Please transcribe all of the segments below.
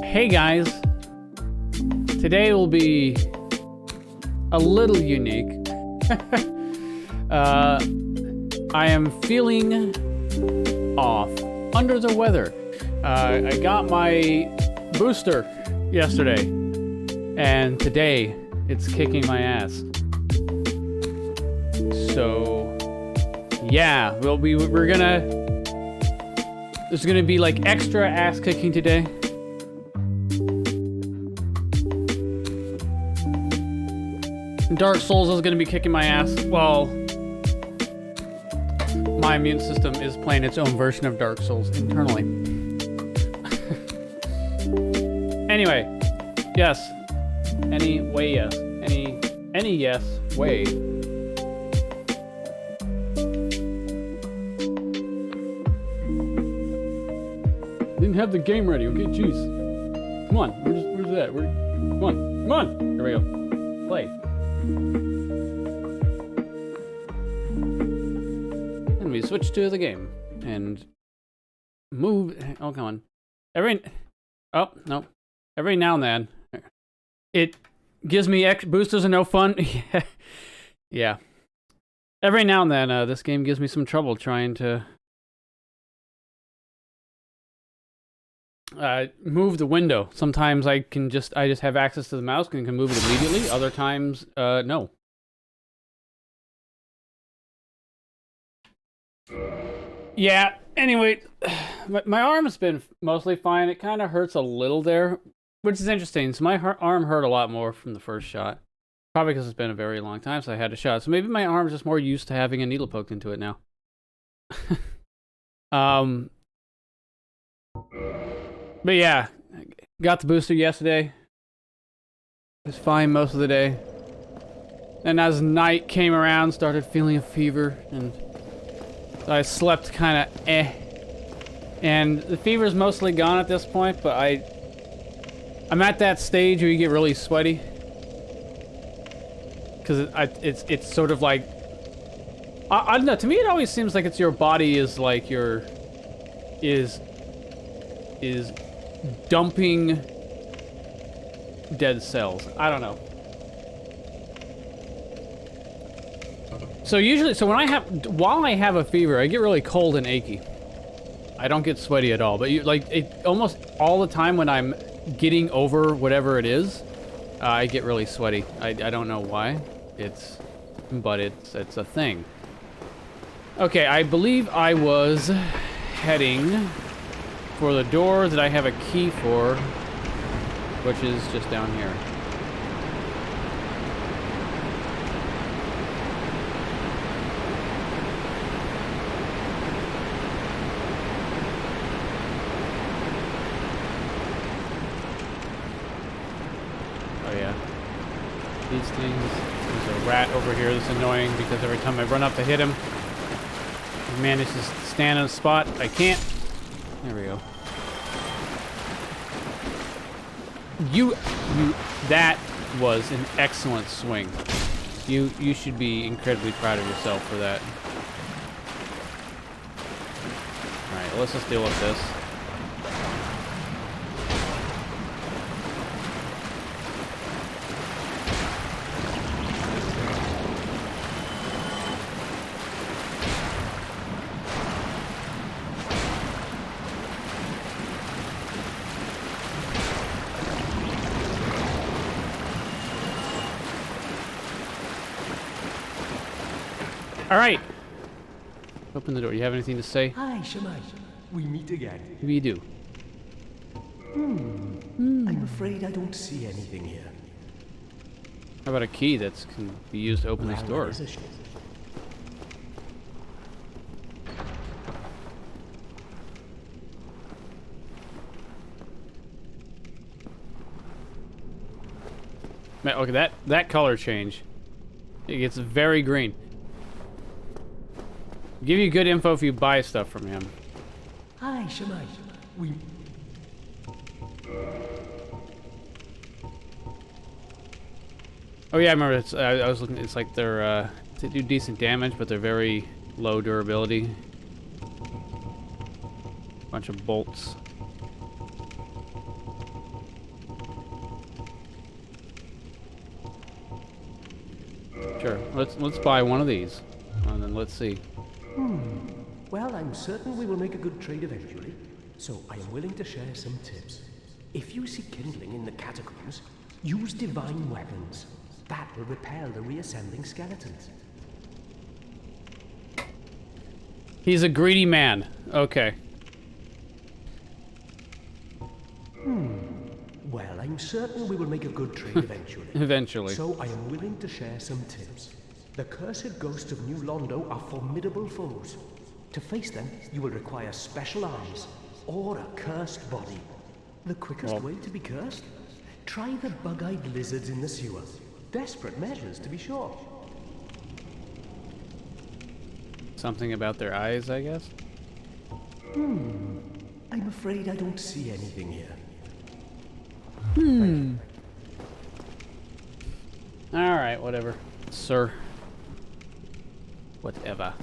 Hey guys, today will be a little unique. I am feeling off, under the weather. I got my booster yesterday, and today it's kicking my ass. So, yeah, there's gonna be like extra ass kicking today. Dark Souls is gonna be kicking my ass. Well, my immune system is playing its own version of Dark Souls internally. Anyway, yes. Anyway, yes. Any yes way. Didn't have the game ready. Okay, jeez. Come on. Where's that? Come on. Here we go. Play. And we switch to the game and move. Oh, come on. Oh no. Every now and then, it gives me boosters are no fun. Yeah. Every now and then, this game gives me some trouble trying to move the window. Sometimes I just have access to the mouse and can move it immediately. Other times, no. Yeah, anyway, my arm's been mostly fine. It kind of hurts a little there, which is interesting. So my arm hurt a lot more from the first shot. Probably because it's been a very long time since I had a shot. So maybe my arm's just more used to having a needle poked into it now. But yeah, got the booster yesterday. It was fine most of the day. And as night came around, started feeling a fever, and so I slept kind of And the fever's mostly gone at this point, but I'm at that stage where you get really sweaty. Because it's sort of like, I don't know, to me it always seems like it's your body is like is dumping dead cells. I don't know. So while I have a fever, I get really cold and achy. I don't get sweaty at all, but almost all the time when I'm getting over whatever it is, I get really sweaty. I don't know why. But it's a thing. Okay, I believe I was heading for the door that I have a key for, which is just down here. Oh yeah. These things. There's a rat over here that's annoying because every time I run up to hit him, he manages to stand in a spot I can't. There we go. That was an excellent swing. You should be incredibly proud of yourself for that. Alright, let's just deal with this. All right. Open the door. You have anything to say? Hi, Shemai. We meet again. We do. I'm afraid I don't see anything here. How about a key that can be used to open this door? There's a sh- Man, okay, that color change. It gets very green. Give you good info if you buy stuff from him. Hi, Shemai. We... Oh yeah, I remember. I was looking. It's like they do decent damage, but they're very low durability. Bunch of bolts. Sure. Let's buy one of these, and then let's see. Well, I'm certain we will make a good trade eventually, so I am willing to share some tips. If you see kindling in the catacombs, use divine weapons. That will repel the reassembling skeletons. He's a greedy man. Okay. Well, I'm certain we will make a good trade eventually. Eventually. So I am willing to share some tips. The cursed ghosts of New Londo are formidable foes. To face them, you will require special arms or a cursed body. The quickest way to be cursed? Try the bug-eyed lizards in the sewer. Desperate measures, to be sure. Something about their eyes, I guess? I'm afraid I don't see anything here. Alright, whatever. Sir. Whatever.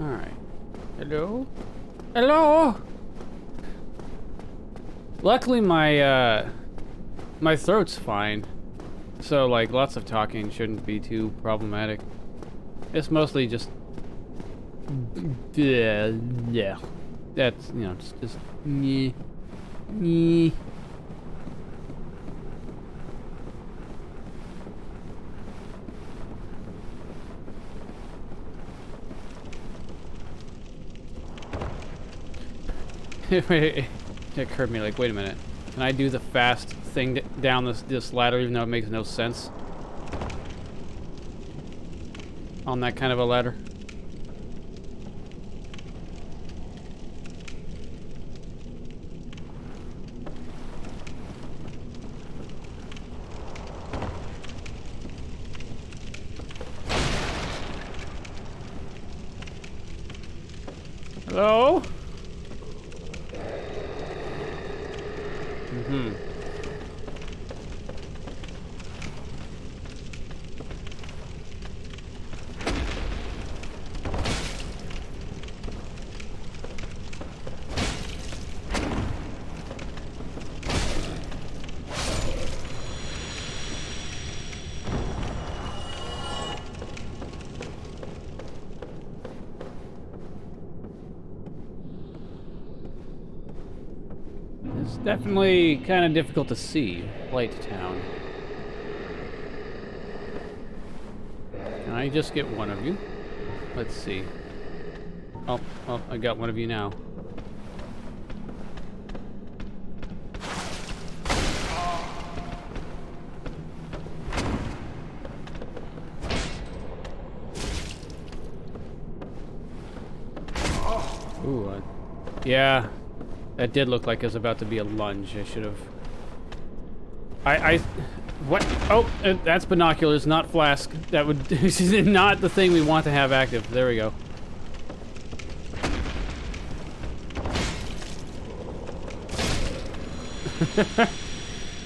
Alright. Hello? Hello? Luckily my my throat's fine. So like lots of talking shouldn't be too problematic. It's mostly just yeah. That's, you know, just yeah. It occurred to me, like, wait a minute. Can I do the fast thing down this ladder even though it makes no sense? On that kind of a ladder? Hello? It's definitely kind of difficult to see. Light Town. Can I just get one of you? Let's see. Oh, I got one of you now. Ooh, yeah. That did look like it was about to be a lunge. I should have... What? Oh, that's binoculars, not flask. That would... This is not the thing we want to have active. There we go.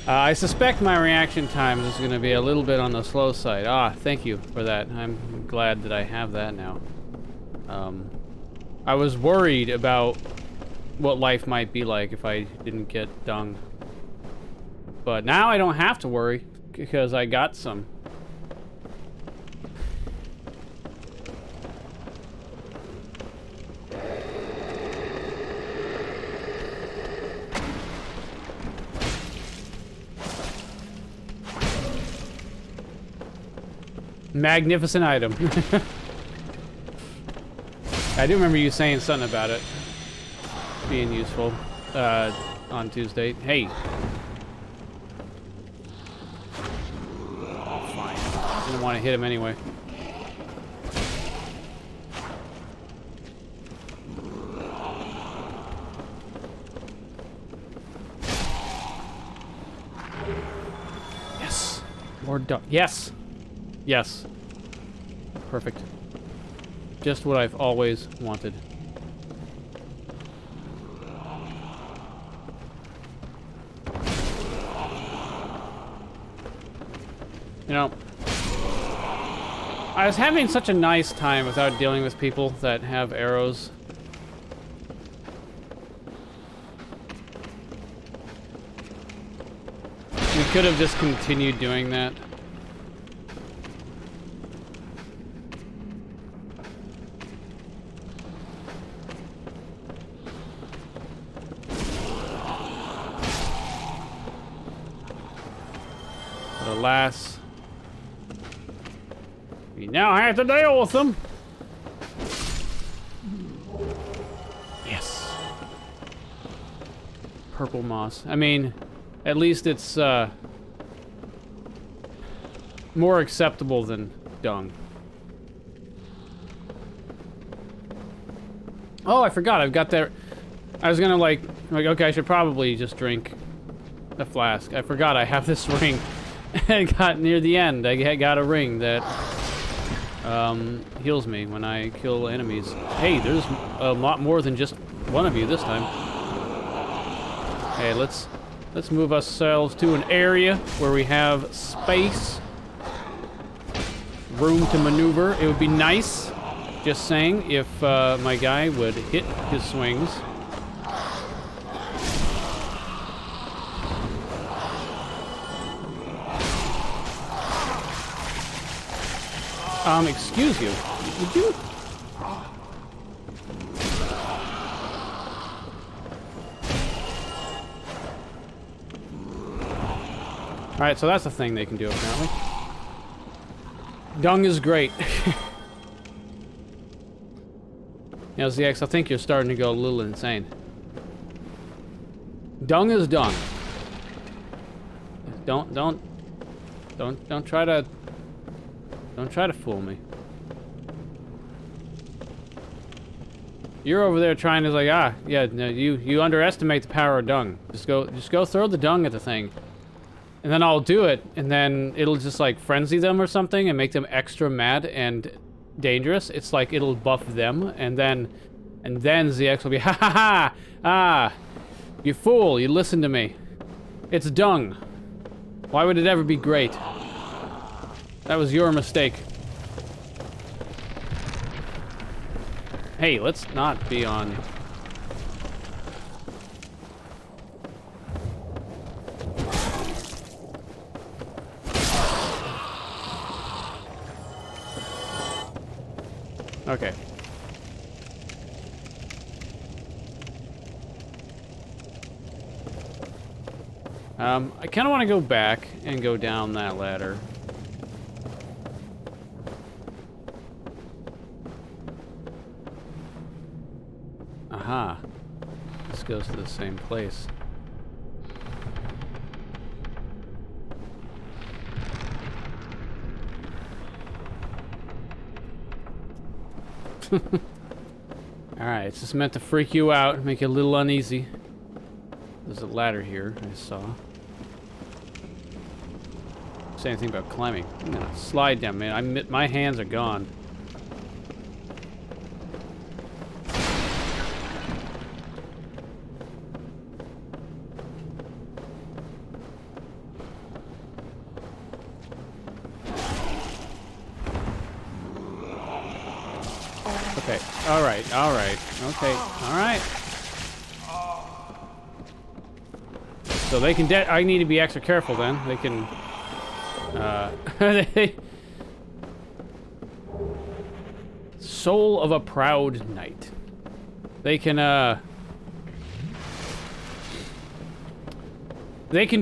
I suspect my reaction time is going to be a little bit on the slow side. Ah, thank you for that. I'm glad that I have that now. I was worried about what life might be like if I didn't get dung. But now I don't have to worry because I got some. Magnificent item. I do remember you saying something about it being useful on Tuesday. Hey. Oh, fine. I didn't want to hit him anyway. Yes. More dog. Yes. Yes. Perfect. Just what I've always wanted. You know, I was having such a nice time without dealing with people that have arrows. We could have just continued doing that. But alas, we now have to deal with them. Yes. Purple moss. I mean, at least it's more acceptable than dung. Oh, I forgot. I've got that. I was gonna like, okay, I should probably just drink the flask. I forgot I have this ring. I got near the end. I got a ring that heals me when I kill enemies. Hey, there's a lot more than just one of you this time. Hey, let's move ourselves to an area where we have space, room to maneuver. It would be nice, just saying, if my guy would hit his swings. Excuse you. Would you? Alright, so that's the thing they can do, apparently. Dung is great. Now, ZX, I think you're starting to go a little insane. Dung is dung. Don't try to... Don't try to fool me. You're over there trying to like, yeah, no, you underestimate the power of dung. Just go throw the dung at the thing. And then I'll do it, and then it'll just like frenzy them or something and make them extra mad and dangerous. It's like it'll buff them, and then ZX will be, ha ha ha! Ah, you fool, you listen to me. It's dung. Why would it ever be great? That was your mistake. Hey, let's not be on... Okay. I kind of want to go back and go down that ladder. Aha. This goes to the same place. Alright, it's just meant to freak you out, make you a little uneasy. There's a ladder here, I saw. Say anything about climbing. I'm gonna slide down, man. My hands are gone. Okay, alright, okay, alright. So they can I need to be extra careful then. They can, Soul of a proud knight. They can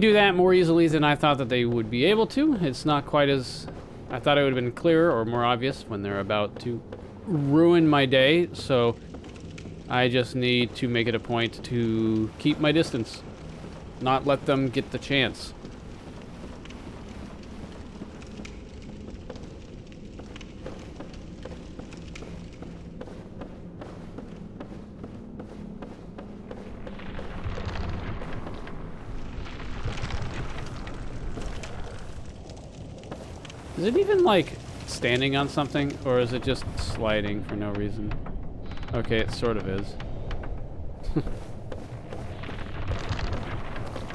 do that more easily than I thought that they would be able to. It's not quite as... I thought it would have been clearer or more obvious when they're about to ruin my day, so I just need to make it a point to keep my distance. Not let them get the chance. Is it even, like, standing on something? Or is it just sliding for no reason? Okay, it sort of is.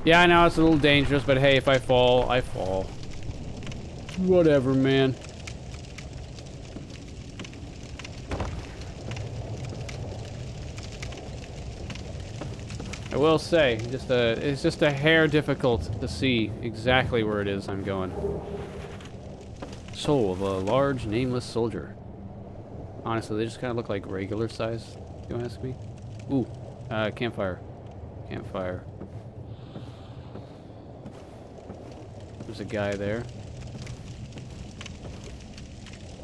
Yeah, I know it's a little dangerous, but hey, if I fall, I fall. Whatever, man. I will say, it's just a hair difficult to see exactly where it is I'm going. Soul of a large, nameless soldier. Honestly, they just kind of look like regular size, if you ask me. Ooh, campfire. Campfire. There's a guy there.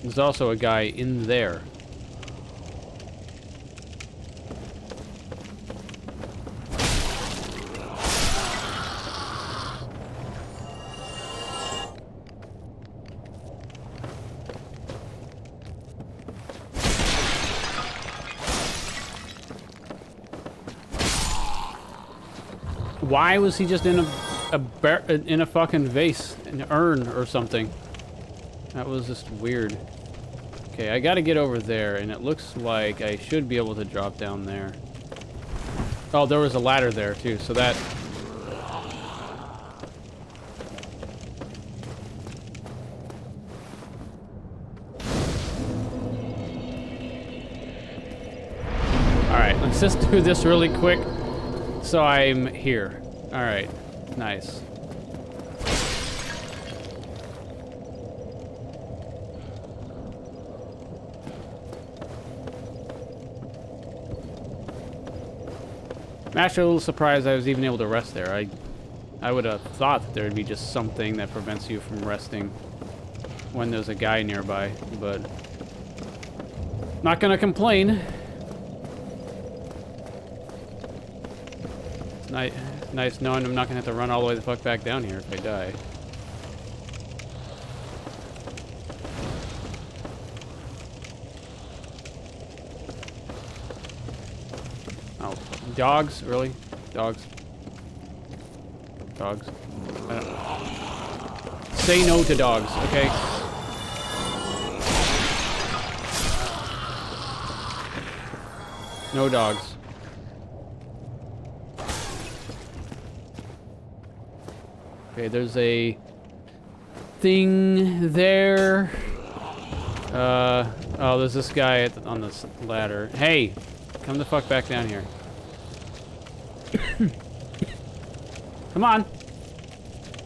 There's also a guy in there. Why was he just in a fucking vase, an urn or something? That was just weird. Okay, I gotta get over there, and it looks like I should be able to drop down there. Oh, there was a ladder there too, so that... Alright, let's just do this really quick. So I'm here. Alright, nice. I'm actually a little surprised I was even able to rest there. I would have thought that there would be just something that prevents you from resting when there's a guy nearby, but not gonna complain. Nice knowing I'm not gonna have to run all the way the fuck back down here if I die. Oh, dogs? Really? Dogs? Dogs? I don't... Say no to dogs, okay? No dogs. Okay, there's a thing there. Oh, there's this guy on this ladder. Hey, come the fuck back down here. Come on.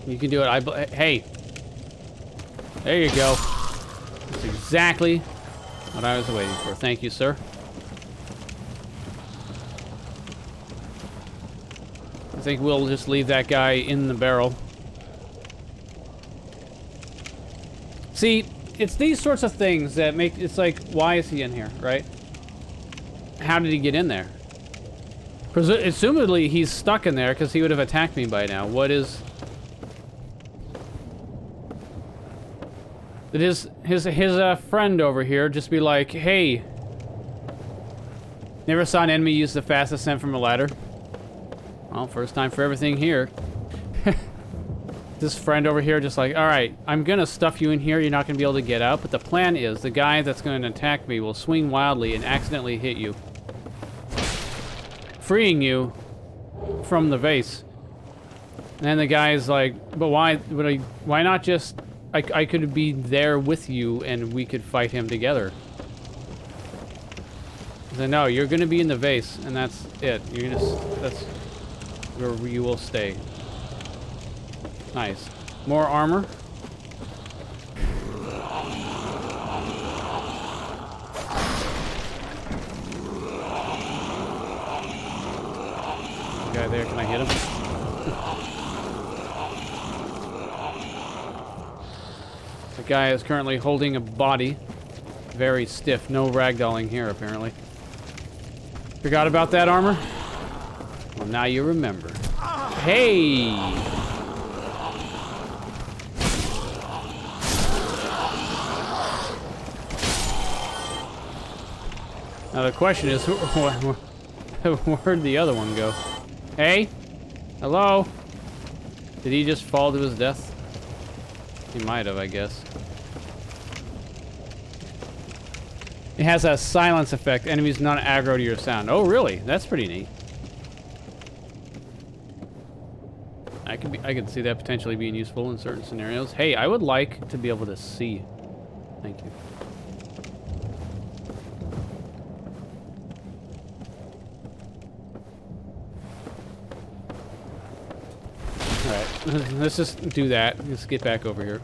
You can do it. Hey. There you go. That's exactly what I was waiting for. Thank you, sir. I think we'll just leave that guy in the barrel. See, it's these sorts of things that make... It's like, why is he in here, right? How did he get in there? Assumedly, he's stuck in there because he would have attacked me by now. What is... Did his friend over here just be like, hey... Never saw an enemy use the fast ascent from a ladder? Well, first time for everything here. This friend over here just like, alright, I'm gonna stuff you in here, you're not gonna be able to get out, but the plan is the guy that's gonna attack me will swing wildly and accidentally hit you, freeing you from the vase. And then the guy is like, but why not just, I could be there with you and we could fight him together. Then no, you're gonna be in the vase, and that's it. That's where you will stay. Nice. More armor. Guy there, can I hit him? The guy is currently holding a body. Very stiff. No ragdolling here, apparently. Forgot about that armor? Well, now you remember. Hey! Now the question is, where'd the other one go? Hey? Hello? Did he just fall to his death? He might have, I guess. It has a silence effect. Enemies not aggro to your sound. Oh, really? That's pretty neat. I could see that potentially being useful in certain scenarios. Hey, I would like to be able to see. Thank you. Alright, let's just do that. Let's get back over here.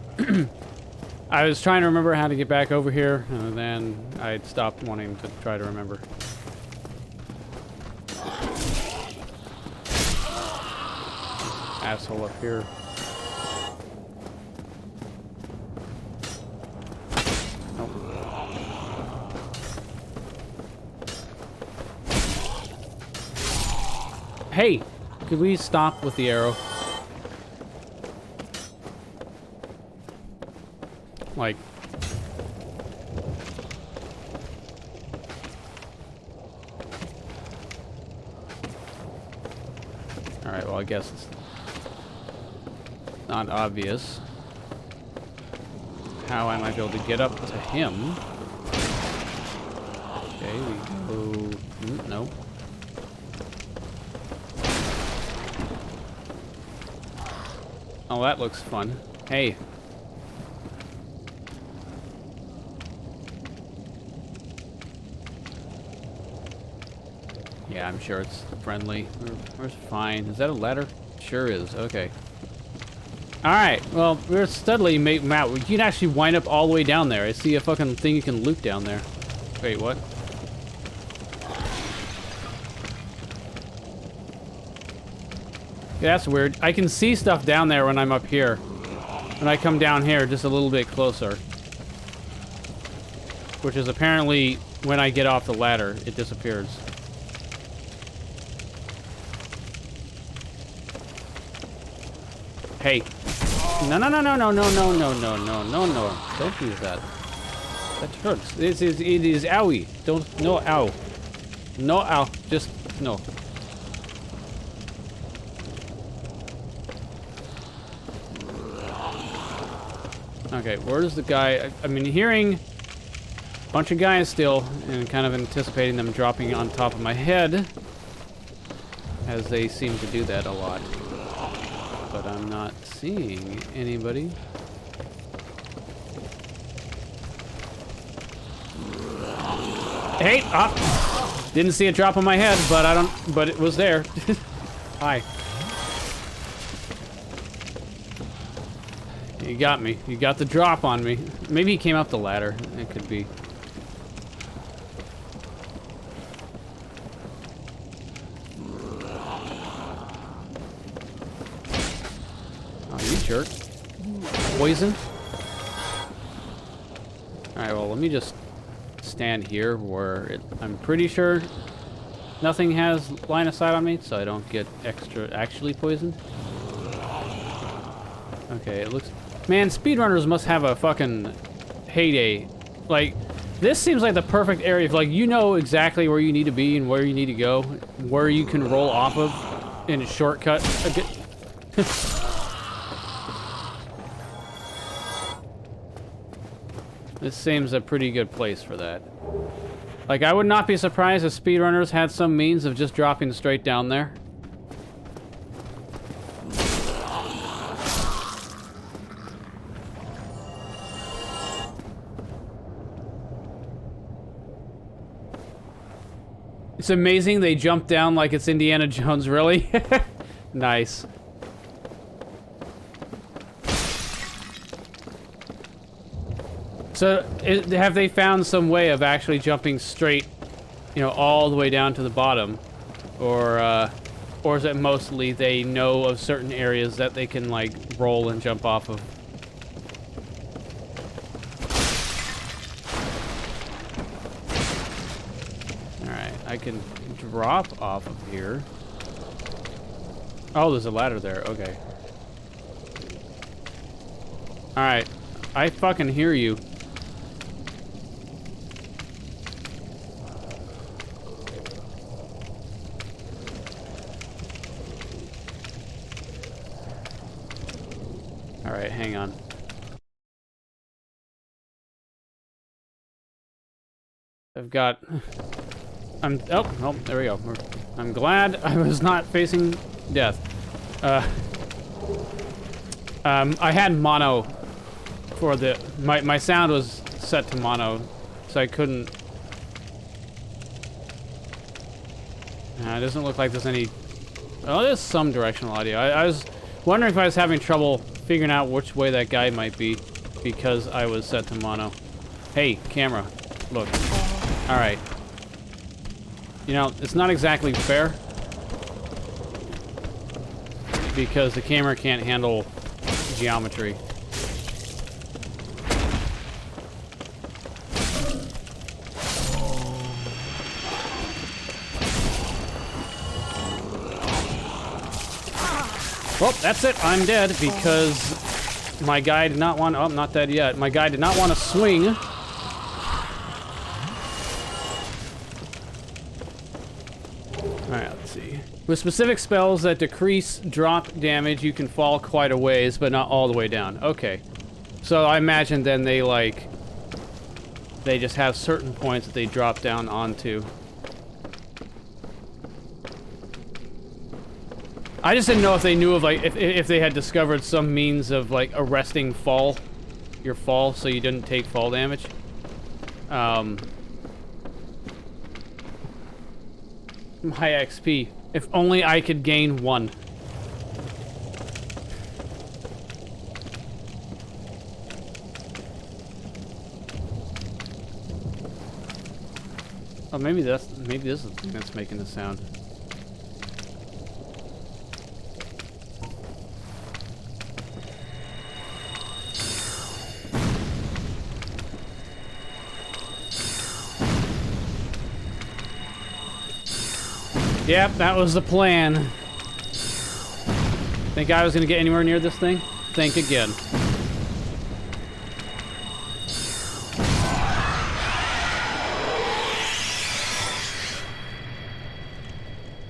I was trying to remember how to get back over here, and then I stopped wanting to try to remember. Asshole up here. Nope. Hey! Could we stop with the arrow? Like... Alright, well I guess it's not obvious how I might be able to get up to him. Okay, we go... no. Oh, that looks fun. Hey. Yeah, I'm sure it's friendly. We're fine. Is that a ladder? Sure is. Okay. Alright, well, we're steadily making out. You can actually wind up all the way down there. I see a fucking thing you can loot down there. Wait, what? Yeah, that's weird. I can see stuff down there when I'm up here. When I come down here just a little bit closer. Which is apparently when I get off the ladder, it disappears. Hey. No, no, no, no, no, no, no, no, no, no, no, no. Don't do that. That hurts. It is owie. Don't, no, ow. No, ow. Just, no. Okay, where's the guy? I mean, hearing a bunch of guys still, and kind of anticipating them dropping on top of my head, as they seem to do that a lot. But I'm not seeing anybody. Hey! Ah! Didn't see it drop on my head, but but it was there. Hi. You got me. You got the drop on me. Maybe he came up the ladder. It could be. Oh, you jerk. Poison? Alright, well, let me just stand here where I'm pretty sure nothing has line of sight on me, so I don't get actually poisoned. Okay, it looks... Man, speedrunners must have a fucking heyday. Like, this seems like the perfect area. Like, you know exactly where you need to be and where you need to go, where you can roll off of in a shortcut. This seems a pretty good place for that. Like, I would not be surprised if speedrunners had some means of just dropping straight down there. It's amazing they jump down like it's Indiana Jones, really? Nice. So, have they found some way of actually jumping straight, you know, all the way down to the bottom? Or is it mostly they know of certain areas that they can, like, roll and jump off of? I can drop off of here. Oh, there's a ladder there. Okay. Alright. I fucking hear you. Alright, hang on. I've got... Oh, there we go. I'm glad I was not facing death. I had mono for the... My sound was set to mono, so I couldn't... It doesn't look like there's any... Oh, there's some directional audio. I was wondering if I was having trouble figuring out which way that guy might be because I was set to mono. Hey, camera. Look. Alright. You know, it's not exactly fair because the camera can't handle geometry. Well, that's it. I'm dead because my guy did not want... Oh, I'm not dead yet. My guy did not want to swing. Alright, let's see. With specific spells that decrease drop damage, you can fall quite a ways, but not all the way down. Okay. So I imagine then they, like... They just have certain points that they drop down onto. I just didn't know if they knew of, like, if they had discovered some means of, like, arresting your fall, so you didn't take fall damage. My XP. If only I could gain 1. Oh, maybe this is the thing that's making the sound. Yep, that was the plan. Think I was gonna get anywhere near this thing? Think again.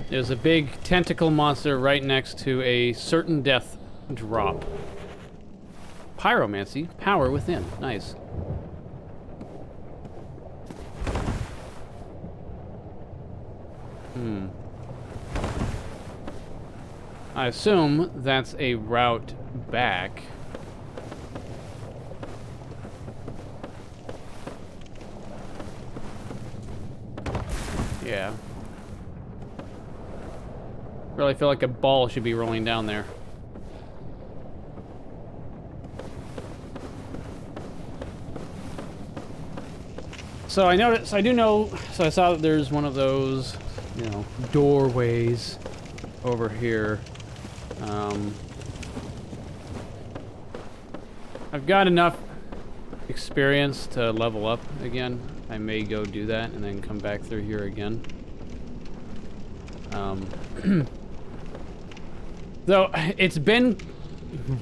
There's a big tentacle monster right next to a certain death drop. Pyromancy, power within. Nice. I assume that's a route back. Yeah. Really feel like a ball should be rolling down there. So I noticed, I saw that there's one of those, you know, doorways over here. I've got enough experience to level up again. I may go do that and then come back through here again. Though it's been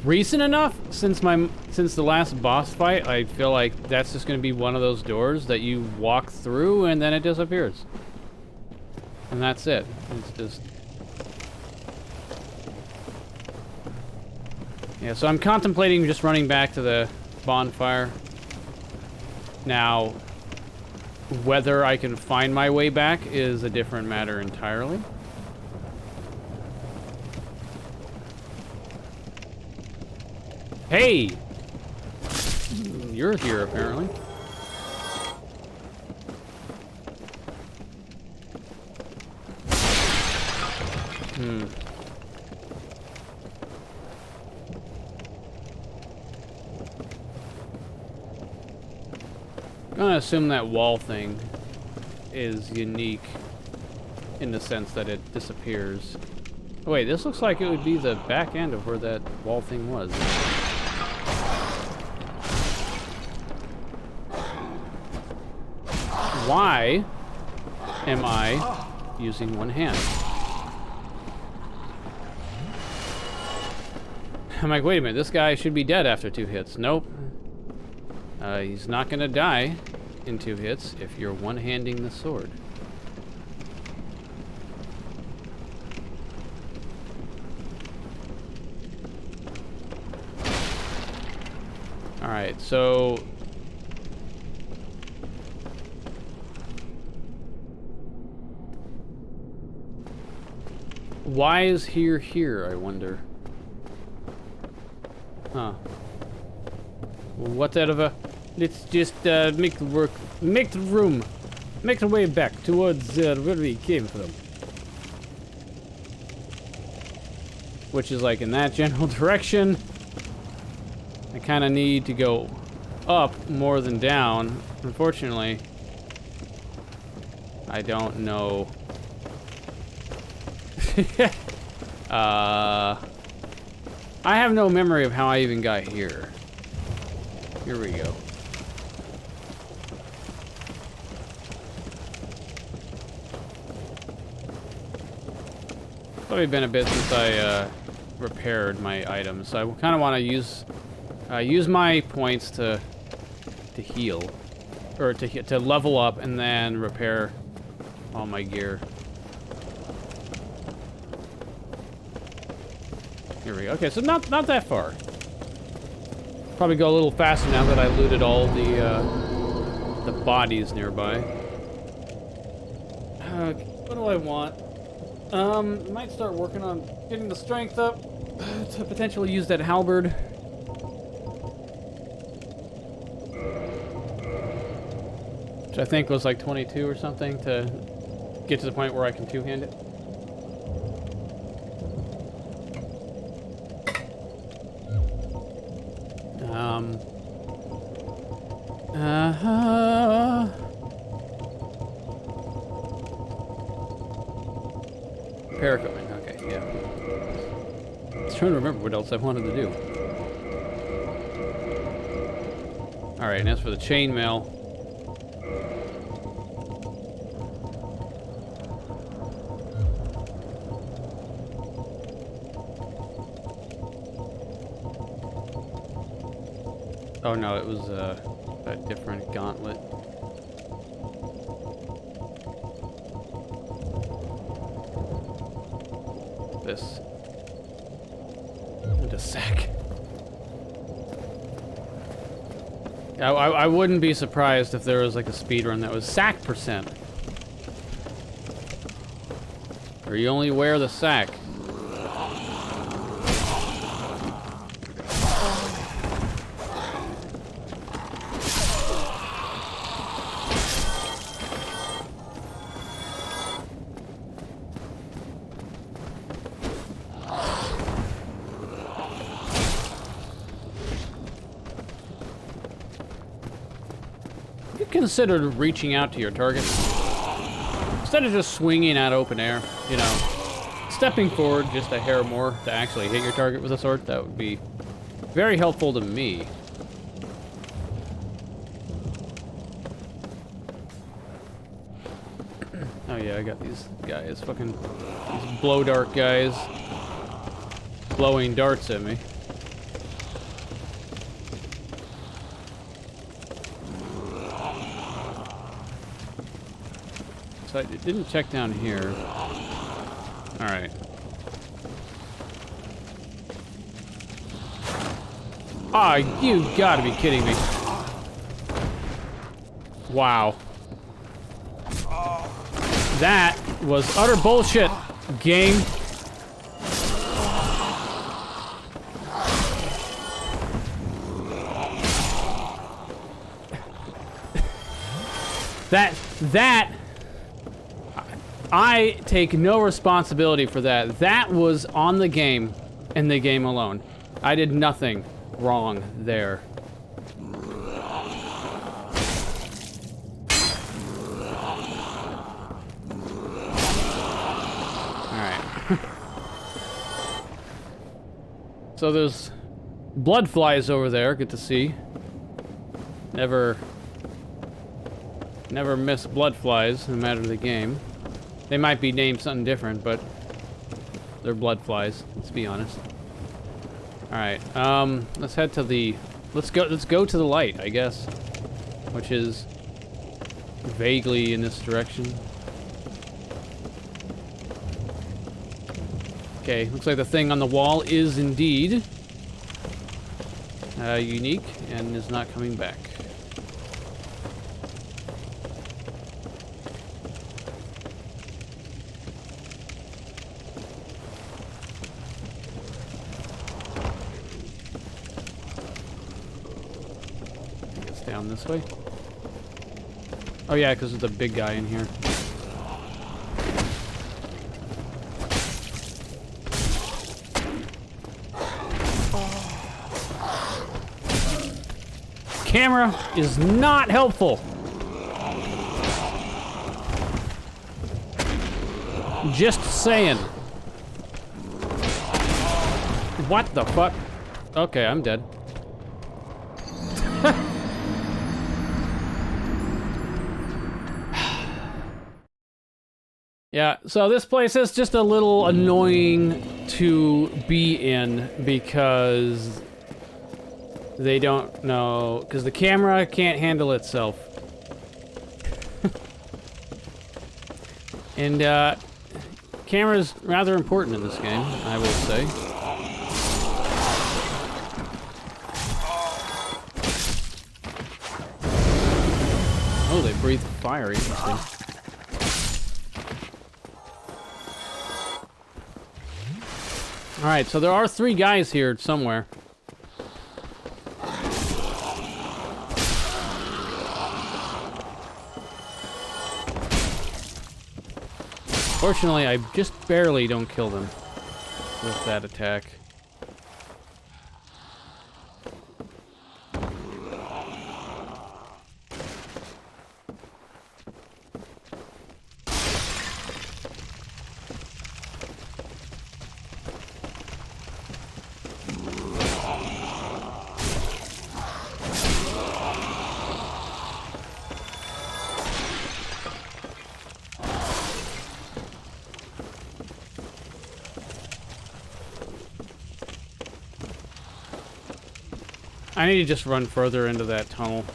recent enough since the last boss fight, I feel like that's just going to be one of those doors that you walk through and then it disappears. And that's it. It's just... Yeah, so I'm contemplating just running back to the bonfire. Now, whether I can find my way back is a different matter entirely. Hey! You're here, apparently. I'm gonna assume that wall thing is unique in the sense that it disappears. Oh, wait, this looks like it would be the back end of where that wall thing was. Why am I using one hand? I'm like, wait a minute, this guy should be dead after 2 hits. Nope. He's not gonna die in 2 hits if you're one-handing the sword. Alright, so... Why is here, I wonder? Huh. Whatever. Let's just make the work, make the room, make the way back towards where we came from. Which is like in that general direction. I kind of need to go up more than down. Unfortunately, I don't know. I have no memory of how I even got here. Here we go. It's probably been a bit since I repaired my items, so I kind of want to use my points to heal, or to level up, and then repair all my gear. Here we go. Okay, so not that far. Probably go a little faster now that I looted all the bodies nearby. What do I want? Might start working on getting the strength up to potentially use that halberd. Which I think was like 22 or something to get to the point where I can two-hand it. Repair equipment, okay, yeah. I was trying to remember what else I wanted to do. Alright, and as for the chainmail. Oh no, it was a different gauntlet. This. And a sack. I wouldn't be surprised if there was like a speedrun that was sack percent. Or you only wear the sack. Considered reaching out to your target instead of just swinging at open air, you know, stepping forward just a hair more to actually hit your target with a sword. That would be very helpful to me. Oh yeah, I got these guys, fucking these blow dart guys blowing darts at me. So I didn't check down here. Alright. Ah, you gotta be kidding me. Wow. That was utter bullshit, game. That I take no responsibility for that. That was on the game and the game alone. I did nothing wrong there. Alright. So there's blood flies over there. Good to see. Never miss blood flies, no matter the game. They might be named something different, but they're blood flies. Let's be honest. All right, let's head to the. Let's go to the light, I guess, which is vaguely in this direction. Okay, looks like the thing on the wall is indeed unique and is not coming back. Down this way. Oh yeah, because there's a big guy in here. Camera is not helpful. Just saying. What the fuck? Okay, I'm dead. Yeah, so this place is just a little annoying to be in because they don't know, because the camera can't handle itself. And, camera's rather important in this game, I will say. Oh, they breathe fire, interesting. Alright, so there are 3 guys here somewhere. Fortunately, I just barely don't kill them with that attack. I need to just run further into that tunnel.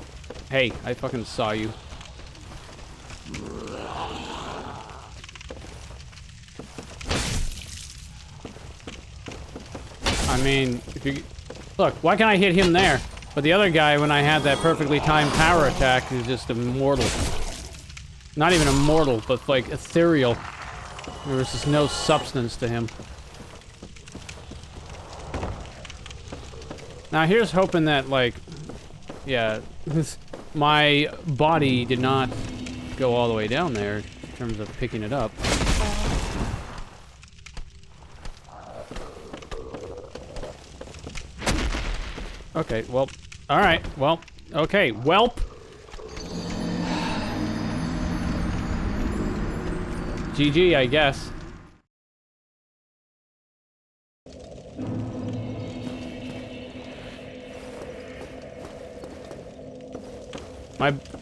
Hey, I fucking saw you. I mean, if you... Look, why can't I hit him there? But the other guy, when I had that perfectly timed power attack, is just immortal. Not even immortal, but like ethereal. There was just no substance to him. Now here's hoping that, like, yeah, my body did not go all the way down there in terms of picking it up. Okay, well, alright, well, okay, welp. GG, I guess.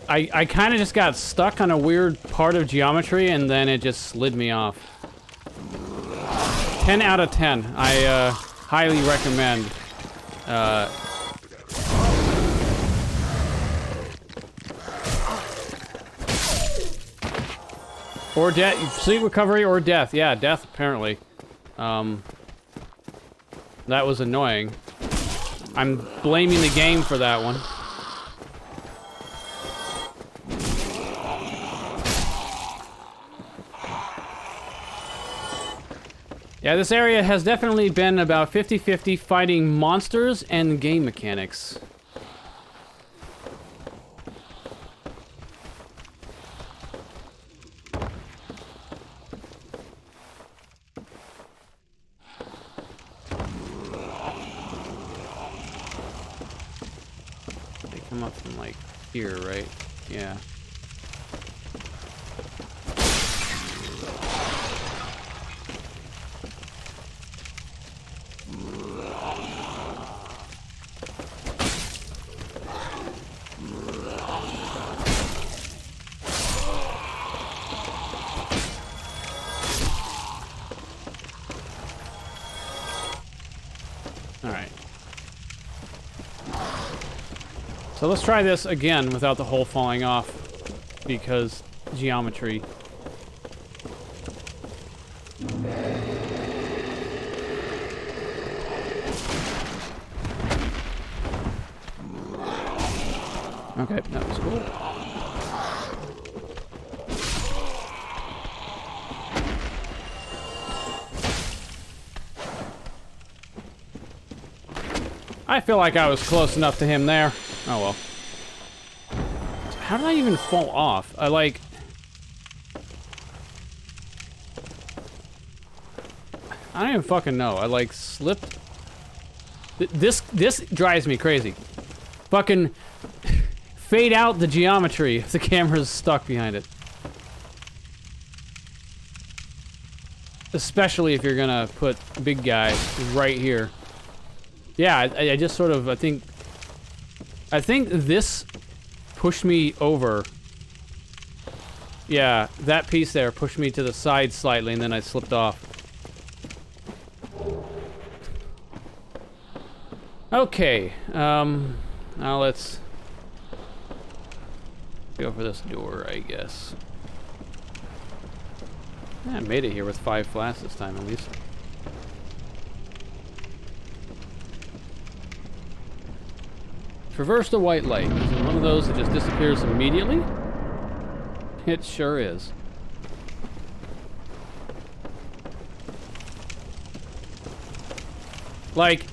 I kind of just got stuck on a weird part of geometry and then it just slid me off. 10 out of 10. I highly recommend. Or death, sleep recovery or death. Yeah, death apparently. That was annoying. I'm blaming the game for that one. Yeah, this area has definitely been about 50-50 fighting monsters and game mechanics. They come up from like here, right? Yeah. Alright. So let's try this again without the hole falling off, because geometry. Okay, that was cool. I feel like I was close enough to him there. Oh well. How did I even fall off? I like... I don't even fucking know. I like slipped. This drives me crazy. Fucking fade out the geometry if the camera's stuck behind it. Especially if you're gonna put big guy right here. Yeah, I just sort of, I think this pushed me over. Yeah, that piece there pushed me to the side slightly and then I slipped off. Okay, now let's go for this door, I guess. Yeah, I made it here with 5 flats this time, at least. Traverse the white light. Is it one of those that just disappears immediately? It sure is. Like,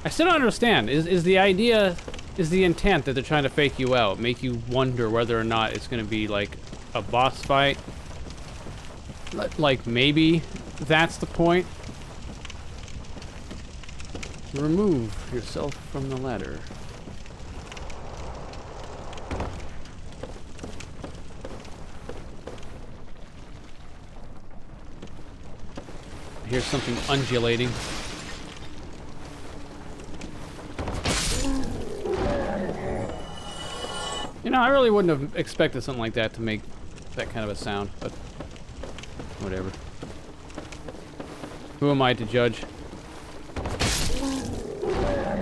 I still don't understand. Is the idea, is the intent that they're trying to fake you out, make you wonder whether or not it's going to be like a boss fight? Like, maybe that's the point? Remove yourself from the ladder. Here's something undulating. You know, I really wouldn't have expected something like that to make that kind of a sound, but whatever. Who am I to judge?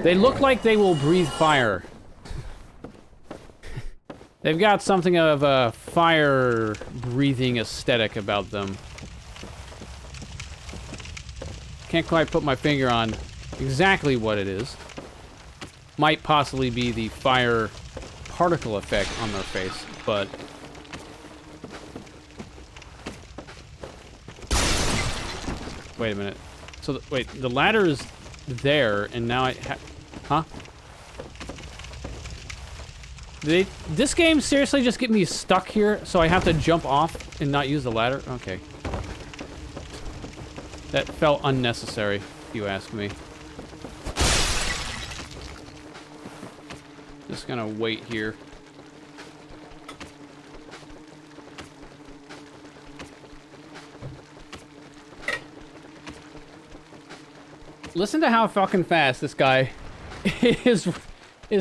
They look like they will breathe fire. They've got something of a fire-breathing aesthetic about them. Can't quite put my finger on exactly what it is. Might possibly be the fire particle effect on their face, but... Wait a minute. So, wait, the ladder is there, and now I huh? Did this game seriously just get me stuck here, so I have to jump off and not use the ladder? Okay. That felt unnecessary, if you ask me. Just gonna wait here. Listen to how fucking fast this guy is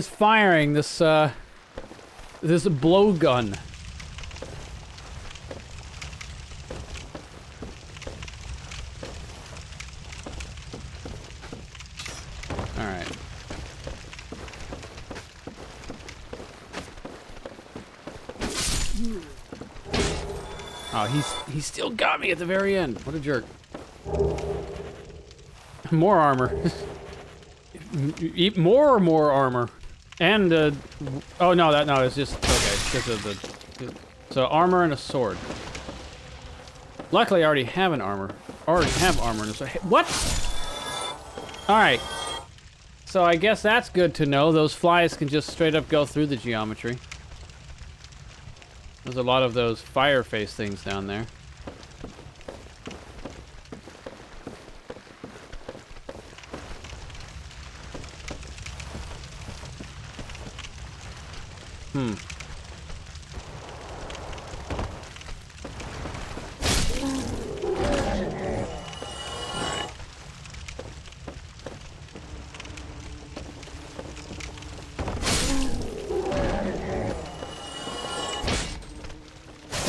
firing this this blowgun. All right. Oh, he still got me at the very end. What a jerk. More armor. more armor. And oh no, it's just okay, because of the so armor and a sword. Luckily I already have an armor. Already have armor and a sword. What? Alright. So I guess that's good to know. Those flies can just straight up go through the geometry. There's a lot of those fire face things down there.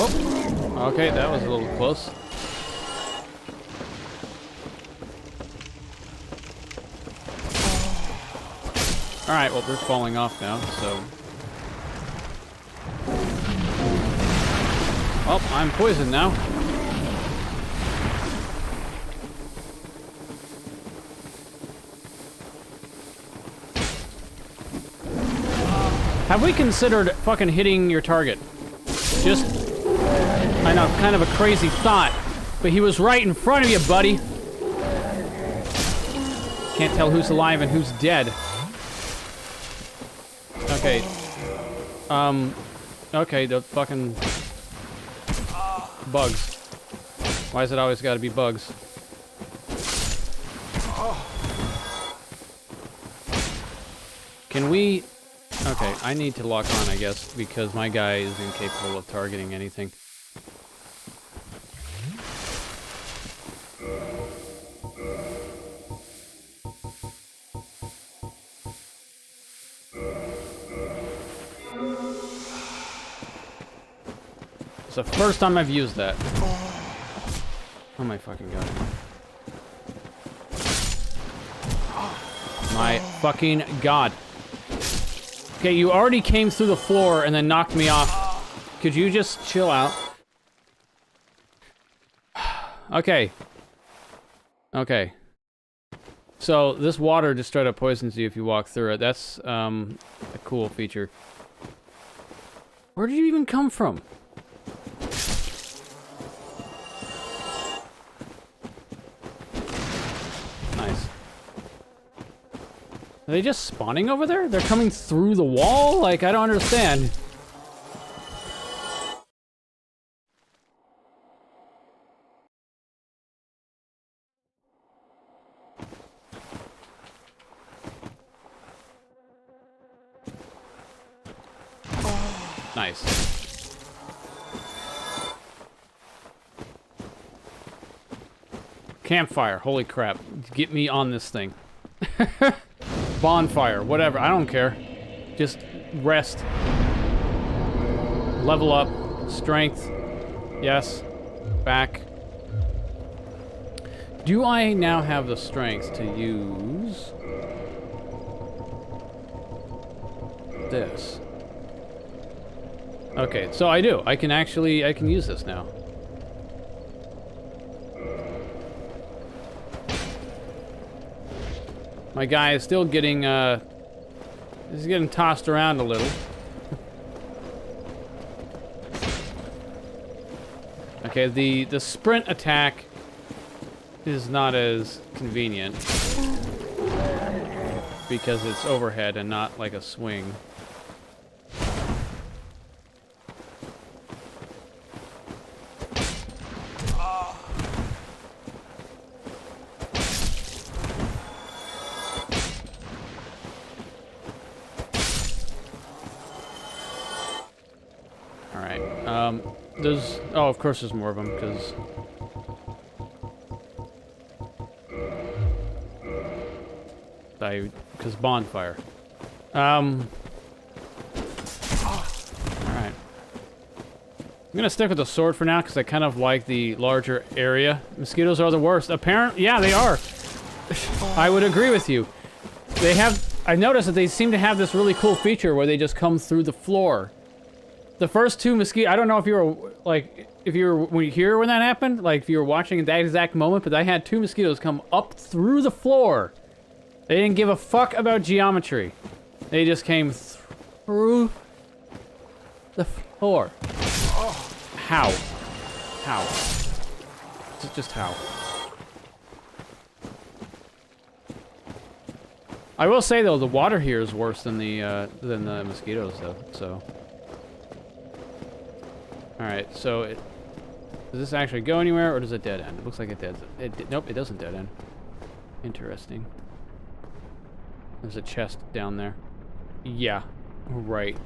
Oh, okay, that was a little close. Alright, well, they're falling off now, so... Well, I'm poisoned now. Have we considered fucking hitting your target? Just... I know, kind of a crazy thought, but he was right in front of you, buddy. Can't tell who's alive and who's dead. Okay. Okay, the fucking bugs. Why is it always gotta be bugs? Can we... Okay, I need to lock on, I guess, because my guy is incapable of targeting anything. It's the first time I've used that. Oh my fucking god. My fucking god. Okay, you already came through the floor and then knocked me off. Could you just chill out? Okay. Okay. So, this water just straight up poisons you if you walk through it. That's, a cool feature. Where did you even come from? Nice. Are they just spawning over there? They're coming through the wall? Like, I don't understand. Nice. Campfire. Holy crap. Get me on this thing. Bonfire. Whatever. I don't care. Just rest. Level up. Strength. Yes. Back. Do I now have the strength to use this? Okay, so I do. I can use this now. My guy is still getting, he's getting tossed around a little. Okay, the sprint attack is not as convenient because it's overhead and not like a swing. There's... Oh, of course there's more of them, because... Because bonfire. Alright. I'm gonna stick with the sword for now, because I kind of like the larger area. Mosquitoes are the worst. Apparently, yeah, they are. I would agree with you. They have... I noticed that they seem to have this really cool feature where they just come through the floor. The first two mosquitoes, I don't know if you were, like, if you were here when that happened, like, if you were watching at that exact moment, but I had two mosquitoes come up through the floor. They didn't give a fuck about geometry. They just came through the floor. How? How? Just how? I will say, though, the water here is worse than the mosquitoes, though, so... Alright, so does this actually go anywhere, or does it dead end? It looks like it dead end. Nope, it doesn't dead end. Interesting. There's a chest down there. Yeah, right.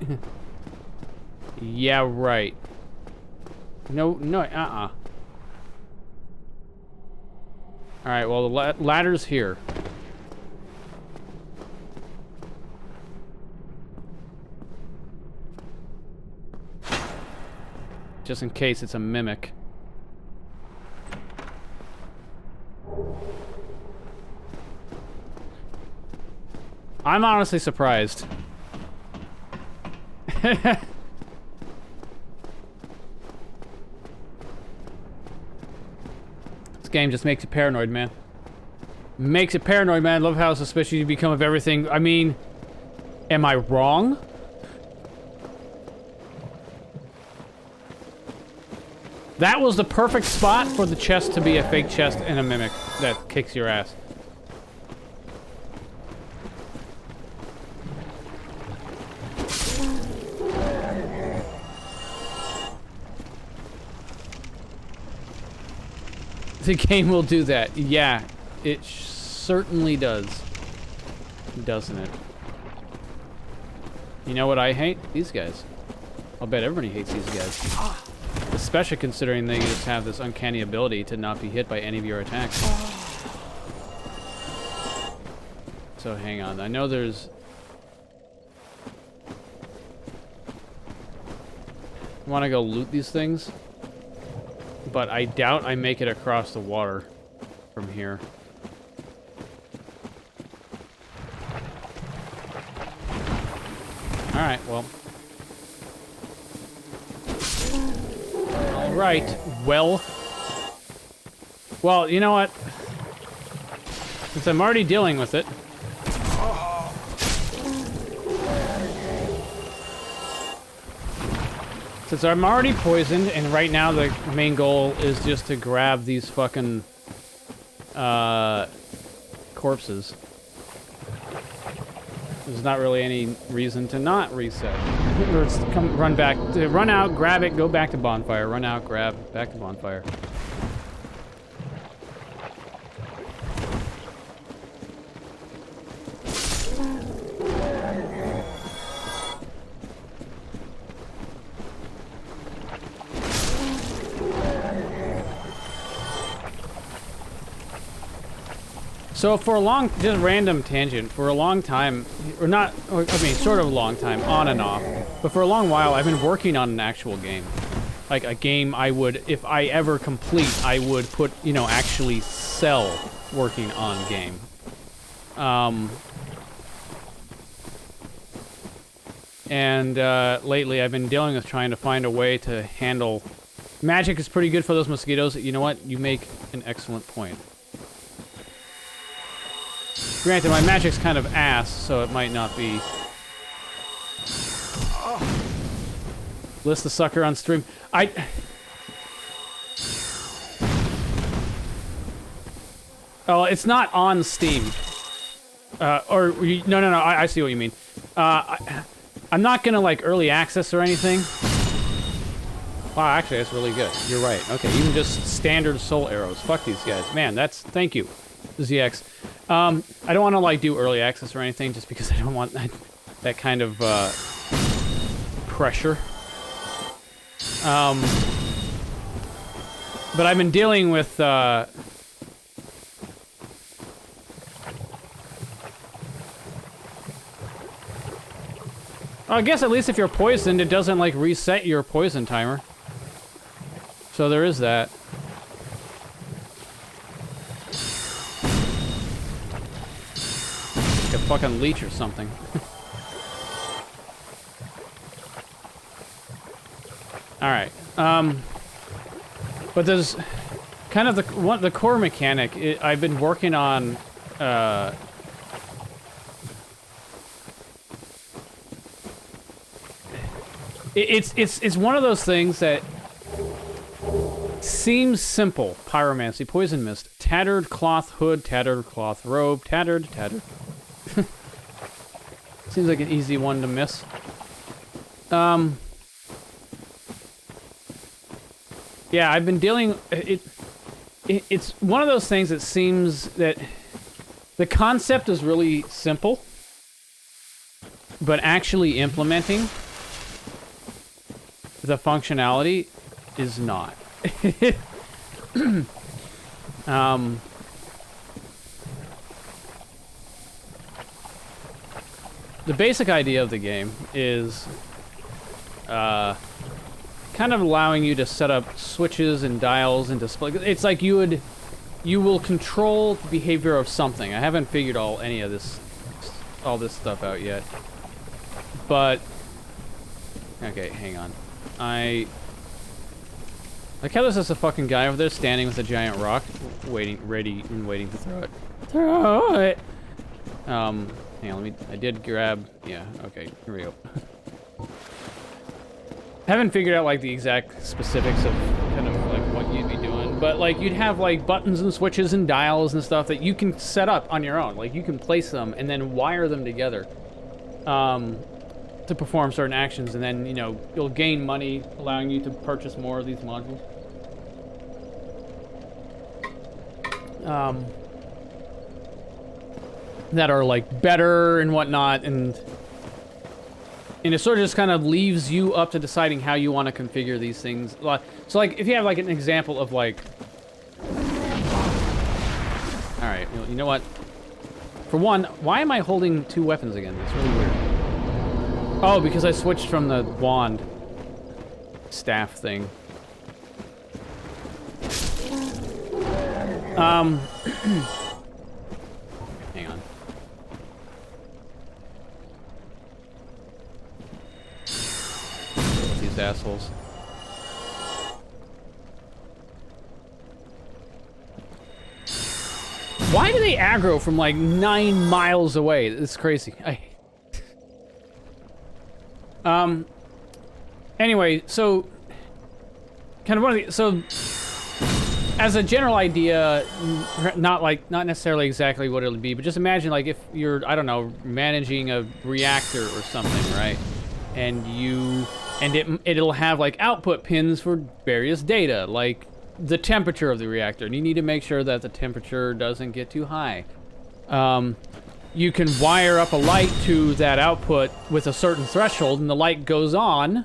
Yeah, right. No, Alright, well, the ladder's here. Just in case it's a mimic. I'm honestly surprised. This game just makes you paranoid, man. Makes you paranoid, man. Love how suspicious you become of everything. I mean, am I wrong? That was the perfect spot for the chest to be a fake chest and a mimic that kicks your ass. The game will do that. Yeah, it certainly does. Doesn't it? You know what I hate? These guys. I'll bet everybody hates these guys. Especially considering they just have this uncanny ability to not be hit by any of your attacks. So hang on. I know there's... I want to go loot these things. But I doubt I make it across the water from here. Alright, well. Alright, well. Well, you know what? Since I'm already dealing with it. Since I'm already poisoned, and right now the main goal is just to grab these fucking corpses. There's not really any reason to not reset. Let's come run back, run out, grab it, go back to bonfire. Run out, grab, back to bonfire. So for a long, just random tangent, for a long time, or not, I mean, sort of a long time, on and off, but for a long while, I've been working on an actual game. Like a game I would, if I ever complete, I would put, you know, actually sell working on game. Lately I've been dealing with trying to find a way to handle... Magic is pretty good for those mosquitoes. You know what? You make an excellent point. Granted, my magic's kind of ass, so it might not be... List the sucker on stream. Oh, it's not on Steam. No, I see what you mean. I'm not gonna, like, early access or anything. Wow, actually, that's really good. You're right. Okay, even just standard soul arrows. Fuck these guys. Man, that's... Thank you, ZX. I don't want to, like, do early access or anything, just because I don't want that kind of, pressure. But I've been dealing with, I guess at least if you're poisoned, it doesn't, like, reset your poison timer. So there is that. Like a fucking leech or something. Alright, but there's kind of the core mechanic I've been working on, it's one of those things that seems simple. Pyromancy, poison mist, tattered cloth hood, tattered cloth robe, tattered. Seems like an easy one to miss. Yeah, I've been dealing... It's one of those things that seems that the concept is really simple, but actually implementing the functionality is not. The basic idea of the game is kind of allowing you to set up switches and dials and display. It's like you will control the behavior of something. I haven't figured all this stuff out yet. But okay, hang on. I like how there's just a fucking guy over there standing with a giant rock, waiting to throw it. Throw it. Hang on, I did grab, yeah, okay, here we go. Haven't figured out, like, the exact specifics of kind of, like, what you'd be doing, but, like, you'd have, like, buttons and switches and dials and stuff that you can set up on your own. Like, you can place them and then wire them together, to perform certain actions, and then, you know, you'll gain money, allowing you to purchase more of these modules. that are like better and whatnot, and it sort of just kind of leaves you up to deciding how you want to configure these things. So like if you have like an example of like, all right, you know what? For one, why am I holding two weapons again? That's really weird. Oh, because I switched from the wand staff thing. Hang on. These assholes. Why do they aggro from like 9 miles away? It's crazy. Anyway, so kind of one of the, so as a general idea, not necessarily exactly what it'll be, but just imagine like if you're, I don't know, managing a reactor or something, right? And it'll have like output pins for various data, like the temperature of the reactor, and you need to make sure that the temperature doesn't get too high. You can wire up a light to that output with a certain threshold, and the light goes on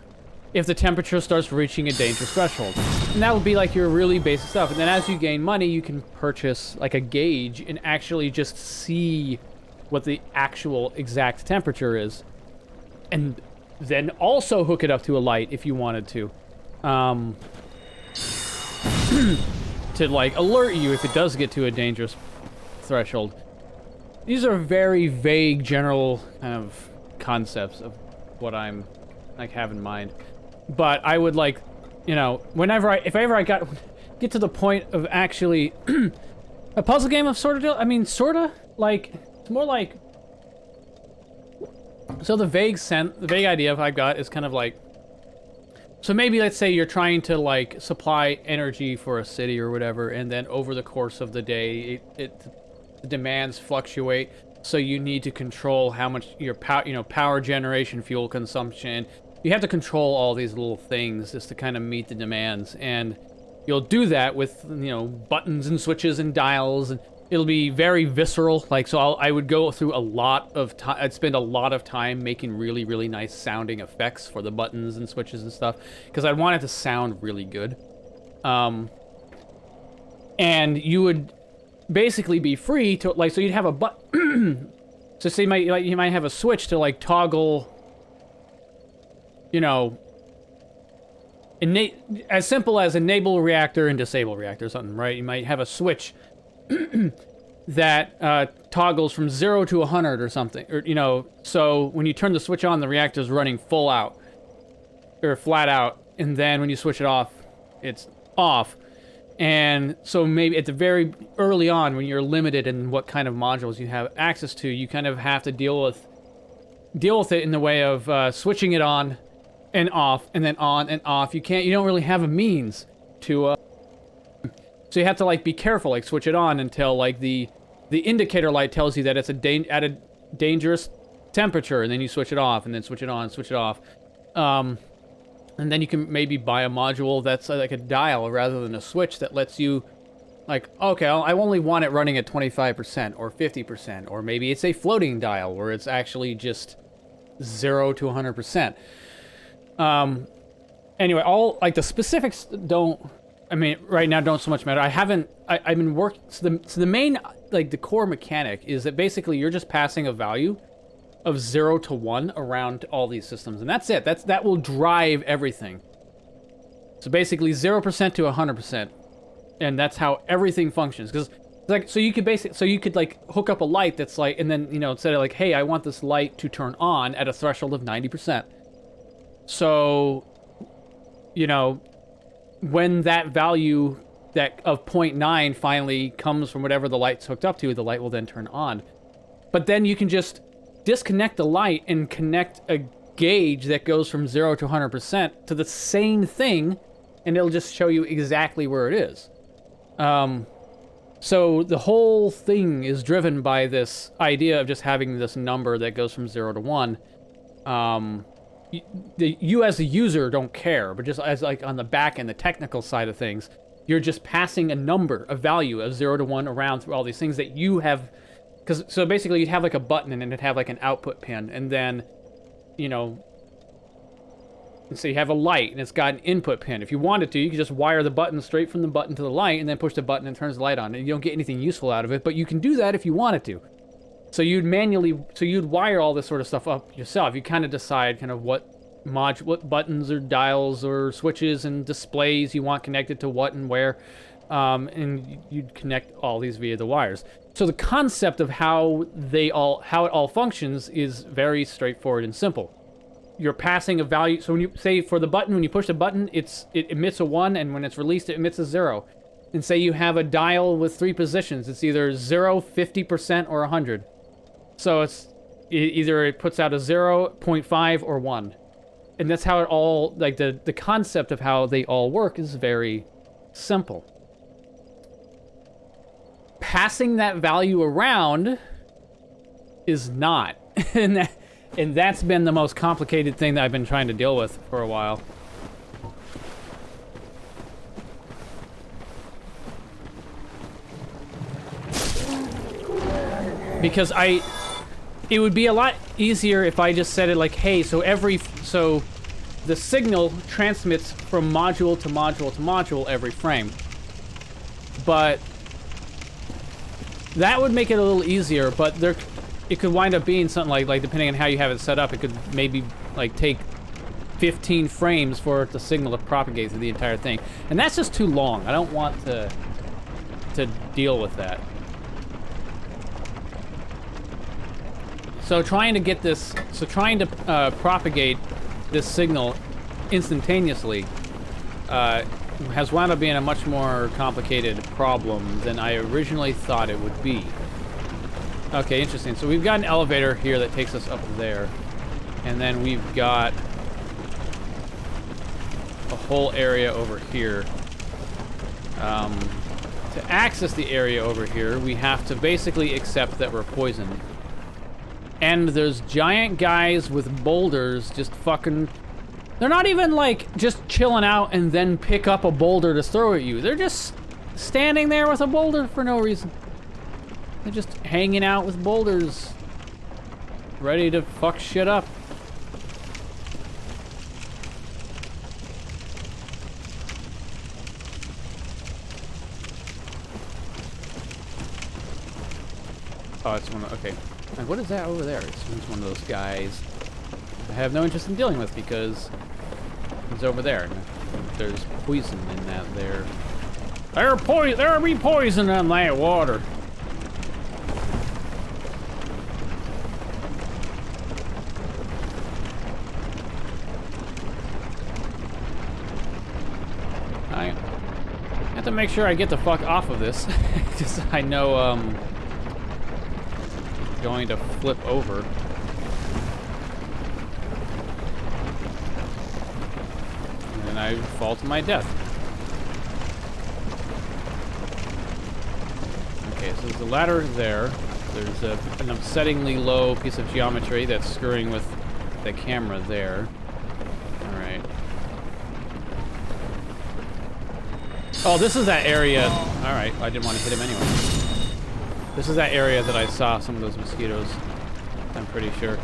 if the temperature starts reaching a dangerous threshold. And that would be like your really basic stuff. And then as you gain money, you can purchase like a gauge and actually just see what the actual exact temperature is. And then also hook it up to a light if you wanted to. To like alert you if it does get to a dangerous threshold. These are very vague general kind of concepts of what I'm like have in mind. But I would like, you know, if ever I get to the point of actually a puzzle game of sorta, I mean, sorta, like, it's more like, so the vague idea I've got is kind of like, so maybe let's say you're trying to like supply energy for a city or whatever, and then over the course of the day, the demands fluctuate, so you need to control how much your power generation, fuel consumption. You have to control all these little things just to kind of meet the demands, and you'll do that with, you know, buttons and switches and dials, and it'll be very visceral. Like, so I would go through a lot of time. I'd spend a lot of time making really, really nice sounding effects for the buttons and switches and stuff, because I want it to sound really good. And you would basically be free to, like, so you'd have a so say you might have a switch to like toggle, you know, as simple as enable reactor and disable reactor or something, right? You might have a switch that toggles from 0 to 100 or something, or, you know, so when you turn the switch on, the reactor's running full out or flat out, and then when you switch it off, it's off. And so maybe at the very early on, when you're limited in what kind of modules you have access to, you kind of have to deal with it in the way of switching it on and off, and then on and off. You don't really have a means to, so you have to like be careful, like switch it on until like the indicator light tells you that it's at a dangerous temperature, and then you switch it off, and then switch it on, switch it off. And then you can maybe buy a module that's like a dial rather than a switch that lets you, like, okay, I only want it running at 25% or 50%, or maybe it's a floating dial where it's actually just 0 to 100%. Anyway, all, like, the specifics don't, I mean, right now don't so much matter. I've been working, so the main, like, the core mechanic is that basically you're just passing a value of 0 to 1 around all these systems, and that's it. That will drive everything. So basically 0% to 100%, and that's how everything functions. Because like, so you could like hook up a light that's like, and then, you know, instead of like, hey, I want this light to turn on at a threshold of 90%. So, you know, when that value of 0.9 finally comes from whatever the light's hooked up to, the light will then turn on. But then you can just disconnect the light and connect a gauge that goes from 0 to 100% to the same thing, and it'll just show you exactly where it is. So the whole thing is driven by this idea of just having this number that goes from 0 to 1. You as a user don't care, but just as like on the back end, the technical side of things, You're just passing a number, a value of 0 to 1 around through all these things that you have. So basically you'd have like a button and it'd have like an output pin, and then, you know, so you have a light and it's got an input pin. If you wanted to, you could just wire the button straight from the button to the light and then push the button and it turns the light on. And you don't get anything useful out of it, but you can do that if you wanted to. So you'd wire all this sort of stuff up yourself. You kind of decide kind of what buttons or dials or switches and displays you want connected to what and where, and you'd connect all these via the wires. So the concept of how it all functions is very straightforward and simple. You're passing a value. So when you say for the button, when you push the button, it emits a 1, and when it's released, it emits a 0. And say you have a dial with 3 positions. It's either 0, 50%, or 100. So either it puts out a 0, 0.5, or 1. And that's how it all, like the concept of how they all work is very simple. Passing that value around is not. And that's been the most complicated thing that I've been trying to deal with for a while. Because it would be a lot easier if I just said it like, hey, so the signal transmits from module to module to module every frame. But that would make it a little easier, but it could wind up being something like depending on how you have it set up, it could maybe like take 15 frames for the signal to propagate through the entire thing. And that's just too long. I don't want to deal with that. So trying to propagate this signal instantaneously has wound up being a much more complicated problem than I originally thought it would be. Okay, interesting. So we've got an elevator here that takes us up there. And then we've got a whole area over here. To access the area over here, we have to basically accept that we're poisoned. And there's giant guys with boulders just fucking... They're not even, like, just chilling out and then pick up a boulder to throw at you. They're just standing there with a boulder for no reason. They're just hanging out with boulders. Ready to fuck shit up. Oh, it's one of... Okay. And what is that over there? It's one of those guys I have no interest in dealing with because he's over there. There's poison in that there. There'll be poison in that water. I have to make sure I get the fuck off of this because I know going to flip over. And I fall to my death. Okay, so there's a ladder there. There's an upsettingly low piece of geometry that's screwing with the camera there. Alright. Oh, this is that area. Alright, I didn't want to hit him anyway. This is that area that I saw some of those mosquitoes, I'm pretty sure.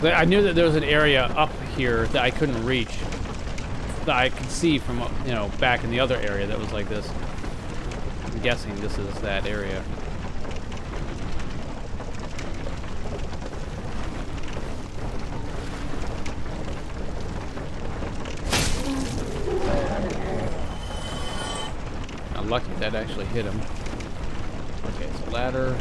I knew that there was an area up here that I couldn't reach, that I could see from, you know, back in the other area that was like this. I'm guessing this is that area. I'm lucky that actually hit him. Okay, so ladder.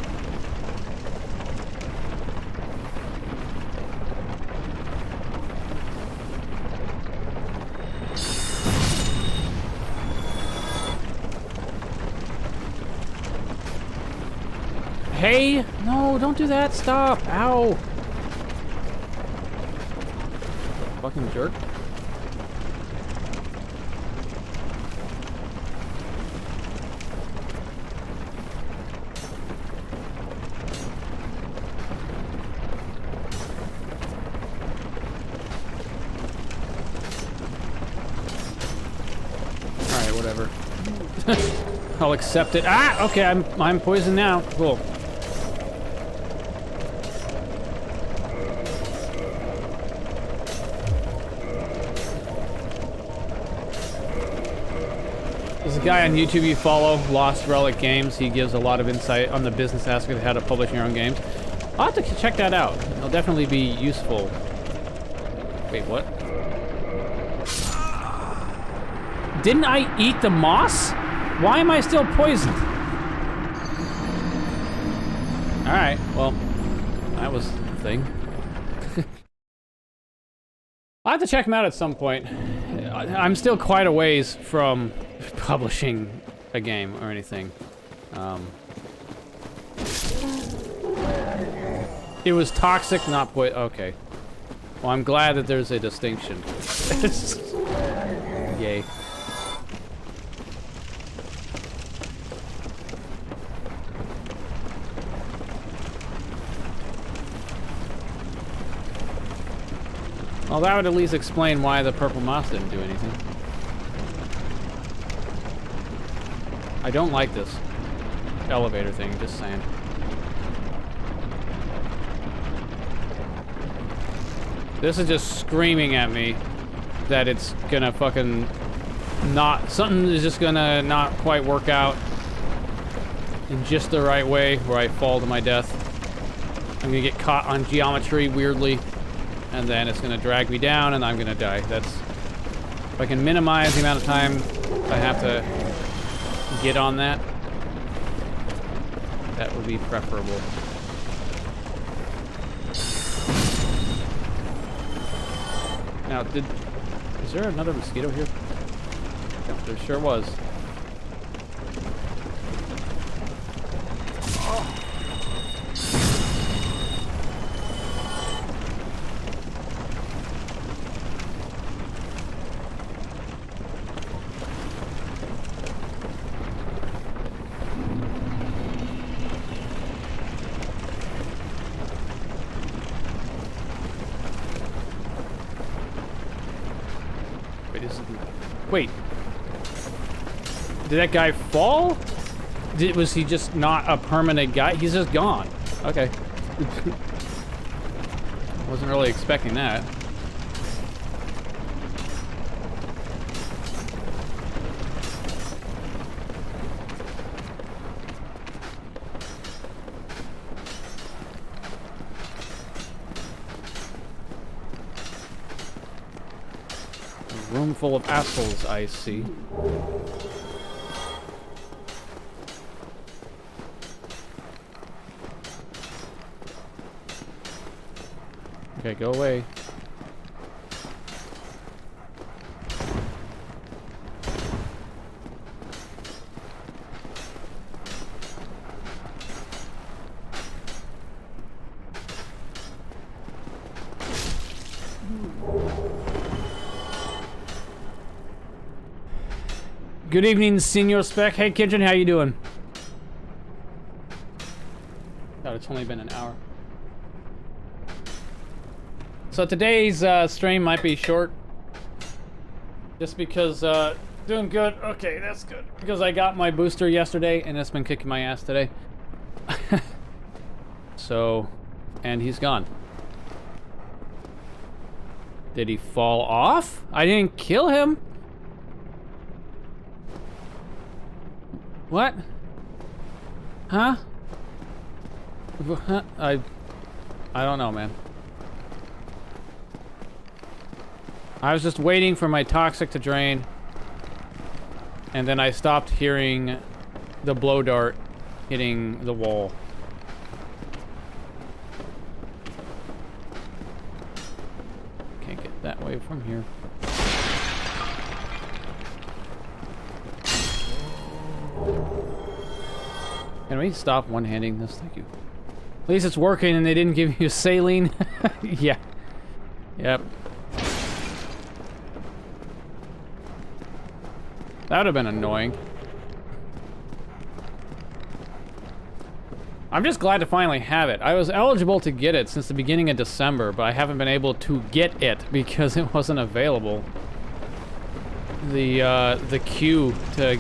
Hey! No, don't do that! Stop! Ow! Fucking jerk. I'll accept it. Ah, okay, I'm poisoned now. Cool. There's a guy on YouTube you follow, Lost Relic Games. He gives a lot of insight on the business aspect of how to publish your own games. I'll have to check that out. It'll definitely be useful. Wait, what? Didn't I eat the moss? Why am I still poisoned? Alright, well, that was the thing. I'll have to check him out at some point. I'm still quite a ways from publishing a game or anything. It was toxic, not okay. Well, I'm glad that there's a distinction. Yay. Well, that would at least explain why the purple moss didn't do anything. I don't like this elevator thing, just saying. This is just screaming at me that it's gonna fucking not... Something is just gonna not quite work out in just the right way where I fall to my death. I'm gonna get caught on geometry weirdly, and then it's gonna drag me down and I'm gonna die. That's... If I can minimize the amount of time I have to get on that, that would be preferable. Now, is there another mosquito here? Yep, there sure was. Wait. Did that guy fall? Was he just not a permanent guy? He's just gone. Okay. Wasn't really expecting that. Room full of assholes, I see. Okay, go away. Good evening, Senior Spec. Hey, Kitchen, how you doing? God, it's only been an hour. So today's stream might be short. Just because, doing good. Okay, that's good. Because I got my booster yesterday, and it's been kicking my ass today. So, and he's gone. Did he fall off? I didn't kill him. What? Huh? I don't know, man. I was just waiting for my toxic to drain, and then I stopped hearing the blow dart hitting the wall. Can't get that way from here. Can we stop one-handing this? Thank you. At least it's working and they didn't give you saline. Yeah. Yep. That would have been annoying. I'm just glad to finally have it. I was eligible to get it since the beginning of December, but I haven't been able to get it because it wasn't available. The queue to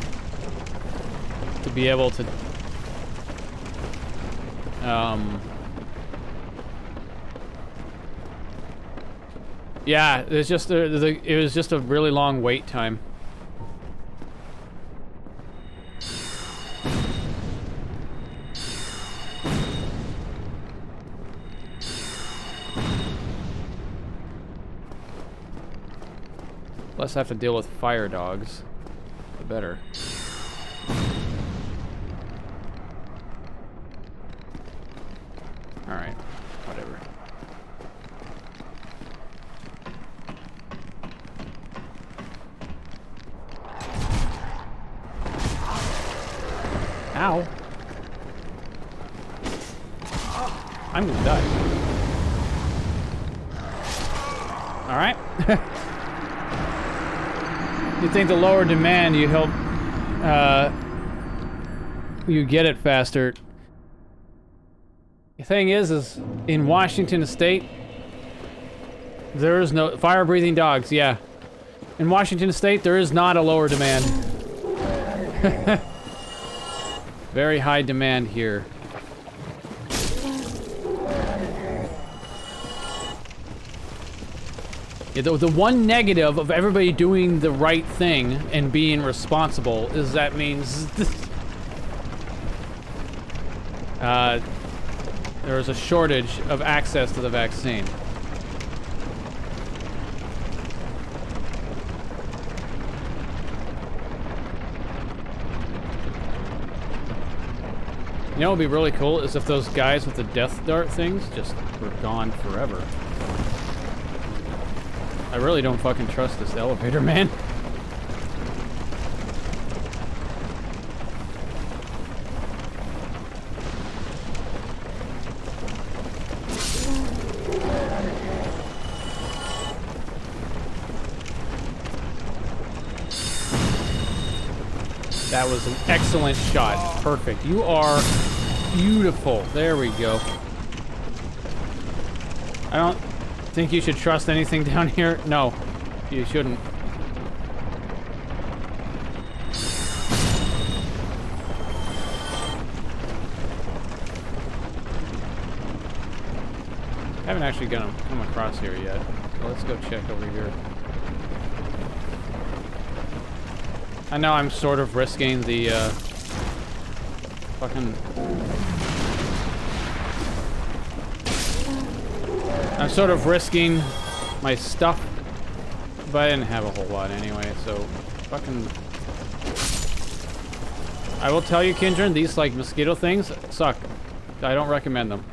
to be able to yeah, it was just a really long wait time. Less have to deal with fire dogs, the better. Alright, whatever. Ow. I'm gonna die. Alright. You think the lower demand, you help, you get it faster. The thing is in Washington State, there is no fire-breathing dogs, yeah. In Washington State, there is not a lower demand. Very high demand here. Yeah, the one negative of everybody doing the right thing and being responsible is that means there is a shortage of access to the vaccine. You know what would be really cool is if those guys with the death dart things just were gone forever. I really don't fucking trust this elevator, man. That was an excellent shot. Perfect. You are beautiful. There we go. I don't think you should trust anything down here. No, you shouldn't. I haven't actually come across here yet. So let's go check over here. I know I'm sort of risking the fucking... I'm sort of risking my stuff, but I didn't have a whole lot anyway, so fucking... I will tell you, Kindred, these like mosquito things suck. I don't recommend them.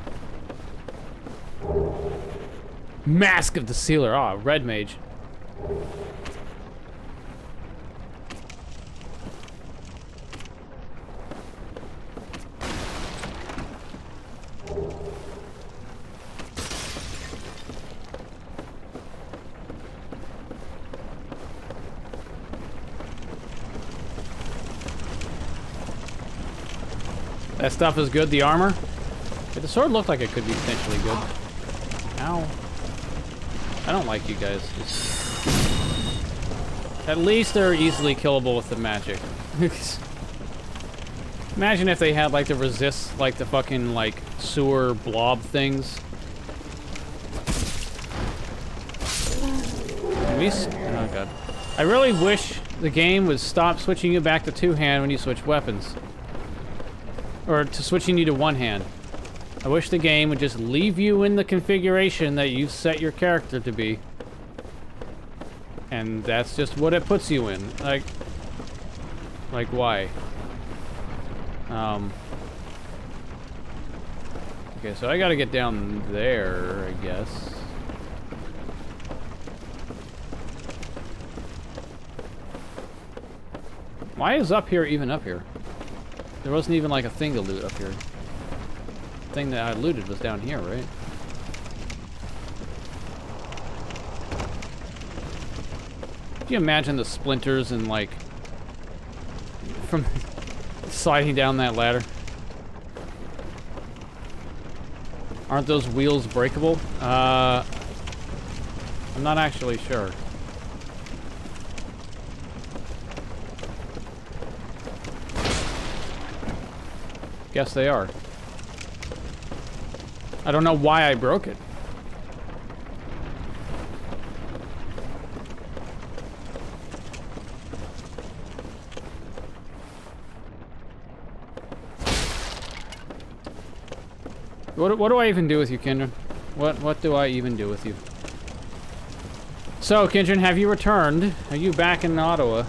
Mask of the Sealer. Ah, oh, red mage. That stuff is good, the armor? But the sword looked like it could be potentially good. Ow. I don't like you guys. At least they're easily killable with the magic. Imagine if they had like the resist, like the fucking like sewer blob things. Oh god. I really wish the game would stop switching you back to two-hand when you switch weapons. Or to switching you to one hand. I wish the game would just leave you in the configuration that you set your character to be. And that's just what it puts you in. Like why? Okay, so I gotta get down there, I guess. Why is up here even up here? There wasn't even like a thing to loot up here. The thing that I looted was down here, right? Could you imagine the splinters and like from sliding down that ladder? Aren't those wheels breakable? I'm not actually sure. Guess they are. I don't know why I broke it. What do I even do with you, Kindred? What do I even do with you? So, Kindred, have you returned? Are you back in Ottawa?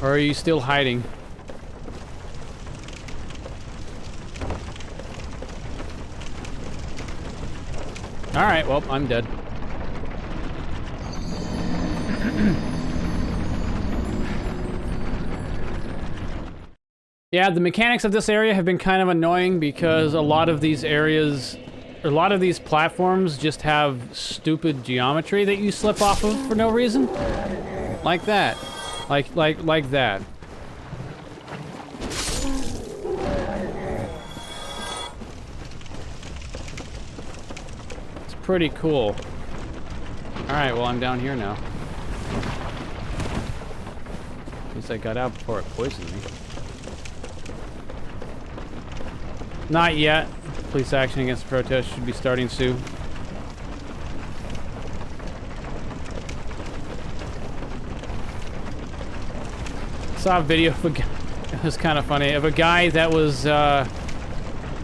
Or are you still hiding? Alright, well, I'm dead. Yeah, the mechanics of this area have been kind of annoying because a lot of these areas, a lot of these platforms just have stupid geometry that you slip off of for no reason. Like that. Like that. It's pretty cool. Alright, well, I'm down here now. At least I got out before it poisoned me. Not yet. Police action against the protest should be starting soon. Saw a video of a guy, it was kind of funny, of a guy that was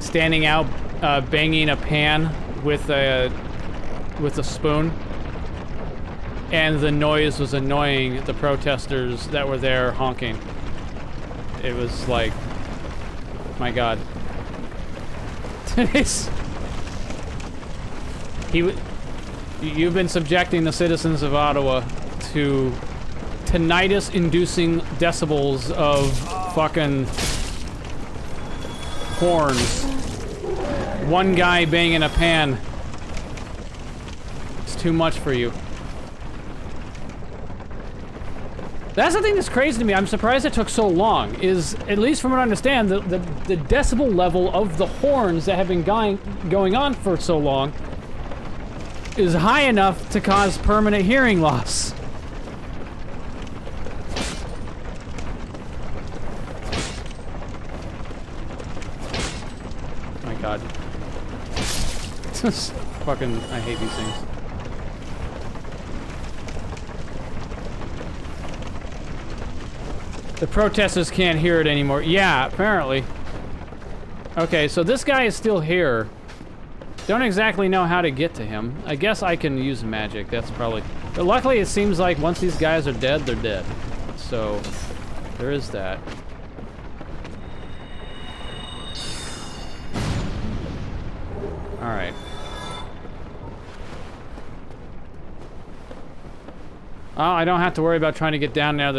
standing out banging a pan with a spoon. And the noise was annoying the protesters that were there honking. It was like, my God. You've been subjecting the citizens of Ottawa to tinnitus-inducing decibels of fucking horns. One guy banging a pan. It's too much for you. That's the thing that's crazy to me. I'm surprised it took so long. Is, at least from what I understand, the decibel level of the horns that have been going on for so long is high enough to cause permanent hearing loss. Oh my God. Fucking, I hate these things. The protesters can't hear it anymore. Yeah, apparently. Okay, so this guy is still here. Don't exactly know how to get to him. I guess I can use magic. That's probably... But luckily, it seems like once these guys are dead, they're dead. So, there is that. Alright. Oh, I don't have to worry about trying to get down there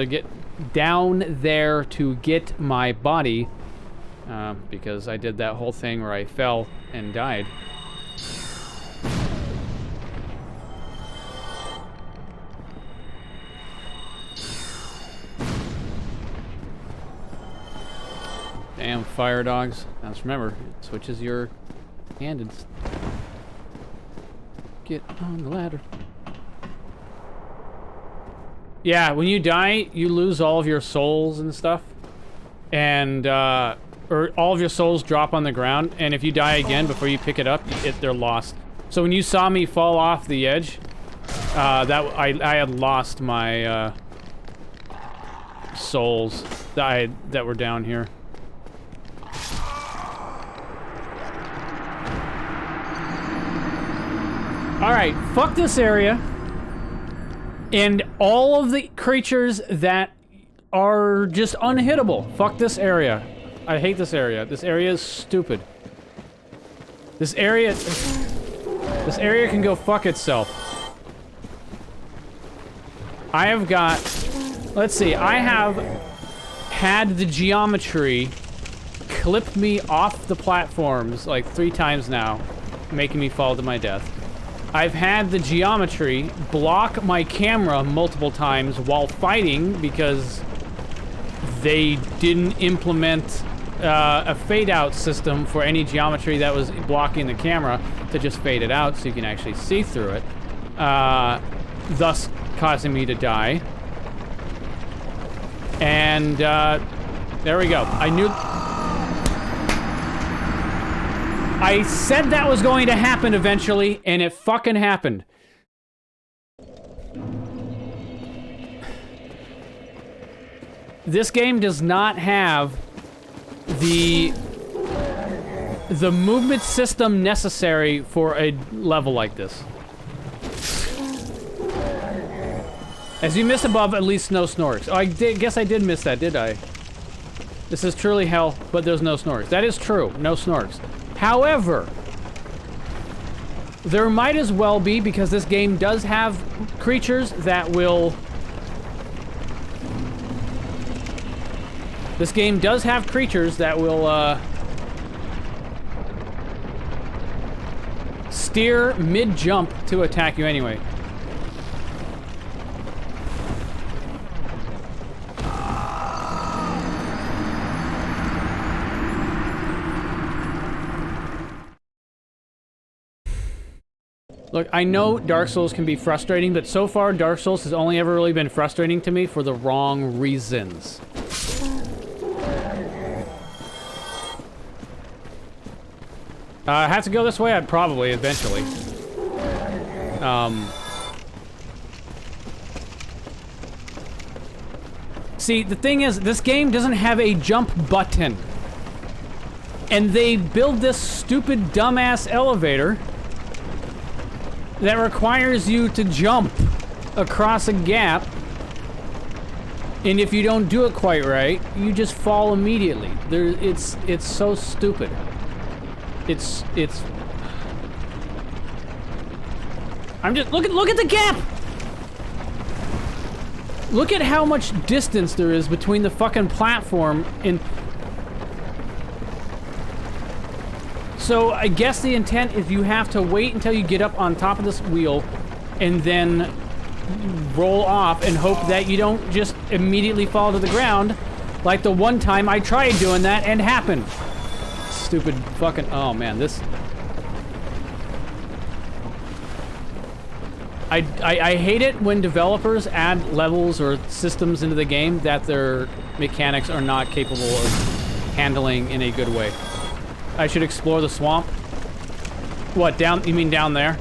to get my body, because I did that whole thing where I fell and died. Damn fire dogs. Now just remember, it switches your hand and get on the ladder. Yeah, when you die, you lose all of your souls and stuff. And, or all of your souls drop on the ground, and if you die again before you pick it up, they're lost. So when you saw me fall off the edge, I had lost my, souls that were down here. Alright, fuck this area. And all of the creatures that are just unhittable. Fuck this area. I hate this area. This area is stupid. This area can go fuck itself. I have got... Let's see. I have had the geometry clip me off the platforms like 3 times now, making me fall to my death. I've had the geometry block my camera multiple times while fighting because they didn't implement a fade-out system for any geometry that was blocking the camera to just fade it out so you can actually see through it, thus causing me to die. And there we go. I knew... I said that was going to happen eventually, and it fucking happened. This game does not have the movement system necessary for a level like this. As you missed above, at least no snorks. Oh, guess I did miss that, did I? This is truly hell, but there's no snorks. That is true, no snorks. However, there might as well be, because this game does have creatures that will... This game does have creatures that will, steer mid-jump to attack you anyway. Look, I know Dark Souls can be frustrating, but so far Dark Souls has only ever really been frustrating to me for the wrong reasons. I have to go this way? I'd probably, eventually. See, the thing is, this game doesn't have a jump button. And they build this stupid, dumbass elevator that requires you to jump across a gap. And if you don't do it quite right, you just fall immediately. It's so stupid. It's... I'm just... Look at the gap! Look at how much distance there is between the fucking platform and... So, I guess the intent is you have to wait until you get up on top of this wheel and then roll off and hope that you don't just immediately fall to the ground like the one time I tried doing that and happened. Stupid fucking... Oh, man, this... I hate it when developers add levels or systems into the game that their mechanics are not capable of handling in a good way. I should explore the swamp. What, down? You mean down there?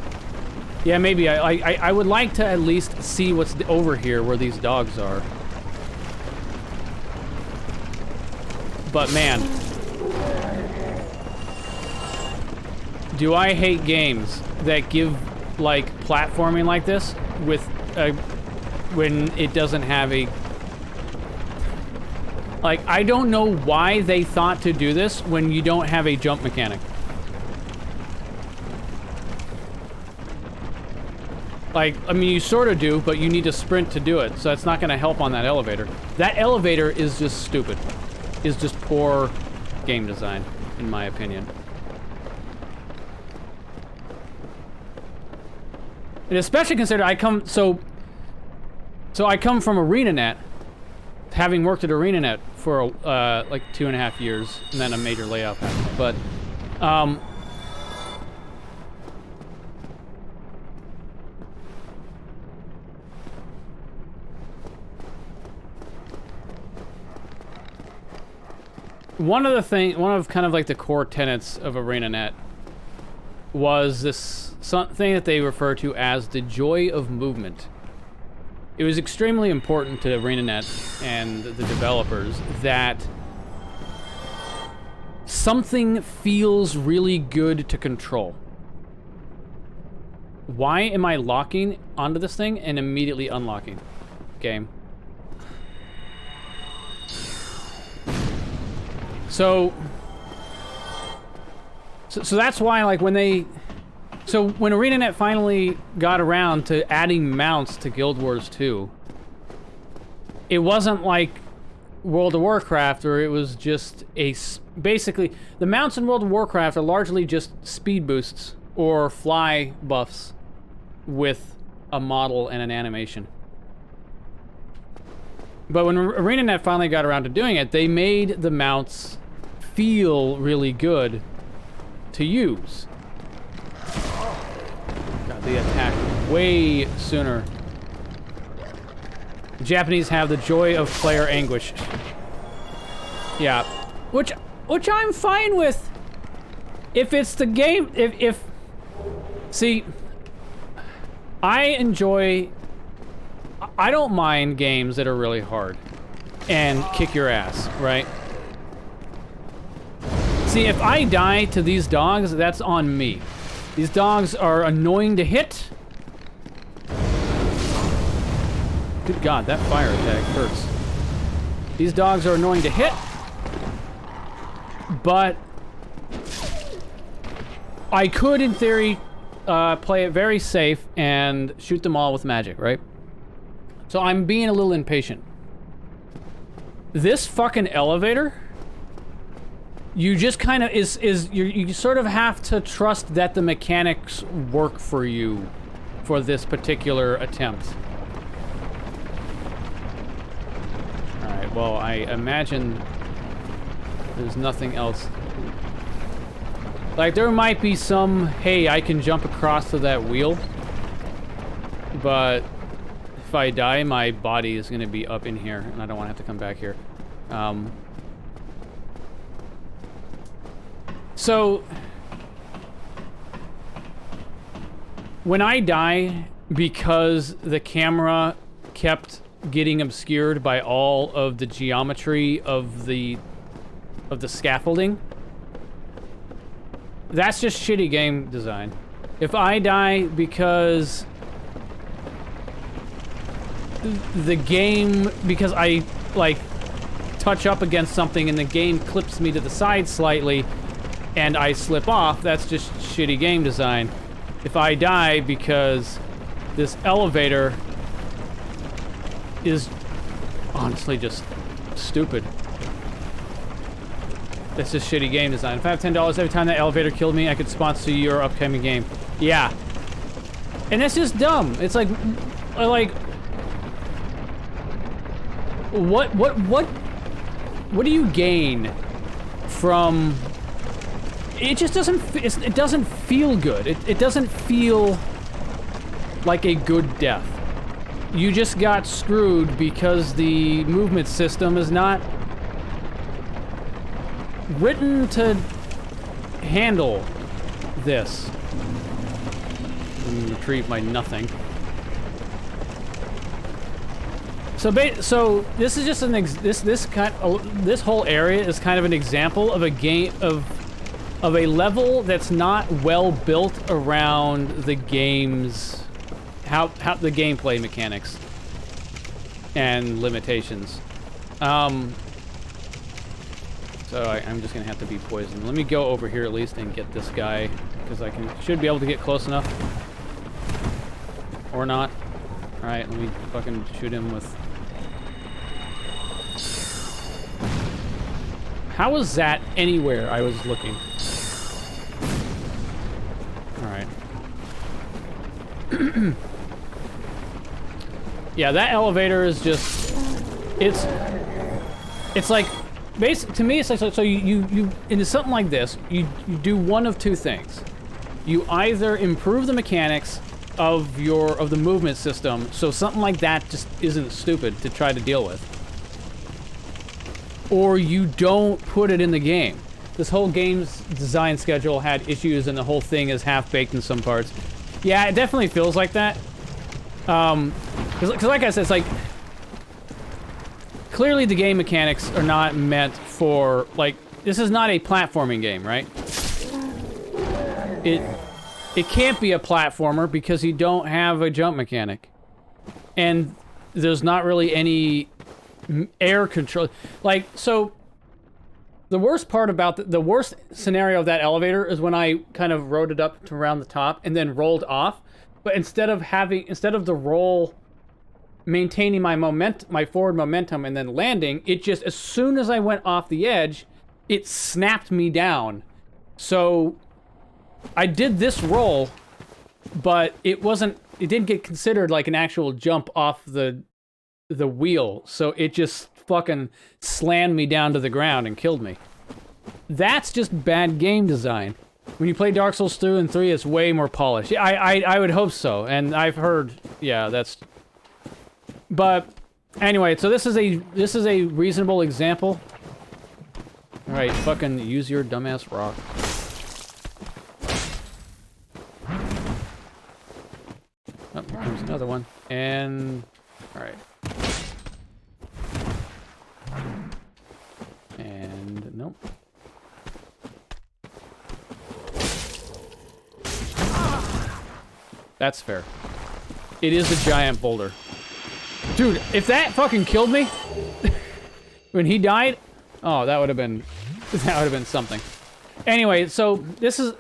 Yeah, maybe. I would like to at least see what's over here where these dogs are. But man, do I hate games that give like platforming like this with when it doesn't have a... Like, I don't know why they thought to do this when you don't have a jump mechanic. Like, I mean, you sort of do, but you need to sprint to do it, so that's not going to help on that elevator. That elevator is just stupid. Is just poor game design, in my opinion. And especially considering I come... So I come from ArenaNet, having worked at ArenaNet for like 2.5 years, and then a major layoff happened. But one of kind of like the core tenets of ArenaNet was this thing that they refer to as the joy of movement. It was extremely important to ArenaNet and the developers that something feels really good to control. Why am I locking onto this thing and immediately unlocking? Game. So that's why, like, when ArenaNet finally got around to adding mounts to Guild Wars 2, it wasn't like World of Warcraft, where it was just basically, the mounts in World of Warcraft are largely just speed boosts or fly buffs with a model and an animation. But when ArenaNet finally got around to doing it, they made the mounts feel really good to use. God, they attack way sooner. The Japanese have the joy of player anguish. Yeah, which I'm fine with. If it's the game, if see, I don't mind games that are really hard and kick your ass, right? See, if I die to these dogs, that's on me. These dogs are annoying to hit. Good God, that fire attack hurts. These dogs are annoying to hit, but I could, in theory, play it very safe and shoot them all with magic, right? So I'm being a little impatient. This fucking elevator, you just kind of you sort of have to trust that the mechanics work for you for this particular attempt. All right, well, I imagine there's nothing else. Like, there might be some, hey, I can jump across to that wheel, but if I die, my body is going to be up in here, and I don't want to have to come back here. So, when I die, because the camera kept getting obscured by all of the geometry of the scaffolding, that's just shitty game design. If I die because the game, because I, like, touch up against something and the game clips me to the side slightly and I slip off, that's just shitty game design. If I die because this elevator is honestly just stupid, that's just shitty game design. If I have $10 every time that elevator killed me, I could sponsor your upcoming game. Yeah. And that's just dumb. It's like, what do you gain from... It just doesn't, it doesn't feel good. It doesn't feel like a good death. You just got screwed because the movement system is not written to handle this. Retrieve my nothing. So this is just an this whole area is kind of an example of a game of a level that's not well built around the game's how the gameplay mechanics and limitations. So I'm just gonna have to be poisoned. Let me go over here at least and get this guy, because I should be able to get close enough. Or not. Alright, let me fucking shoot him with... How was that anywhere I was looking? Alright. Yeah, that elevator is just... It's like... To me, it's like, so you into something like this, you do one of two things. You either improve the mechanics of the movement system, so something like that just isn't stupid to try to deal with, or you don't put it in the game. This whole game's design schedule had issues, and the whole thing is half-baked in some parts. Yeah, it definitely feels like that. Because like I said, it's like... Clearly the game mechanics are not meant for, like, this is not a platforming game, right? It can't be a platformer because you don't have a jump mechanic. And there's not really any air control. Like, so the worst part about the worst scenario of that elevator is when I kind of rode it up to around the top and then rolled off. But instead of the roll maintaining my forward momentum and then landing, it just, as soon as I went off the edge, it snapped me down. So I did this roll, but it didn't get considered like an actual jump off the wheel. So it just fucking slammed me down to the ground and killed me. That's just bad game design. When you play Dark Souls 2 and 3, it's way more polished. Yeah, I would hope so. And I've heard, yeah, that's... But anyway, so this is a reasonable example. All right, fucking use your dumbass rock. Here's another one. And... Alright. And... Nope. That's fair. It is a giant boulder. Dude, if that fucking killed me... when he died... Oh, that would have been... That would have been something. Anyway, so this is...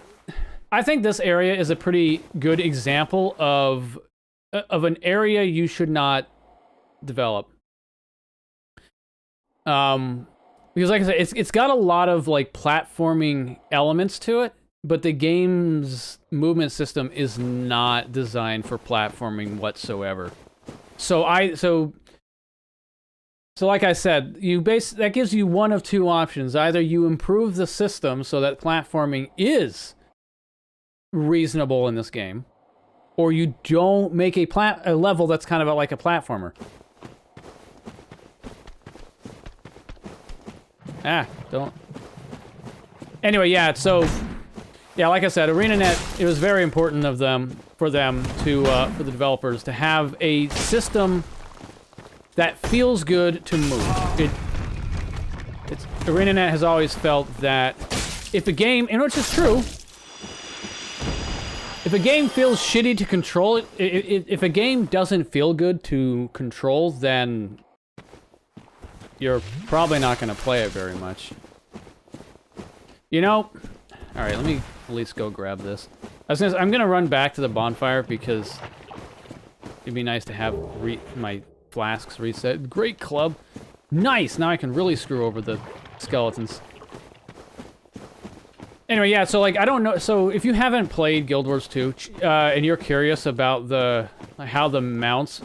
I think this area is a pretty good example of an area you should not develop. Because like I said, it's got a lot of like platforming elements to it, but the game's movement system is not designed for platforming whatsoever. So like I said, that gives you one of two options. Either you improve the system so that platforming is reasonable in this game, or you don't make a level that's kind of like a platformer. Don't. Anyway, yeah, so... Yeah, like I said, ArenaNet, it was very important for the developers to have a system that feels good to move. ArenaNet has always felt that if a game, and which is true, if a game feels shitty to control, if a game doesn't feel good to control, then you're probably not going to play it very much. You know, alright, let me at least go grab this. I'm going to run back to the bonfire because it'd be nice to have my flasks reset. Great club. Nice! Now I can really screw over the skeletons. Anyway, yeah, so like, I don't know, so if you haven't played Guild Wars 2, and you're curious about how the mounts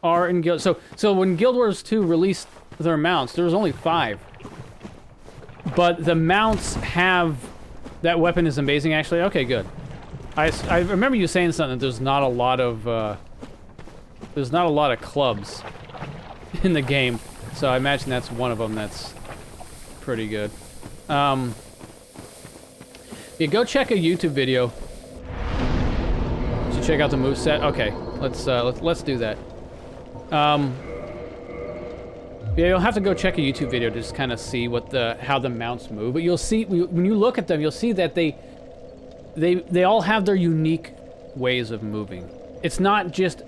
are in Guild... So when Guild Wars 2 released their mounts, there was only 5. But the mounts have... That weapon is amazing, actually. Okay, good. I remember you saying something that there's not a lot of clubs in the game. So I imagine that's one of them that's pretty good. Yeah, go check a YouTube video. To check out the moveset. Okay, let's do that. Yeah, you'll have to go check a YouTube video to just kind of see how the mounts move. But you'll see when you look at them, you'll see that they all have their unique ways of moving. It's not just...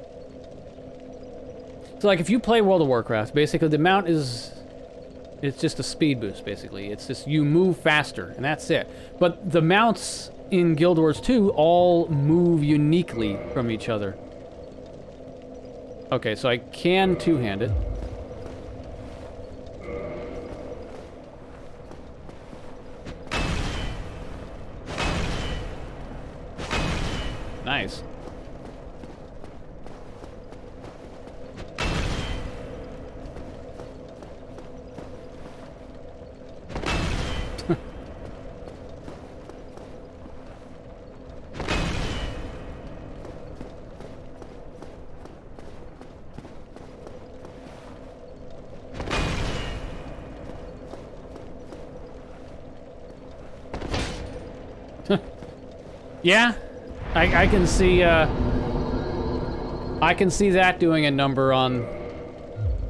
So like if you play World of Warcraft, basically the mount is... It's just a speed boost, basically. It's just you move faster, and that's it. But the mounts in Guild Wars 2 all move uniquely from each other. Okay, so I can two-hand it. Nice. Yeah, I can see that doing a number on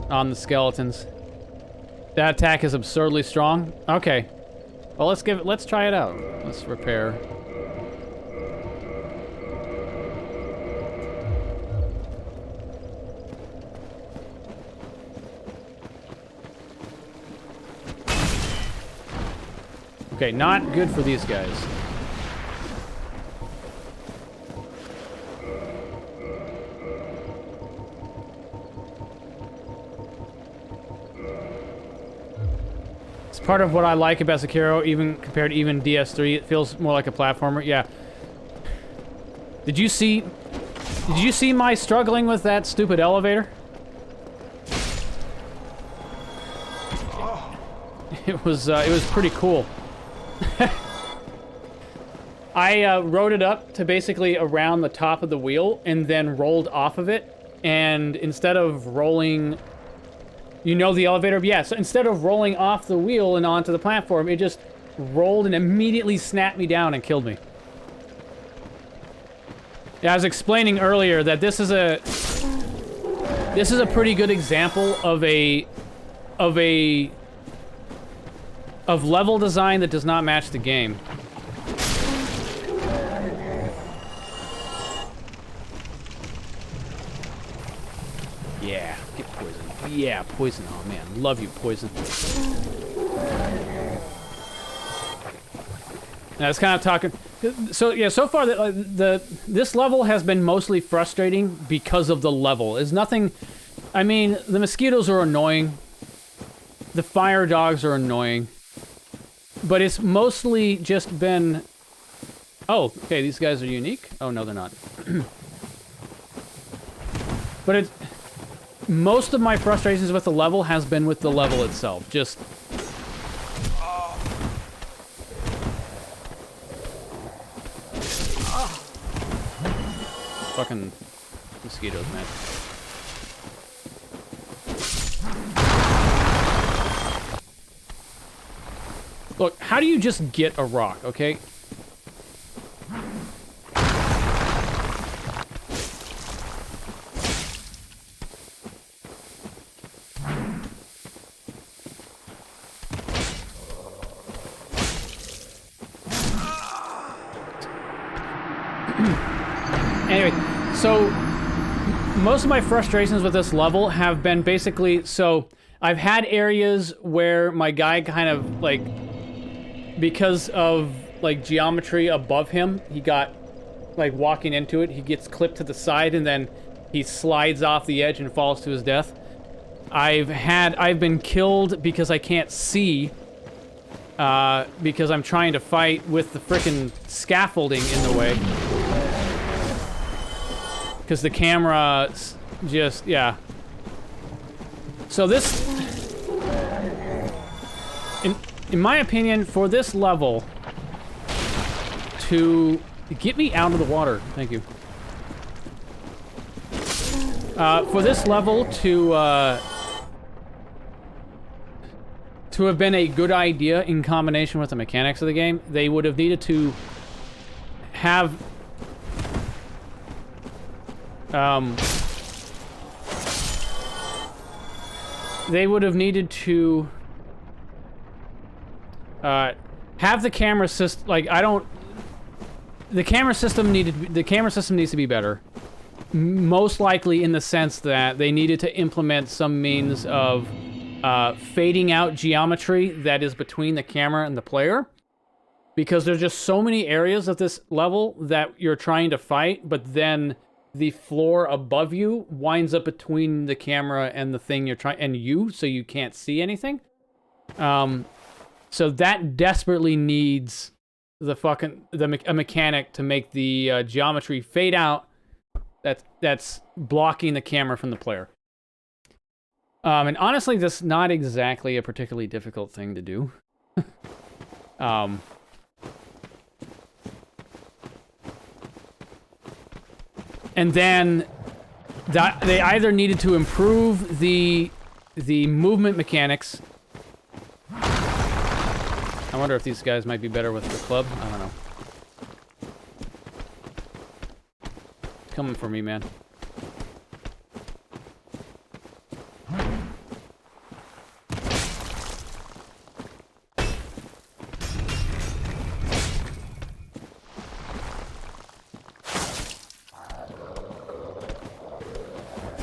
the skeletons. That attack is absurdly strong. Okay, well let's try it out. Let's repair. Okay, not good for these guys. Part of what I like about Sekiro, even compared to even DS3, it feels more like a platformer. Yeah. Did you see my struggling with that stupid elevator? It was pretty cool. I rode it up to basically around the top of the wheel and then rolled off of it, and instead of rolling... You know the elevator? Yeah, so instead of rolling off the wheel and onto the platform, it just rolled and immediately snapped me down and killed me. Yeah, I was explaining earlier that this is a pretty good example of level design that does not match the game. Yeah, get poison. Yeah, poison. Oh man, love you, poison. And I was kind of talking. So yeah, so far this level has been mostly frustrating because of the level. It's nothing. I mean, the mosquitoes are annoying. The fire dogs are annoying. But it's mostly just been. Oh, okay. These guys are unique. Oh no, they're not. But it's. Most of my frustrations with the level has been with the level itself. Just... Fucking mosquitoes, man. Look, how do you just get a rock, okay? Anyway, so most of my frustrations with this level have been basically, so I've had areas where my guy kind of like, because of like geometry above him, he got like walking into it, he gets clipped to the side and then he slides off the edge and falls to his death. I've been killed because I can't see, because I'm trying to fight with the frickin' scaffolding in the way. Because the camera just, yeah. So this, in my opinion, for this level, to get me out of the water, thank you. For this level to have been a good idea in combination with the mechanics of the game, they would have needed to have they would have needed to have the camera system, like, the camera system needs to be better. Most likely in the sense that they needed to implement some means of fading out geometry that is between the camera and the player. Because there's just so many areas of this level that you're trying to fight, but then the floor above you winds up between the camera and the thing you're trying, and you, so you can't see anything. So that desperately needs a mechanic to make the geometry fade out. That's blocking the camera from the player. And honestly, that's not exactly a particularly difficult thing to do. And then they either needed to improve the movement mechanics. I wonder if these guys might be better with the club. I don't know. It's coming for me, man.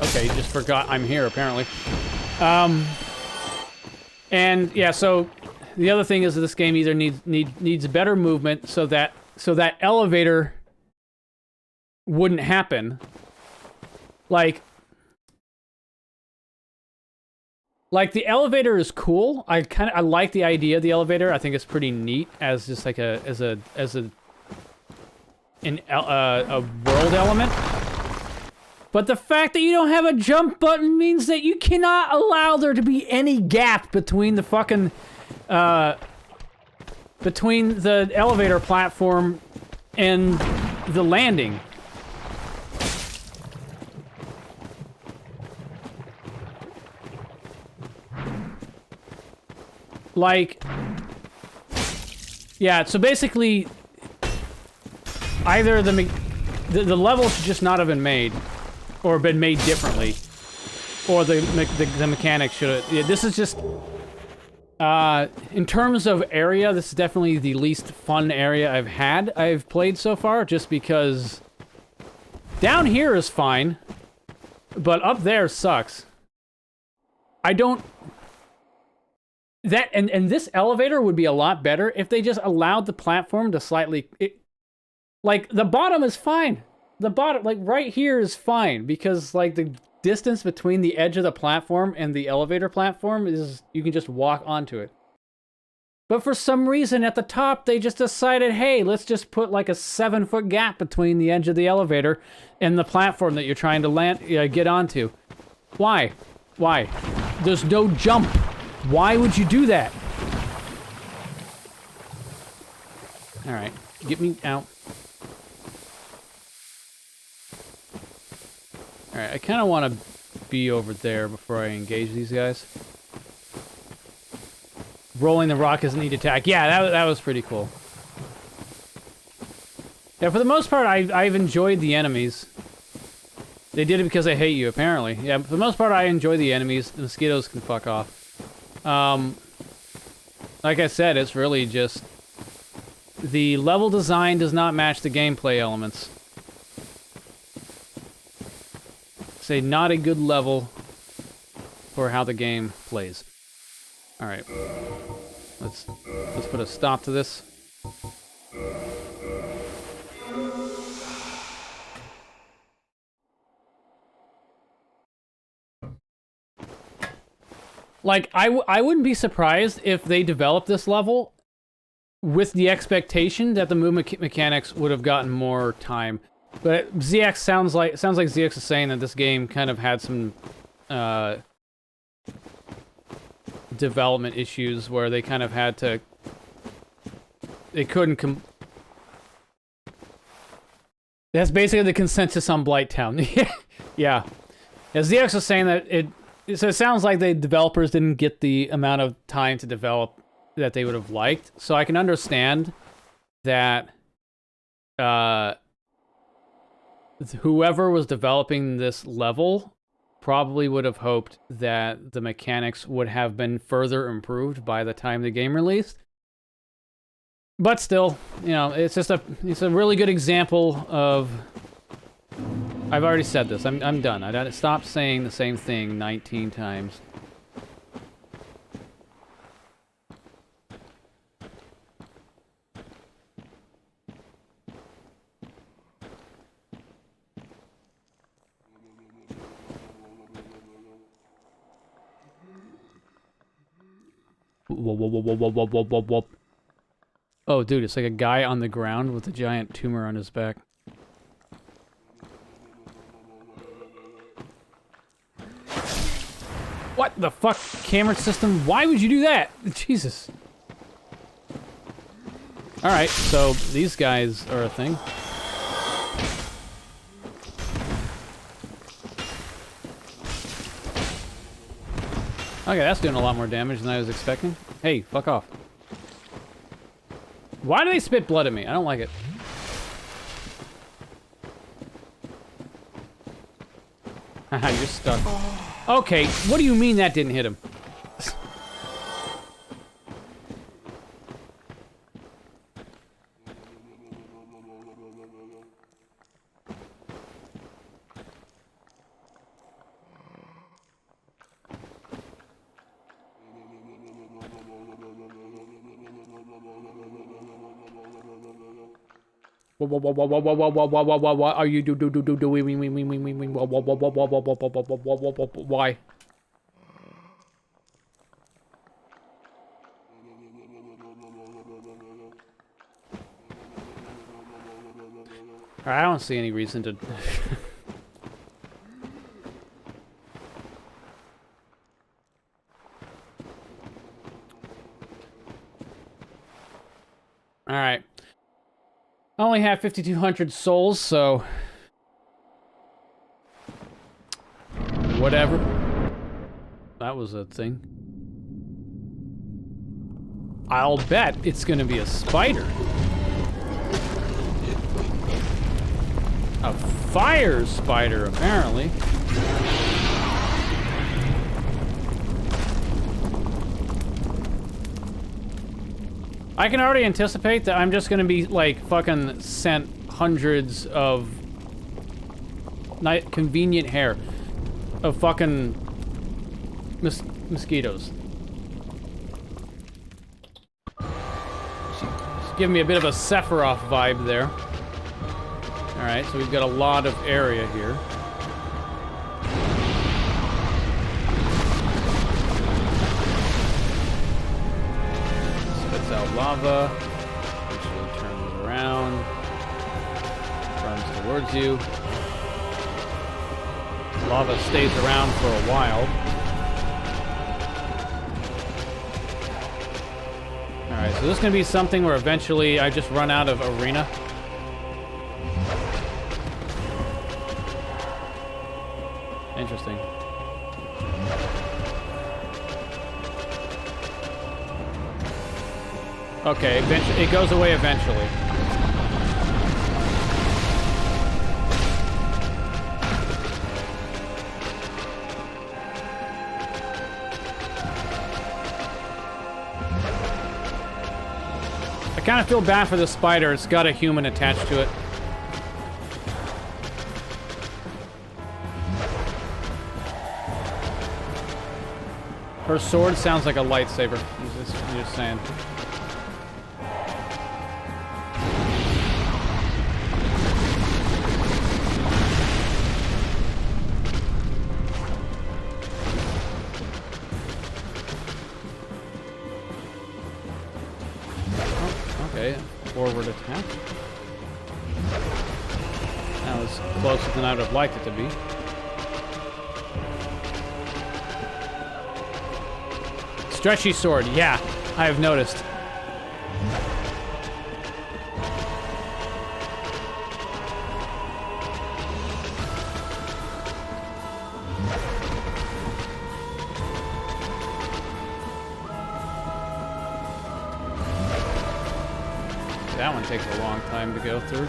Okay, you just forgot I'm here, apparently. And yeah, so the other thing is that this game either needs better movement so that elevator wouldn't happen. Like the elevator is cool. I like the idea of the elevator. I think it's pretty neat as just like a world element. But the fact that you don't have a jump button means that you cannot allow there to be any gap between the fucking, between the elevator platform and the landing. Like, yeah, so basically, either the level should just not have been made, or been made differently, or the mechanics should have. Yeah, this is just. In terms of area, this is definitely the least fun area I've played so far, just because down here is fine, but up there sucks. I don't... And this elevator would be a lot better if they just allowed the platform to slightly... like, the bottom is fine. The bottom, like, right here is fine, because, like, the distance between the edge of the platform and the elevator platform is... you can just walk onto it. But for some reason, at the top, they just decided, hey, let's just put, like, a 7-foot gap between the edge of the elevator and the platform that you're trying to get onto. Why? Why? There's no jump. Why would you do that? Alright, get me out. Alright, I kind of want to be over there before I engage these guys. Rolling the rock as a neat attack. Yeah, that was pretty cool. Yeah, for the most part, I've enjoyed the enemies. They did it because they hate you, apparently. Yeah, for the most part, I enjoy the enemies. The mosquitoes can fuck off. Like I said, it's really just... the level design does not match the gameplay elements. It's not a good level for how the game plays. Alright. Let's put a stop to this. Like, I wouldn't be surprised if they developed this level with the expectation that the movement mechanics would have gotten more time. But ZX sounds like ZX is saying that this game kind of had some development issues where they kind of had to... they couldn't that's basically the consensus on Blighttown. Yeah. As ZX was saying that so it sounds like the developers didn't get the amount of time to develop that they would have liked. So I can understand that whoever was developing this level probably would have hoped that the mechanics would have been further improved by the time the game released. But still, you know, it's a really good example of... I've already said this. I'm done. I gotta stop saying the same thing 19 times. Whoop. Oh, dude, it's like a guy on the ground with a giant tumor on his back. What the fuck? Camera system? Why would you do that? Jesus. Alright, so these guys are a thing. Okay, that's doing a lot more damage than I was expecting. Hey, fuck off. Why do they spit blood at me? I don't like it. Haha, you're stuck. Okay, what do you mean that didn't hit him? What are you doing? Why? I don't see any reason to... Alright. I only have 5,200 souls, so... whatever. That was a thing. I'll bet it's gonna be a spider. A fire spider, apparently. I can already anticipate that I'm just gonna be, like, fucking sent hundreds of convenient hair of fucking mosquitoes. Just giving me a bit of a Sephiroth vibe there. Alright, so we've got a lot of area here. Spits out lava. Eventually turns around. Runs towards you. Lava stays around for a while. Alright, so this is going to be something where eventually I just run out of arena. Interesting. Okay, it goes away eventually. I kind of feel bad for the spider. It's got a human attached to it. Her sword sounds like a lightsaber. I'm just saying. Oh, okay. Forward attack. That was closer than I would have liked it to be. Stretchy sword, yeah, I have noticed. That one takes a long time to go through.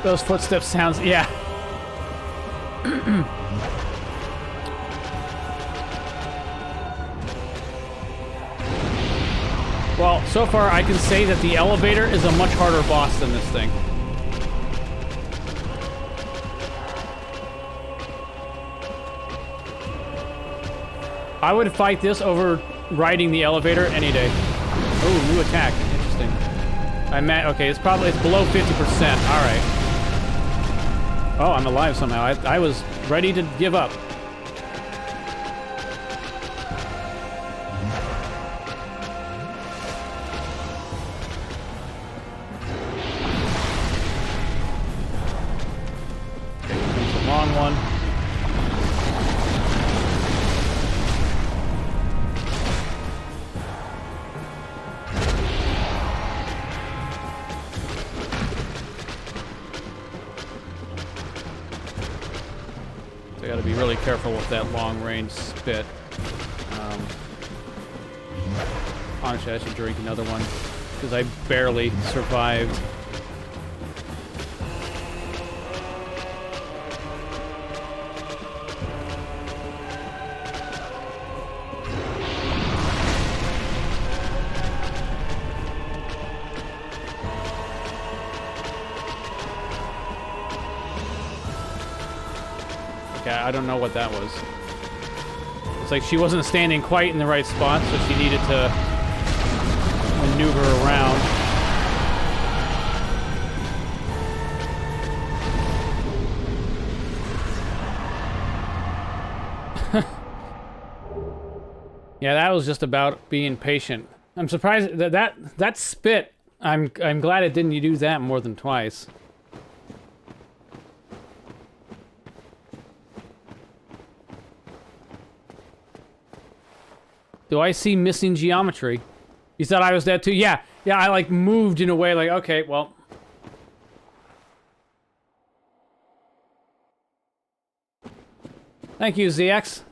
Those footsteps sounds, yeah. Well, so far I can say that the elevator is a much harder boss than this thing. I would fight this over riding the elevator any day. Oh, new attack. Interesting. Okay, it's below 50%. All right. Oh, I'm alive somehow. I was ready to give up. Okay, here's the long one. I gotta be really careful with that long-range spit. Honestly, I should drink another one, because I barely survived. I don't know what that was. It's like she wasn't standing quite in the right spot, so she needed to maneuver around. Yeah, that was just about being patient. I'm surprised that spit. I'm glad it didn't do that more than twice. Do I see missing geometry? You thought I was dead too? Yeah. Yeah, I like moved in a way like, okay, well. Thank you, ZX.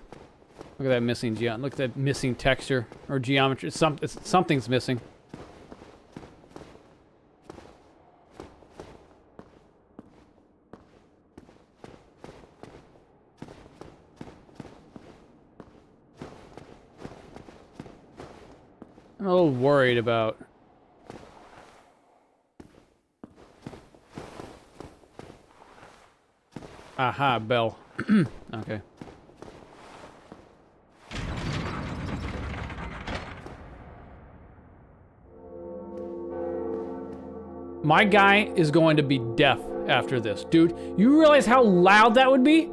Look at that missing look at that missing texture or geometry. Something's missing. I'm a little worried about. Aha, bell. Okay. My guy is going to be deaf after this. Dude, you realize how loud that would be?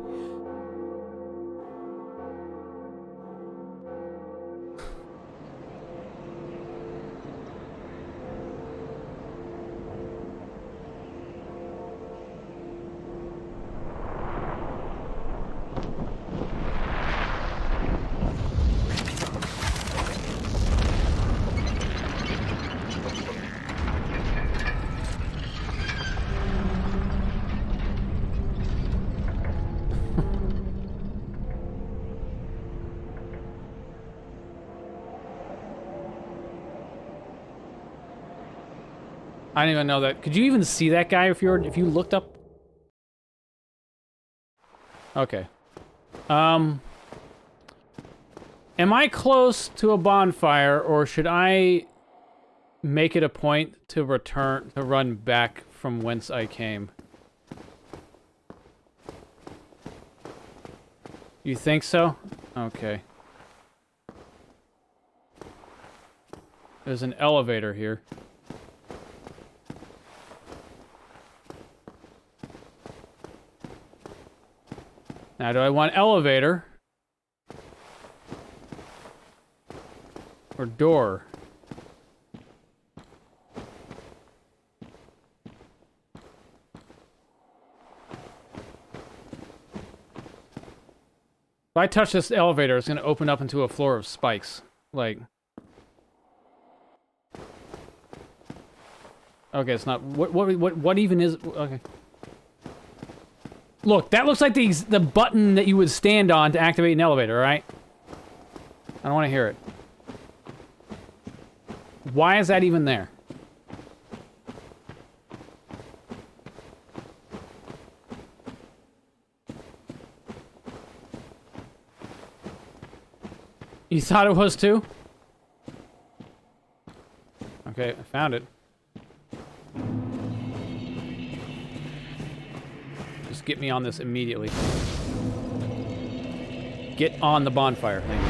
I didn't even know that. Could you even see that guy if you looked up? Okay. Am I close to a bonfire, or should I make it a point to run back from whence I came? You think so? Okay. There's an elevator here. Now, do I want elevator? Or door? If I touch this elevator, it's gonna open up into a floor of spikes. Like... Okay, it's not... What even is... Okay. Look, that looks like the button that you would stand on to activate an elevator, right? I don't want to hear it. Why is that even there? You thought it was too? Okay, I found it. Just get me on this immediately. Get on the bonfire thing.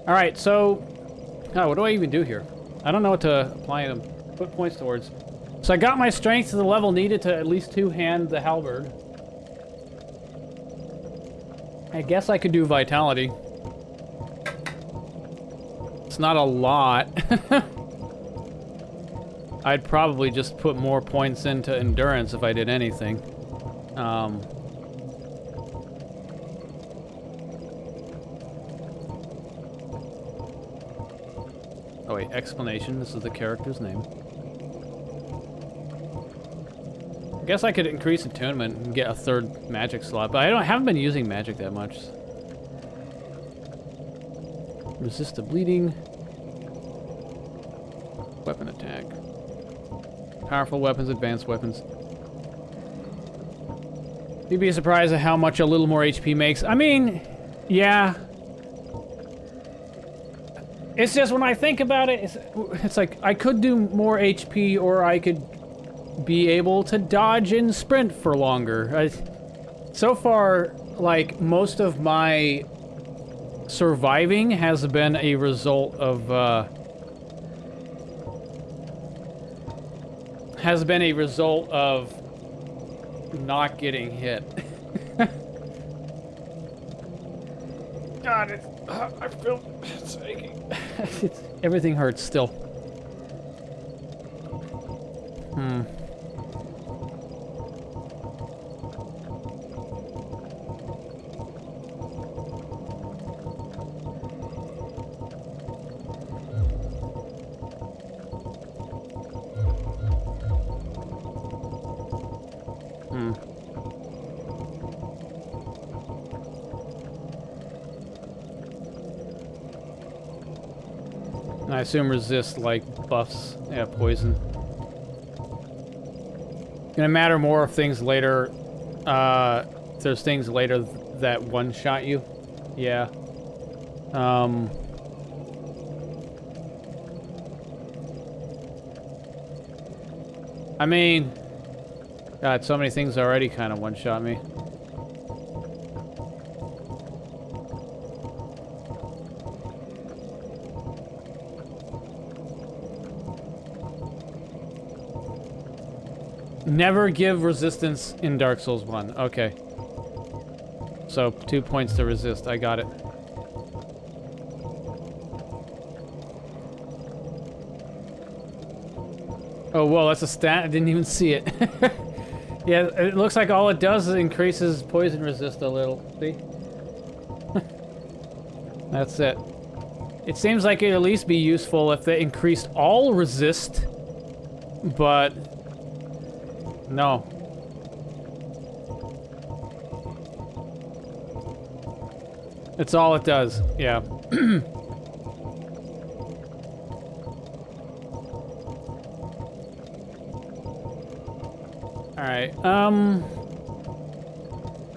Alright, so... Oh, what do I even do here? I don't know what to apply them. Put points towards. So I got my strength to the level needed to at least two-hand the halberd. I guess I could do vitality. It's not a lot. I'd probably just put more points into endurance if I did anything. Oh wait, explanation. This is the character's name. I guess I could increase attunement and get a third magic slot, but I haven't been using magic that much. Resist the bleeding. Weapon attack. Powerful weapons, advanced weapons. You'd be surprised at how much a little more HP makes. I mean, yeah. It's just when I think about it, it's like I could do more HP, or I could be able to dodge and sprint for longer. So far, like, most of my surviving has been a result of, not getting hit. God, I feel it's aching. Everything hurts still. And I assume resist, like, buffs. Yeah, poison. Gonna matter more if things later, if there's things later that one-shot you. Yeah. I mean, God, so many things already kind of one-shot me. Never give resistance in Dark Souls 1. Okay. So, 2 points to resist. I got it. Oh, whoa, that's a stat? I didn't even see it. Yeah, it looks like all it does is increases poison resist a little. See? That's it. It seems like it'd at least be useful if they increased all resist, but... no. It's all it does, yeah. Alright, I'm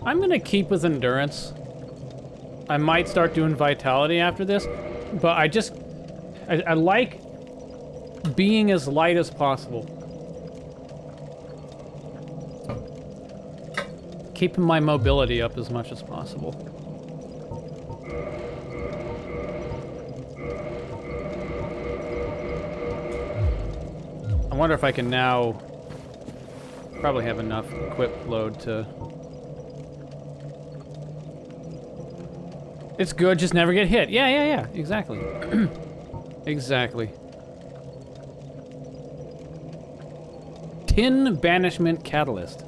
gonna keep with endurance. I might start doing vitality after this, but I like being as light as possible. Keeping my mobility up as much as possible. I wonder if I can now probably have enough equip load to... It's good, just never get hit. Yeah, exactly. Exactly. Tin Banishment Catalyst.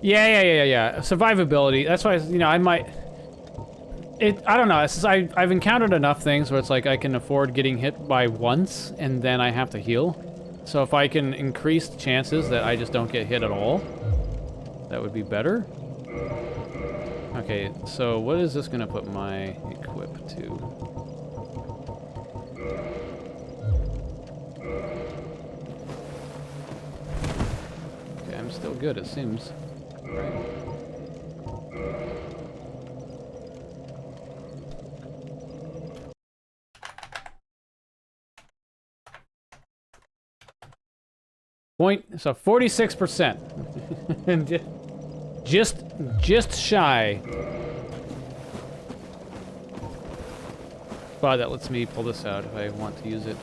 Yeah. Survivability. That's why, you know, I might... I don't know. It's just I've encountered enough things where it's like I can afford getting hit by once, and then I have to heal. So if I can increase the chances that I just don't get hit at all, that would be better. Okay, so what is this gonna put my equip to? Okay, I'm still good, it seems. Right. So 46%. And just shy. But that lets me pull this out if I want to use it.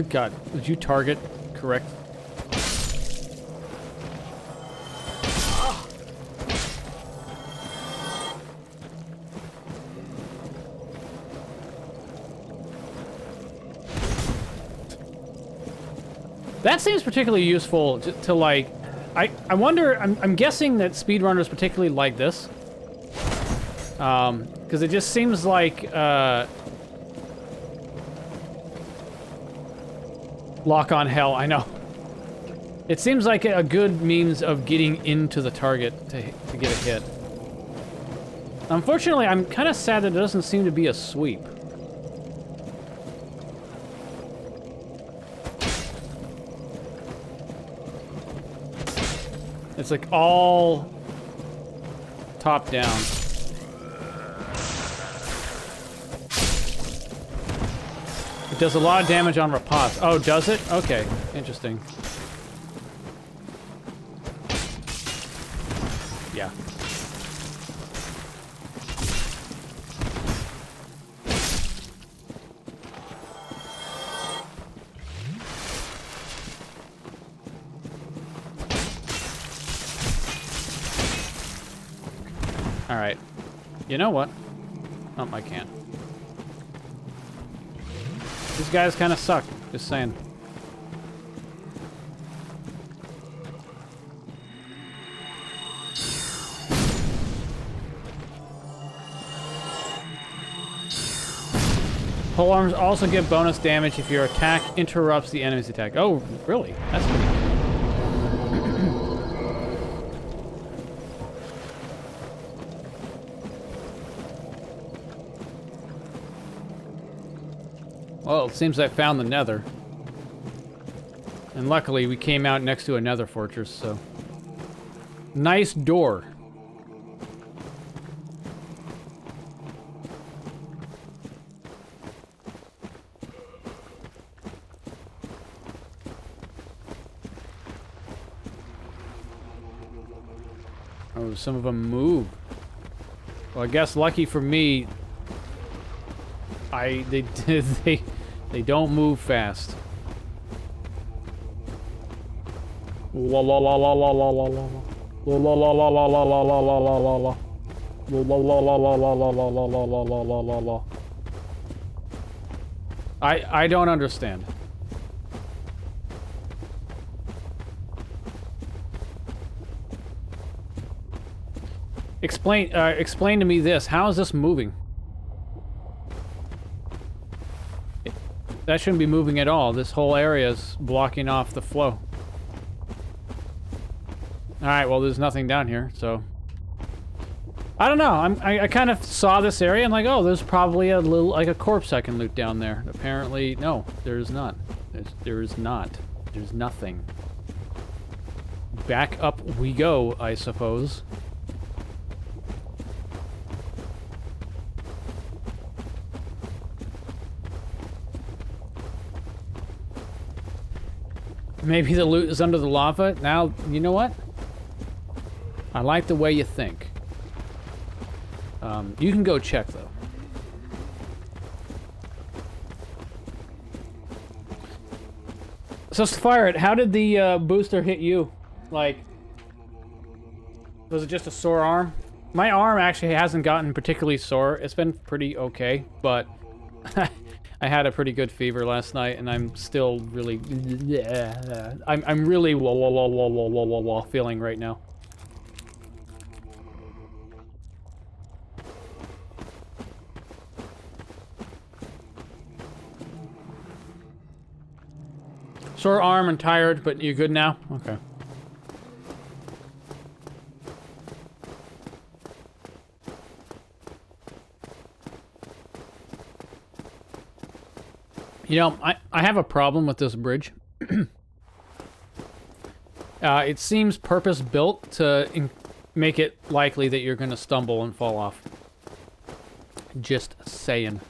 God, did you target correct? That seems particularly useful to like... I wonder... I'm guessing that speedrunners particularly like this. Because it just seems like... Lock on hell, I know. It seems like a good means of getting into the target to get a hit. Unfortunately, I'm kind of sad that there doesn't seem to be a sweep. It's like all top down. It does a lot of damage on riposte. Oh, does it? Okay, interesting. Yeah. All right. You know what? Oh, I can't. These guys kind of suck. Just saying. Polearms also give bonus damage if your attack interrupts the enemy's attack. Oh, really? That's pretty cool. Well, it seems I found the nether. And luckily, we came out next to a nether fortress, so... Nice door. Oh, some of them move. Well, I guess lucky for me, they don't move fast. La la la la la la la la la la la la la la la la la la la la. La la la la la la la la la la la la la la. I don't understand. Explain to me this. How is this moving? That shouldn't be moving at all. This whole area is blocking off the flow. Alright, well, there's nothing down here, so... I don't know. I kind of saw this area and like, oh, there's probably a little, like a corpse I can loot down there. Apparently, no, there is not. There is not. There's nothing. Back up we go, I suppose. Maybe the loot is under the lava. Now, you know what? I like the way you think. You can go check, though. So, Fire, how did the booster hit you? Like, was it just a sore arm? My arm actually hasn't gotten particularly sore. It's been pretty okay, but... I had a pretty good fever last night, and I'm still really... I'm really feeling right now. Sore arm and tired, but you're good now? Okay. You know, I have a problem with this bridge. It seems purpose-built to make it likely that you're going to stumble and fall off. Just saying.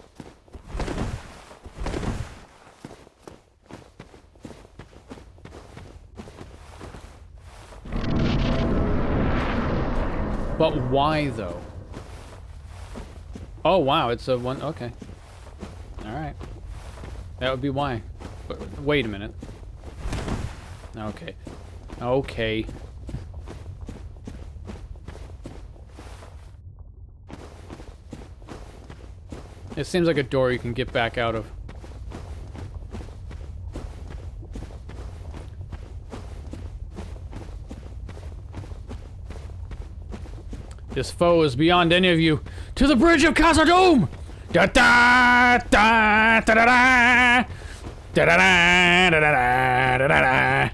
But why, though? Oh, wow, it's a one... Okay. Alright. That would be why. But wait a minute. Okay. Okay. It seems like a door you can get back out of. This foe is beyond any of you. To the bridge of Khazad-dûm! Da da da da da da da da da da da da da.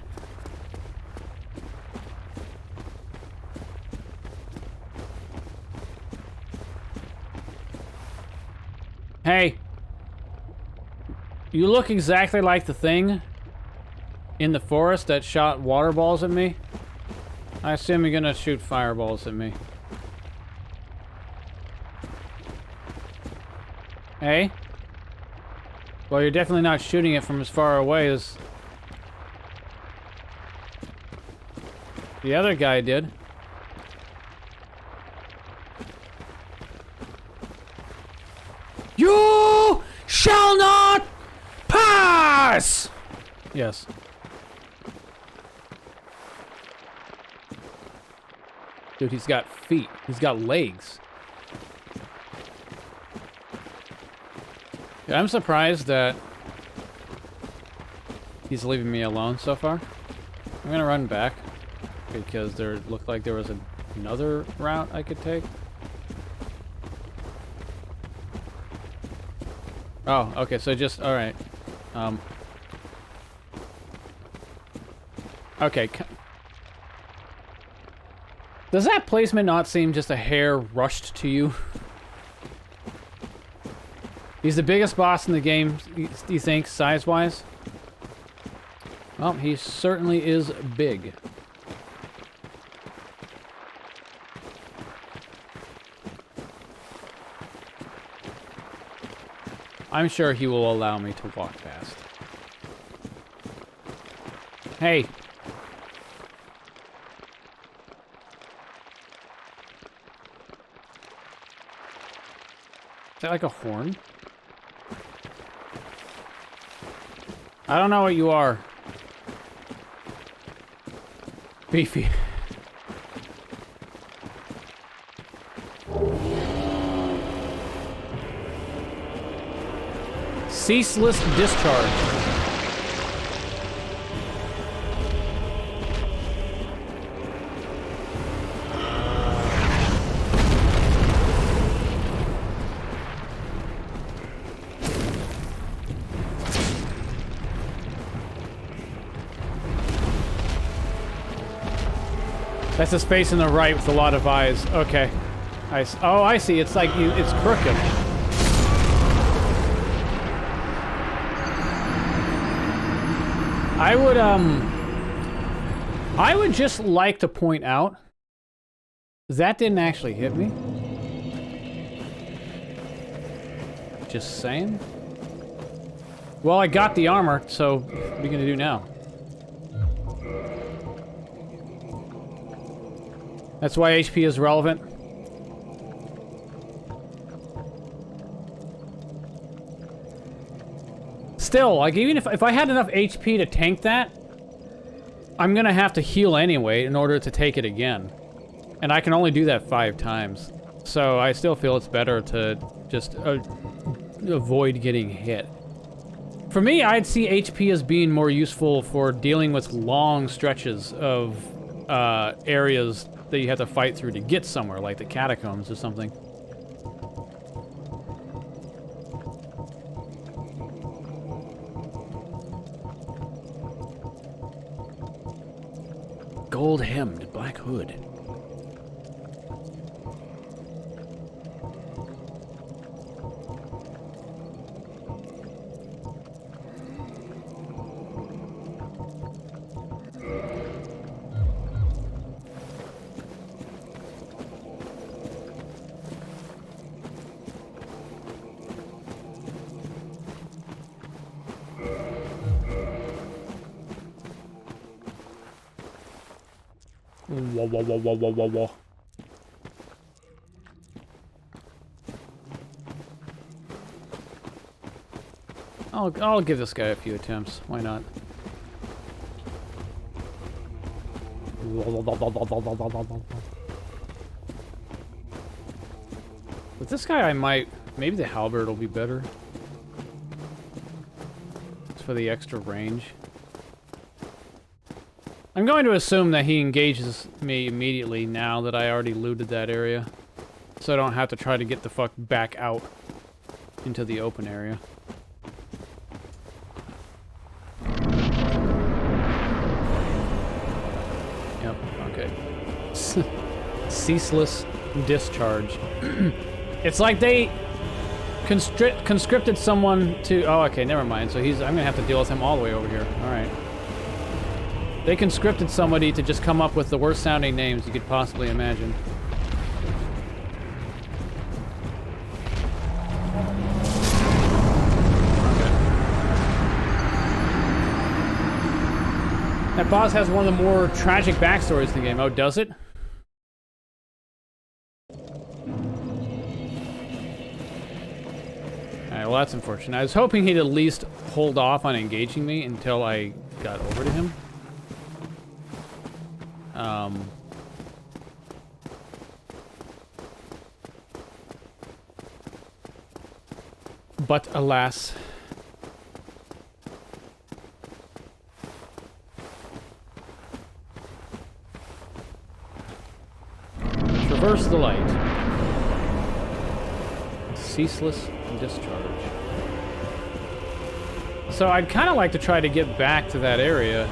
Hey, you look exactly like the thing in the forest that shot water balls at me. I assume you're gonna shoot fireballs at me. Hey? Well, you're definitely not shooting it from as far away as the other guy did. You shall not pass! Yes. Dude, he's got feet. He's got legs. I'm surprised that he's leaving me alone so far. I'm gonna run back because there looked like there was another route I could take. Oh, okay, so just, alright. Okay. Does that placement not seem just a hair rushed to you? He's the biggest boss in the game, do you think, size-wise? Well, he certainly is big. I'm sure he will allow me to walk past. Hey! Is that like a horn? I don't know what you are. Beefy. Ceaseless discharge. That's his face in the right with a lot of eyes. Okay. Oh, I see. It's like it's crooked. I would just like to point out that didn't actually hit me. Just saying. Well, I got the armor, so what are you gonna do now? That's why HP is relevant. Still, like, even if I had enough HP to tank that, I'm gonna have to heal anyway in order to take it again. And I can only do that 5 times. So I still feel it's better to just avoid getting hit. For me, I'd see HP as being more useful for dealing with long stretches of areas that you have to fight through to get somewhere, like the catacombs or something. Gold-hemmed black hood. Whoa, whoa, whoa, whoa, whoa, whoa, whoa. I'll give this guy a few attempts. Why not? With this guy, I might... Maybe the halberd will be better. It's for the extra range. I'm going to assume that he engages me immediately now that I already looted that area. So I don't have to try to get the fuck back out into the open area. Yep, okay. Ceaseless discharge. It's like they conscripted someone to... Oh, okay, never mind. So I'm gonna have to deal with him all the way over here. Alright. They conscripted somebody to just come up with the worst sounding names you could possibly imagine. Okay. That boss has one of the more tragic backstories in the game. Oh, does it? Alright, well that's unfortunate. I was hoping he'd at least hold off on engaging me until I got over to him. But alas. Traverse the light. Ceaseless discharge. So I'd kind of like to try to get back to that area.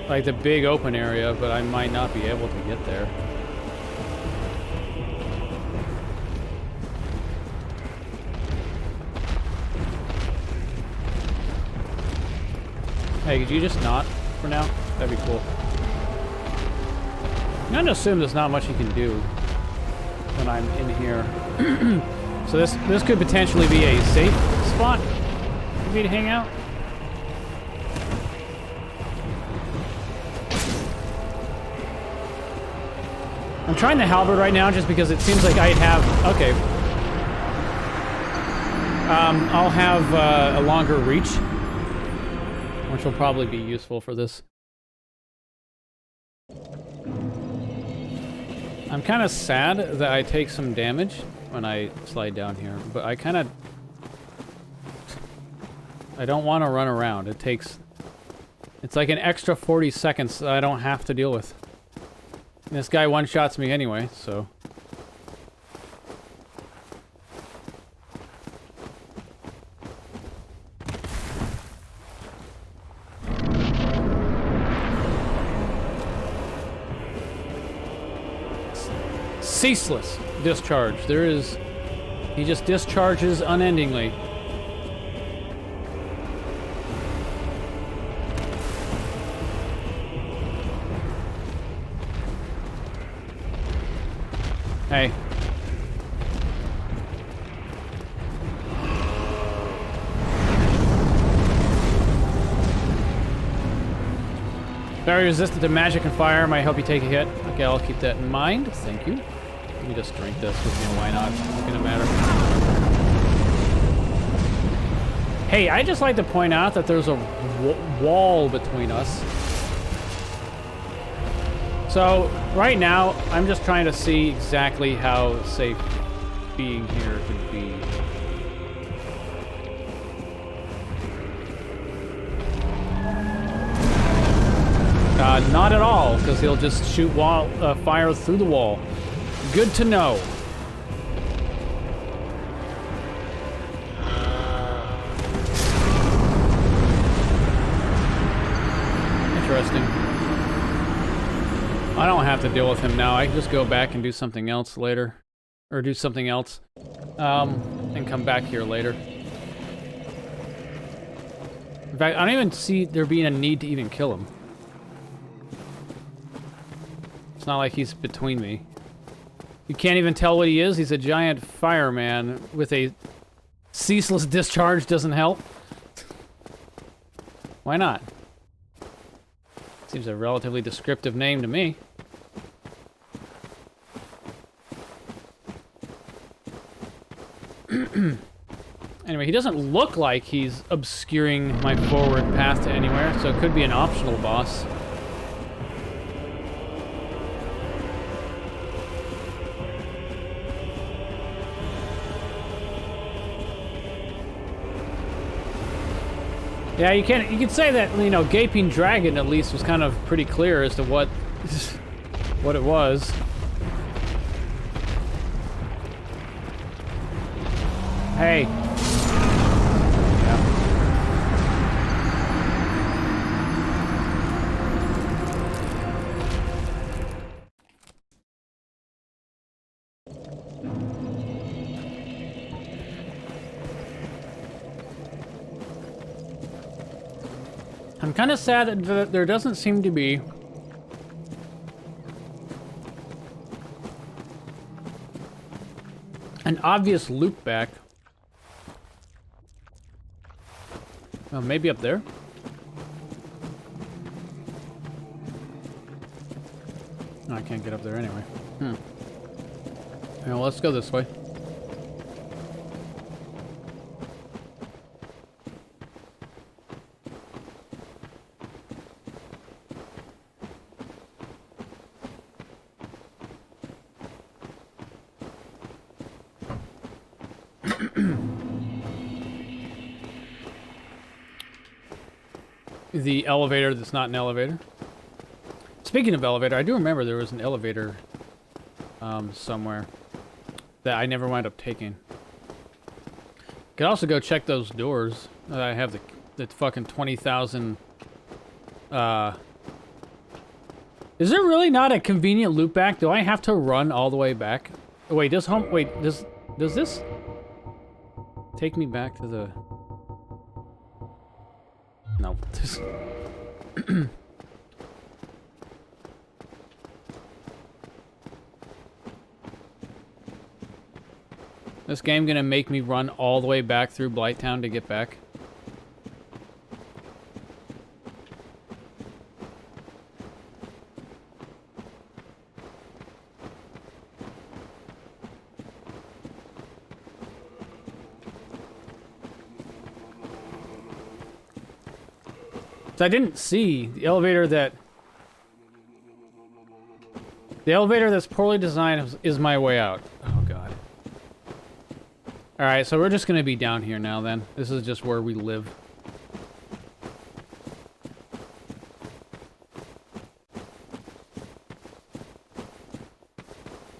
Like the big open area, but I might not be able to get there. Hey, could you just not for now? That'd be cool. I'm gonna assume there's not much you can do when I'm in here. So this could potentially be a safe spot for me to hang out. I'm trying the halberd right now just because it seems like I have... Okay. I'll have a longer reach, which will probably be useful for this. I'm kind of sad that I take some damage when I slide down here, but I don't want to run around. It's like an extra 40 seconds that I don't have to deal with. And this guy one-shots me anyway, so... Ceaseless discharge. He just discharges unendingly. Hey. Very resistant to magic and fire. Might help you take a hit. Okay, I'll keep that in mind. Thank you. Let me just drink this with me. Why not? It's not gonna matter. Hey, I just like to point out that there's a wall between us. So, right now, I'm just trying to see exactly how safe being here could be. Not at all, because he'll just shoot fire through the wall. Good to know. Interesting. I don't have to deal with him now. I can just go back and do something else later. Or do something else. And come back here later. In fact, I don't even see there being a need to even kill him. It's not like he's between me. You can't even tell what he is. He's a giant fireman with a ceaseless discharge. Doesn't help. Why not? Seems a relatively descriptive name to me. Anyway, he doesn't look like he's obscuring my forward path to anywhere, so it could be an optional boss. Yeah, you can say that, you know, Gaping Dragon at least was kind of pretty clear as to what it was. Hey. Yeah. I'm kind of sad that there doesn't seem to be an obvious loop back. Oh, maybe up there? No, I can't get up there anyway. Yeah, well, let's go this way. The elevator that's not an elevator. Speaking of elevator, I do remember there was an elevator somewhere that I never wound up taking. Could also go check those doors. I have the fucking 20,000. Is there really not a convenient loop back? Do I have to run all the way back? Oh, wait, does this take me back to the? No. This game gonna make me run all the way back through Blighttown to get back? So I didn't see the elevator that's poorly designed is my way out. Oh god. Alright, so we're just gonna be down here now then. This is just where we live.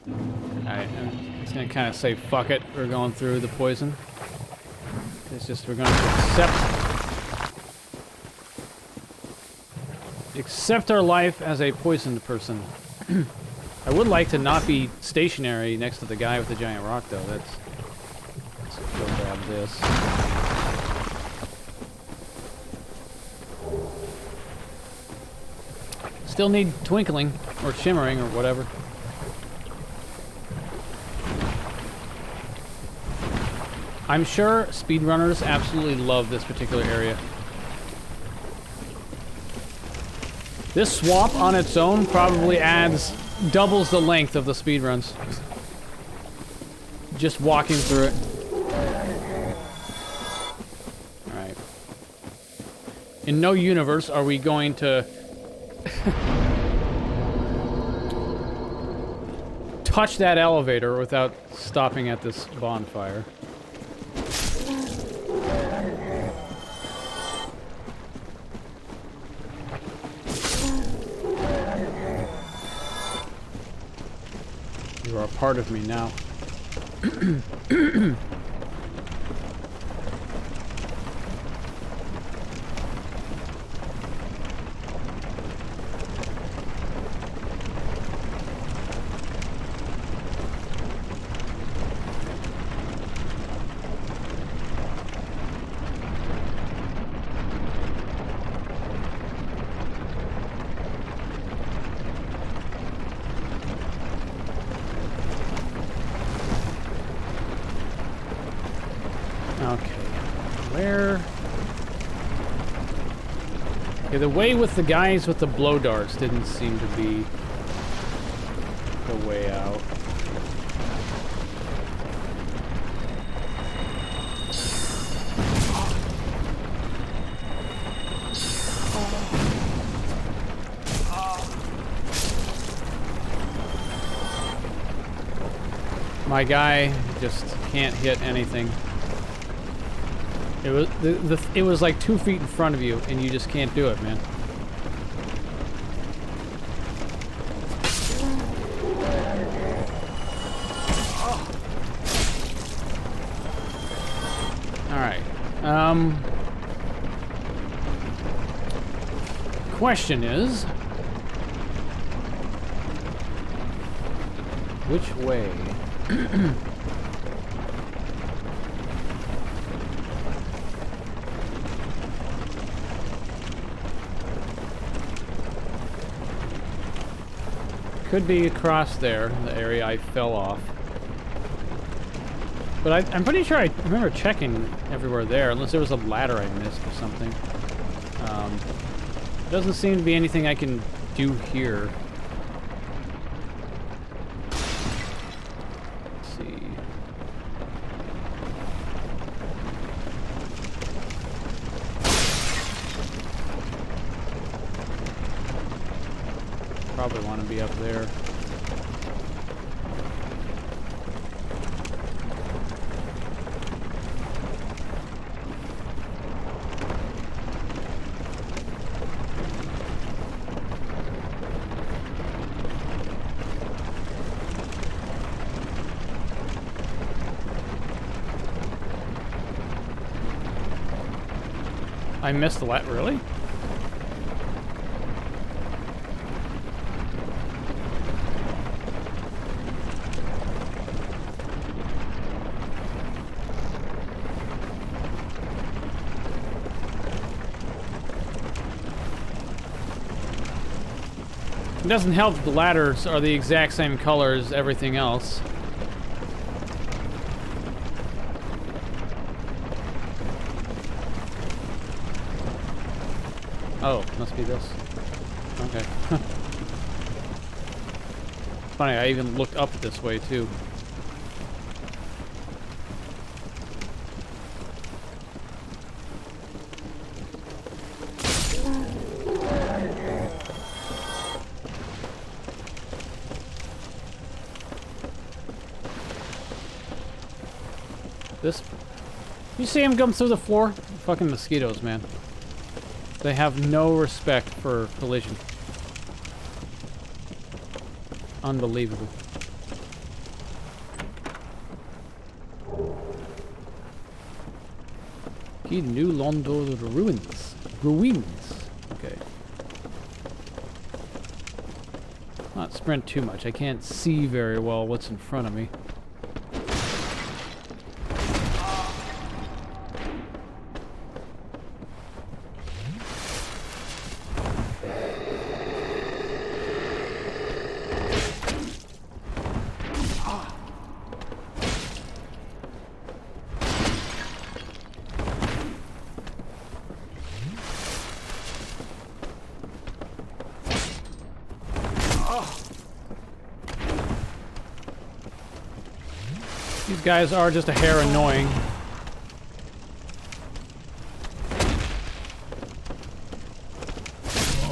Alright, I'm just gonna kind of say fuck it. We're going through the poison. It's just we're gonna accept our life as a poisoned person. I would like to not be stationary next to the guy with the giant rock, though. Let's go grab this. Still need twinkling, or shimmering, or whatever. I'm sure speedrunners absolutely love this particular area. This swamp on its own probably doubles the length of the speedruns. Just walking through it. Alright. In no universe are we going to touch that elevator without stopping at this bonfire. You are a part of me now. Okay, the way with the guys with the blow darts didn't seem to be the way out. My guy just can't hit anything. It was it was like 2 feet in front of you, and you just can't do it, man. All right. Question is, which way? Could be across there, the area I fell off. But I'm pretty sure I remember checking everywhere there, unless there was a ladder I missed or something. Doesn't seem to be anything I can do here. Let's see. Probably want to be up there. I missed the ladder. Really? It doesn't help that the ladders are the exact same color as everything else. Oh, must be this. Okay. Funny, I even looked up this way too. This... You see him come through the floor? Fucking mosquitoes, man. They have no respect for collision. Unbelievable. Key new Londo the ruins. Ruins. Okay. Not sprint too much. I can't see very well what's in front of me. These guys are just a hair annoying.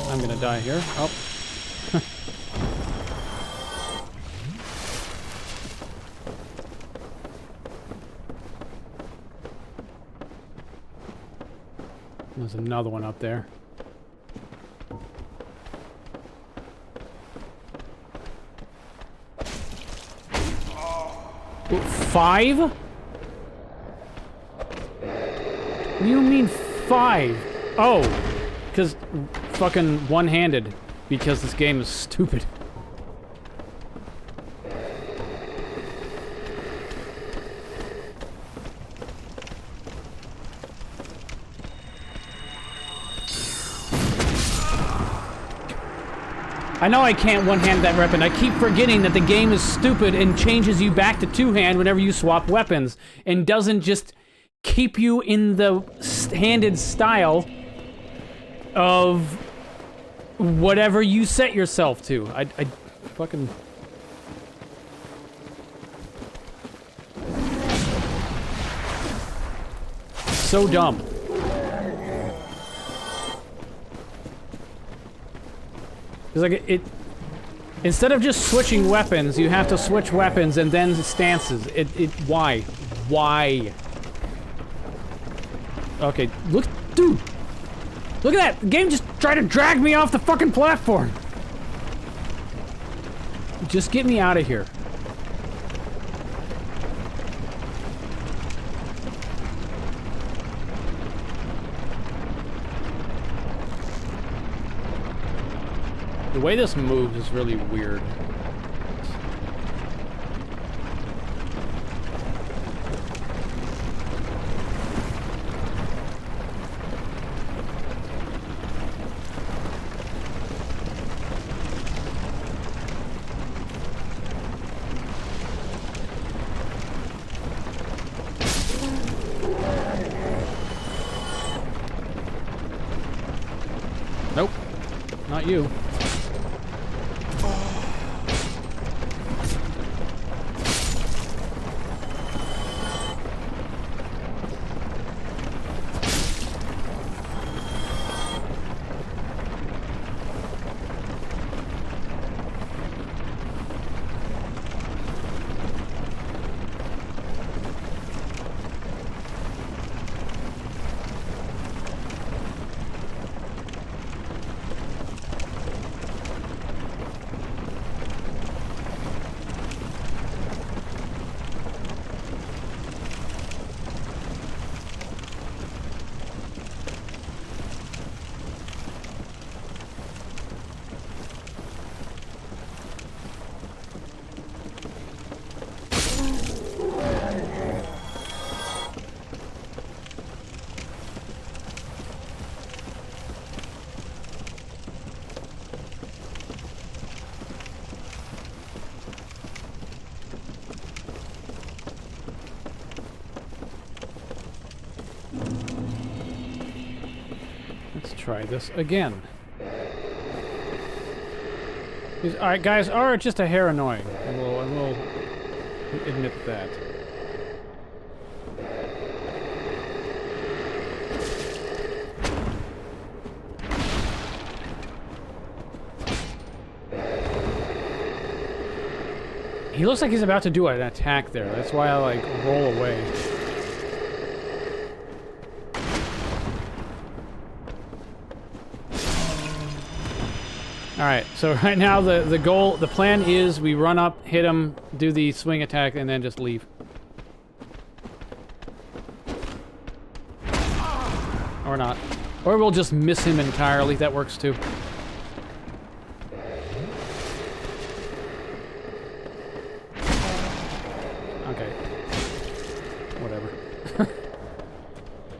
I'm gonna die here. Oh. There's another one up there. Five? What do you mean 5? Oh, because fucking one-handed. Because this game is stupid. I know I can't one-hand that weapon. I keep forgetting that the game is stupid and changes you back to two-hand whenever you swap weapons, and doesn't just keep you in the handed style of whatever you set yourself to. I fucking... So dumb. It's like it instead of just switching weapons, you have to switch weapons and then stances. Why? Why? Okay, look, dude! Look at that! The game just tried to drag me off the fucking platform! Just get me out of here. The way this moves is really weird. Nope. Not you. try this again. These guys are just a hair annoying. I will admit that. He looks like he's about to do an attack there. That's why I, like, roll away. Alright, so right now the plan is we run up, hit him, do the swing attack, and then just leave. Or not. Or we'll just miss him entirely. That works too.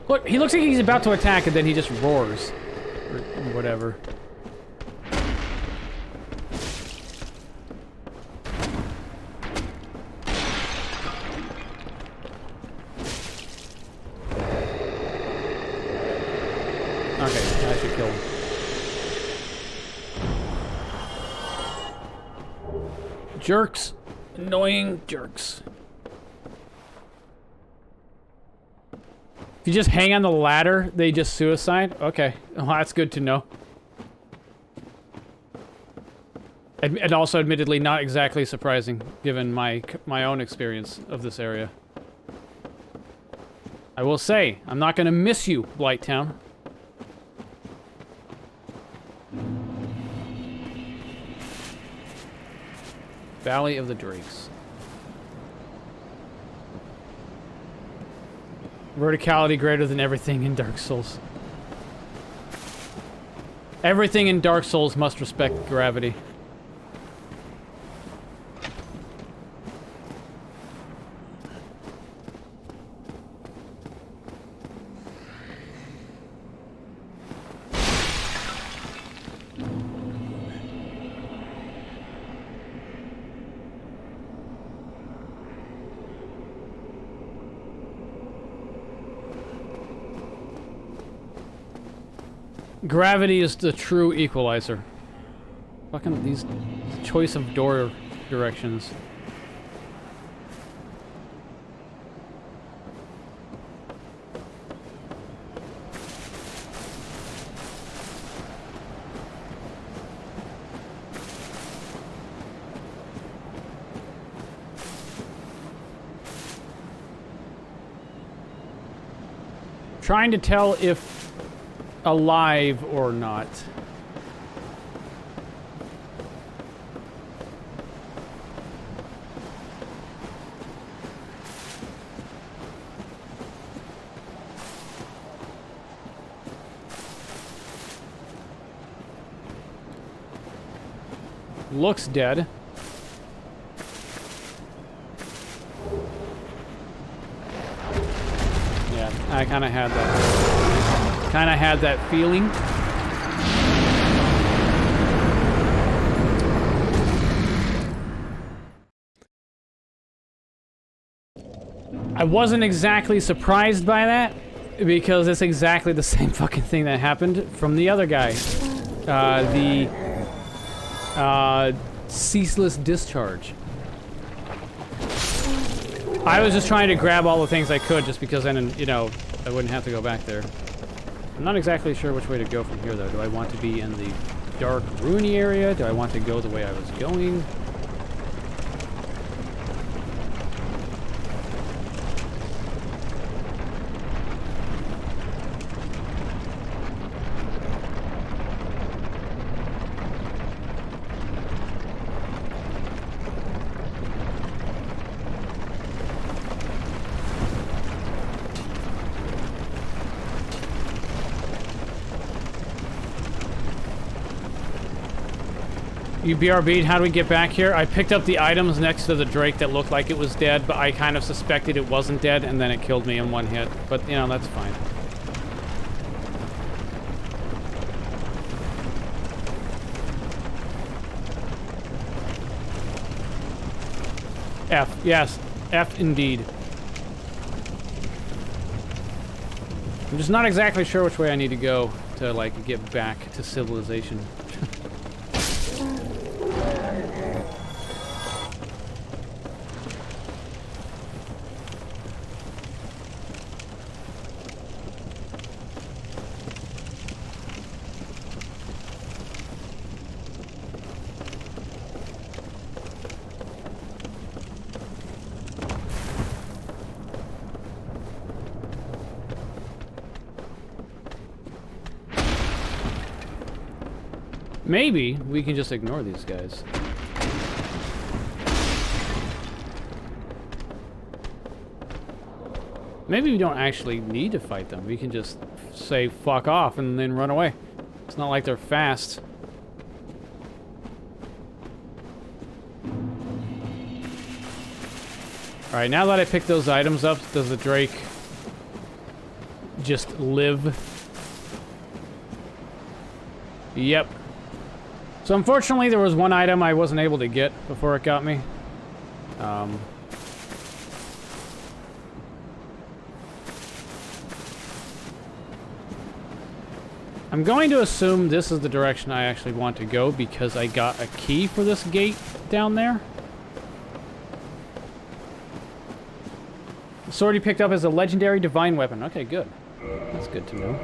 Look, he looks like he's about to attack and then he just roars. Or whatever. Okay, I should kill him. Jerks. Annoying jerks. If you just hang on the ladder, they just suicide? Okay. Well, that's good to know. And also, admittedly, not exactly surprising, given my own experience of this area. I will say, I'm not going to miss you, Blighttown. Valley of the Drakes. Verticality greater than everything in Dark Souls. Everything in Dark Souls must respect gravity. Gravity is the true equalizer. Fucking these choice of door directions. Trying to tell if alive or not. Looks dead. Yeah, I kind of had that. Kind of had that feeling. I wasn't exactly surprised by that, because it's exactly the same fucking thing that happened from the other guy. Ceaseless discharge. I was just trying to grab all the things I could just because then, you know, I wouldn't have to go back there. I'm not exactly sure which way to go from here, though. Do I want to be in the dark, ruiny area? Do I want to go the way I was going? You BRB'd, how do we get back here? I picked up the items next to the Drake that looked like it was dead, but I kind of suspected it wasn't dead, and then it killed me in one hit. But, you know, that's fine. F, yes. F indeed. I'm just not exactly sure which way I need to go to like get back to civilization. Maybe we can just ignore these guys. Maybe we don't actually need to fight them. We can just say fuck off and then run away. It's not like they're fast. Alright, now that I picked those items up, does the Drake just live? Yep. So unfortunately, there was one item I wasn't able to get before it got me. I'm going to assume this is the direction I actually want to go because I got a key for this gate down there. The sword you picked up is a legendary divine weapon. Okay, good. That's good to know.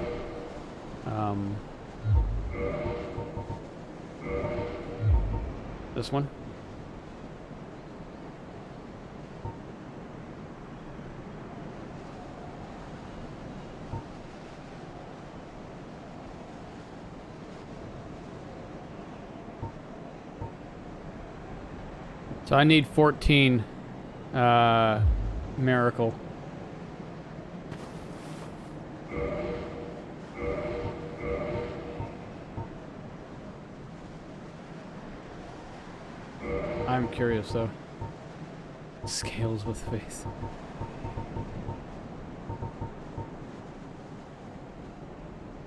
This one. So I need 14 miracle. I'm curious though. Scales with faith.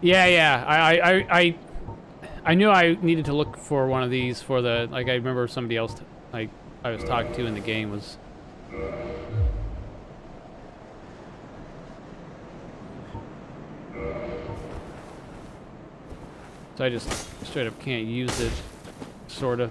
Yeah. I knew I needed to look for one of these for the, like, I remember somebody else like I was talking to in the game was so I just straight up can't use it, sorta.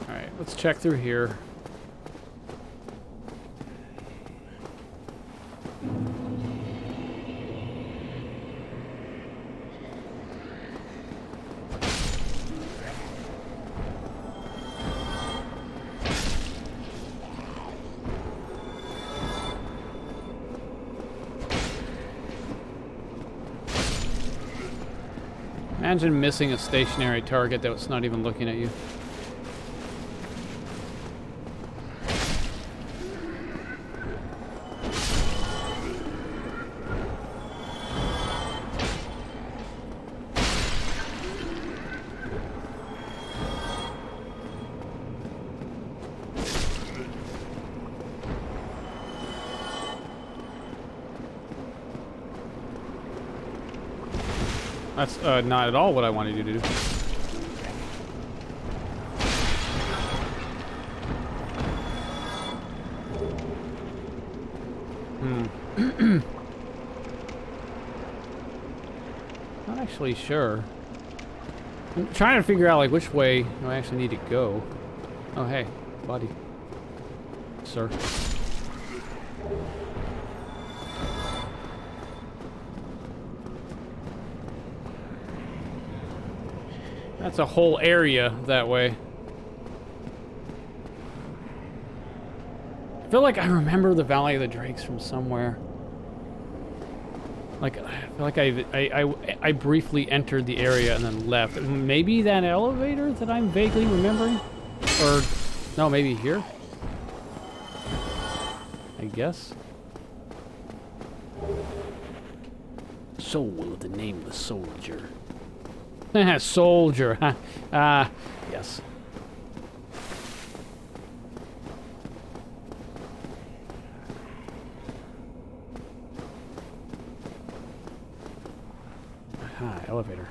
Alright, let's check through here. Imagine missing a stationary target that's not even looking at you. That's not at all what I wanted you to do. Not actually sure. I'm trying to figure out like which way do I actually need to go. Oh hey, buddy. Sir. That's a whole area that way. I feel like I remember the Valley of the Drakes from somewhere. Like, I feel like I briefly entered the area and then left. Maybe that elevator that I'm vaguely remembering? Or, no, maybe here? I guess. Soul of the Nameless Soldier. Soldier, huh? Yes. Aha, elevator.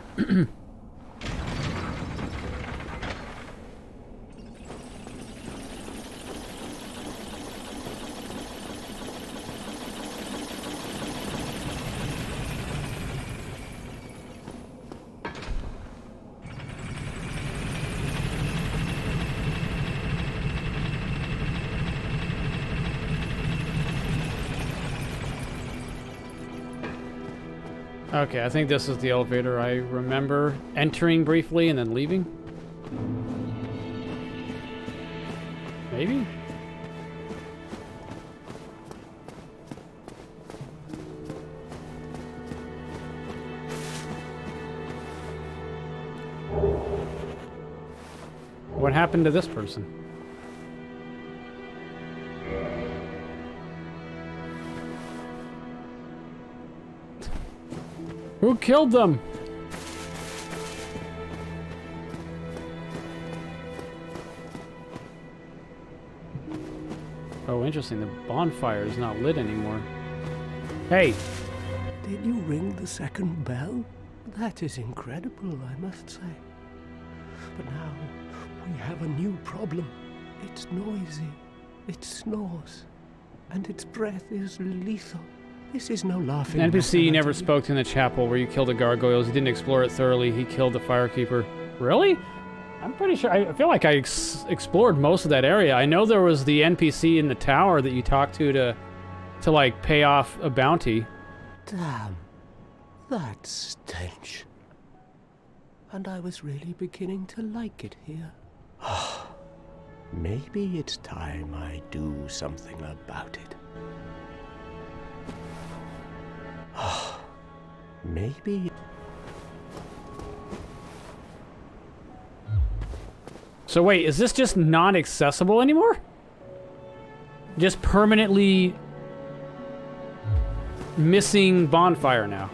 Okay, I think this is the elevator I remember entering briefly and then leaving. Maybe? What happened to this person? Who killed them? Oh, interesting. The bonfire is not lit anymore. Hey! Did you ring the second bell? That is incredible, I must say. But now we have a new problem. It's noisy, it snores, and its breath is lethal. This is no laughing An NPC matter, never I tell you. spoke to in the chapel where you killed the gargoyles. He didn't explore it thoroughly. He killed the firekeeper. Really? I'm pretty sure. I feel like I explored most of that area. I know there was the NPC in the tower that you talked to like pay off a bounty. Damn, that stench. And I was really beginning to like it here. Maybe it's time I do something about it. Maybe... So wait, is this just not accessible anymore? Just permanently missing bonfire now.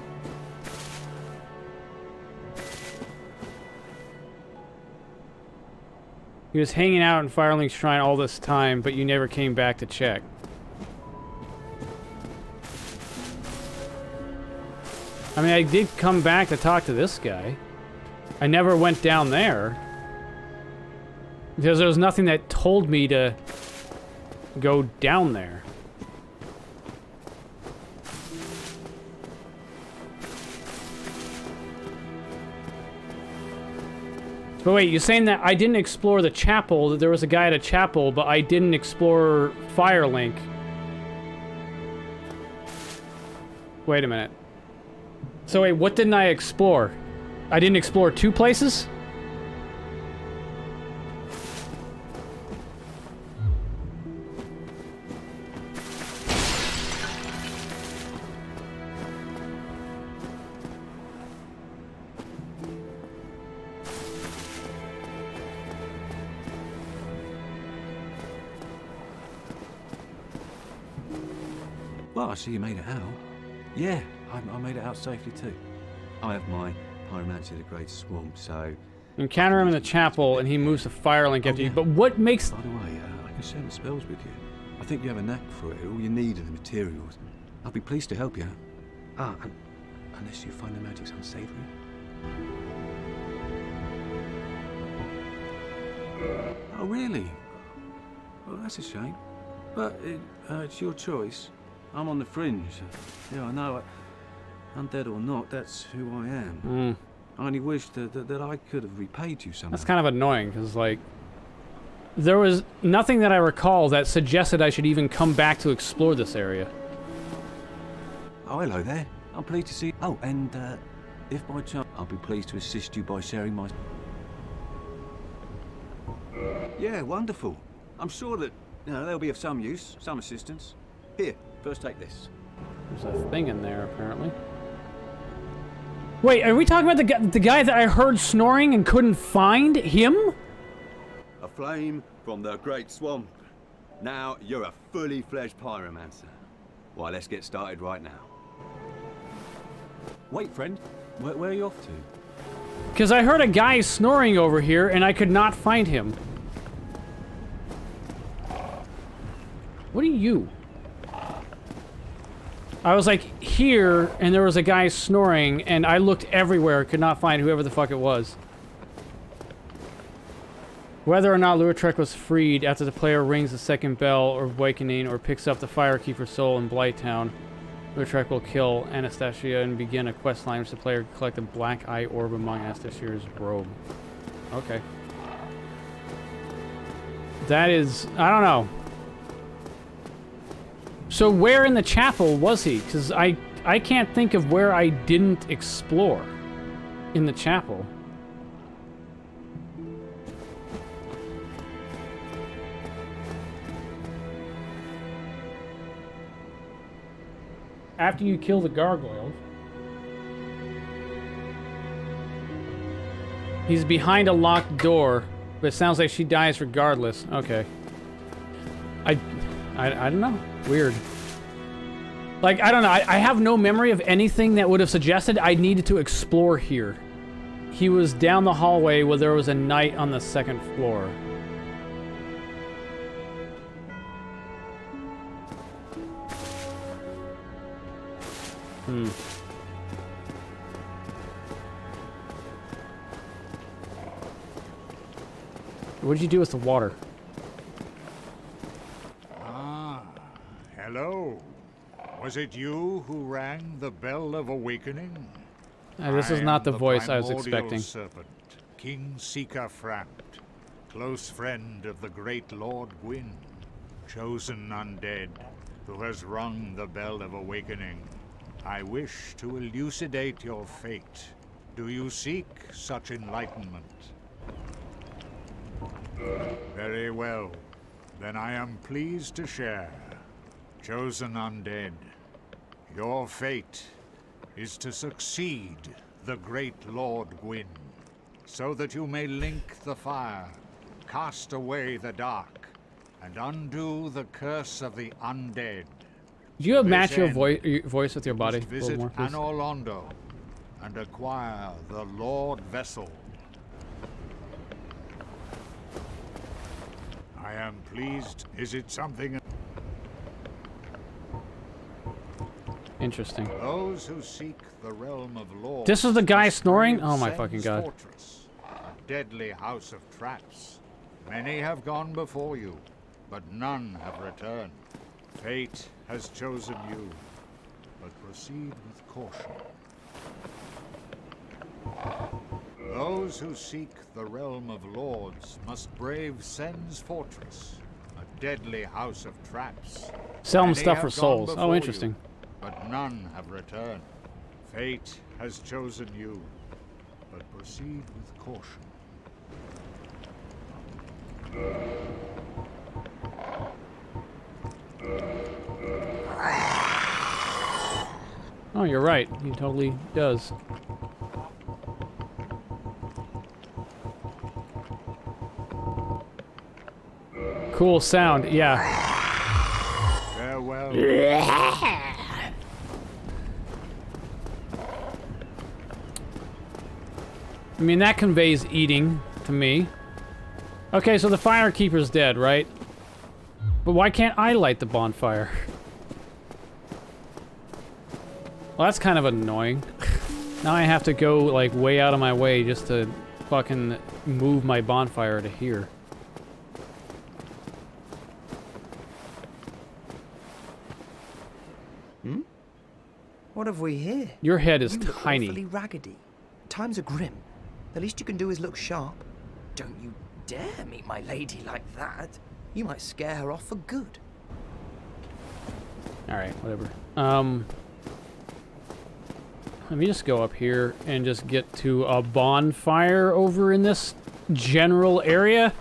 He was hanging out in Firelink Shrine all this time, but you never came back to check. I mean, I did come back to talk to this guy. I never went down there. Because there was nothing that told me to go down there. But wait, you're saying that I didn't explore the chapel, that there was a guy at a chapel, but I didn't explore Firelink. Wait a minute. So wait, what didn't I explore? I didn't explore two places? Well, I see you made it out. Yeah, I made it out safely too. I have my pyromancy of the Great Swamp, so... Encounter him in the chapel, and he moves to Firelink after you. yeah. But what makes... By the way, I can share the spells with you. I think you have a knack for it. All you need are the materials. I'll be pleased to help you. Unless you find the magic's unsavory. Oh, really? Well, that's a shame. But it's your choice. I'm on the fringe. Yeah, I know. Undead or not, that's who I am. I only wish that I could have repaid you somehow. That's kind of annoying, because, like... There was nothing that I recall that suggested I should even come back to explore this area. Oh, hello there. I'm pleased to see you. Oh, and if by chance, I'll be pleased to assist you by sharing my... Yeah, wonderful. I'm sure that, they'll be of some use, some assistance. Here, first take this. There's a thing in there, apparently. Wait, are we talking about the guy that I heard snoring and couldn't find? Him? A flame from the Great Swamp. Now you're a fully fledged pyromancer. Why, let's get started right now. Wait, friend. Where are you off to? Because I heard a guy snoring over here, and I could not find him. What are you? I was like here, and there was a guy snoring, and I looked everywhere, could not find whoever the fuck it was. Whether or not Luatrek was freed after the player rings the second bell or awakening or picks up the Firekeeper soul in Blighttown, Luatrek will kill Anastasia and begin a quest line which the player can collect a black eye orb among Anastasia's robe. Okay. That is... I don't know. So where in the chapel was he? Because I I can't think of where I didn't explore in the chapel. After you kill the gargoyles, he's behind a locked door, but it sounds like she dies regardless. Okay. I don't know. Weird. Like, I don't know. I have no memory of anything that would have suggested I needed to explore here. He was down the hallway where there was a knight on the second floor. What did you do with the water? Ah, hello. Was it you who rang the bell of awakening? This is I not am the voice I was primordial expecting. Serpent, King Seeker Frampt, close friend of the great Lord Gwyn, chosen undead, who has rung the bell of awakening. I wish to elucidate your fate. Do you seek such enlightenment? Very well. Then I am pleased to share. Chosen undead, your fate is to succeed the great Lord Gwyn, so that you may link the fire, cast away the dark, and undo the curse of the undead. Do you have To match this your end, voice with your body? must A little visit more, please. Anor Londo and acquire the Lord Vessel. I am pleased. Is it something? Interesting. Those who seek the realm of lords. This is the guy must snoring? brave Oh my Sen's fucking god. Fortress, a deadly house of traps. Many have gone before you, but none have returned. Fate has chosen you, but proceed with caution. Those who seek the realm of lords must brave Sen's Fortress, a deadly house of traps. Sell him Many stuff have for gone souls. before Oh, you, interesting. but none have returned. Fate has chosen you, but proceed with caution. Oh, you're right. He totally does. Cool sound. Yeah. Farewell. I mean, that conveys eating to me. Okay, so the firekeeper's dead, right? But why can't I light the bonfire? Well, that's kind of annoying. Now I have to go, like, way out of my way just to fucking move my bonfire to here. What have we here? Your head is You look tiny. awfully raggedy. Times are grim. The least you can do is look sharp. Don't you dare meet my lady like that. You might scare her off for good. Alright, whatever. Let me just go up here and just get to a bonfire over in this general area.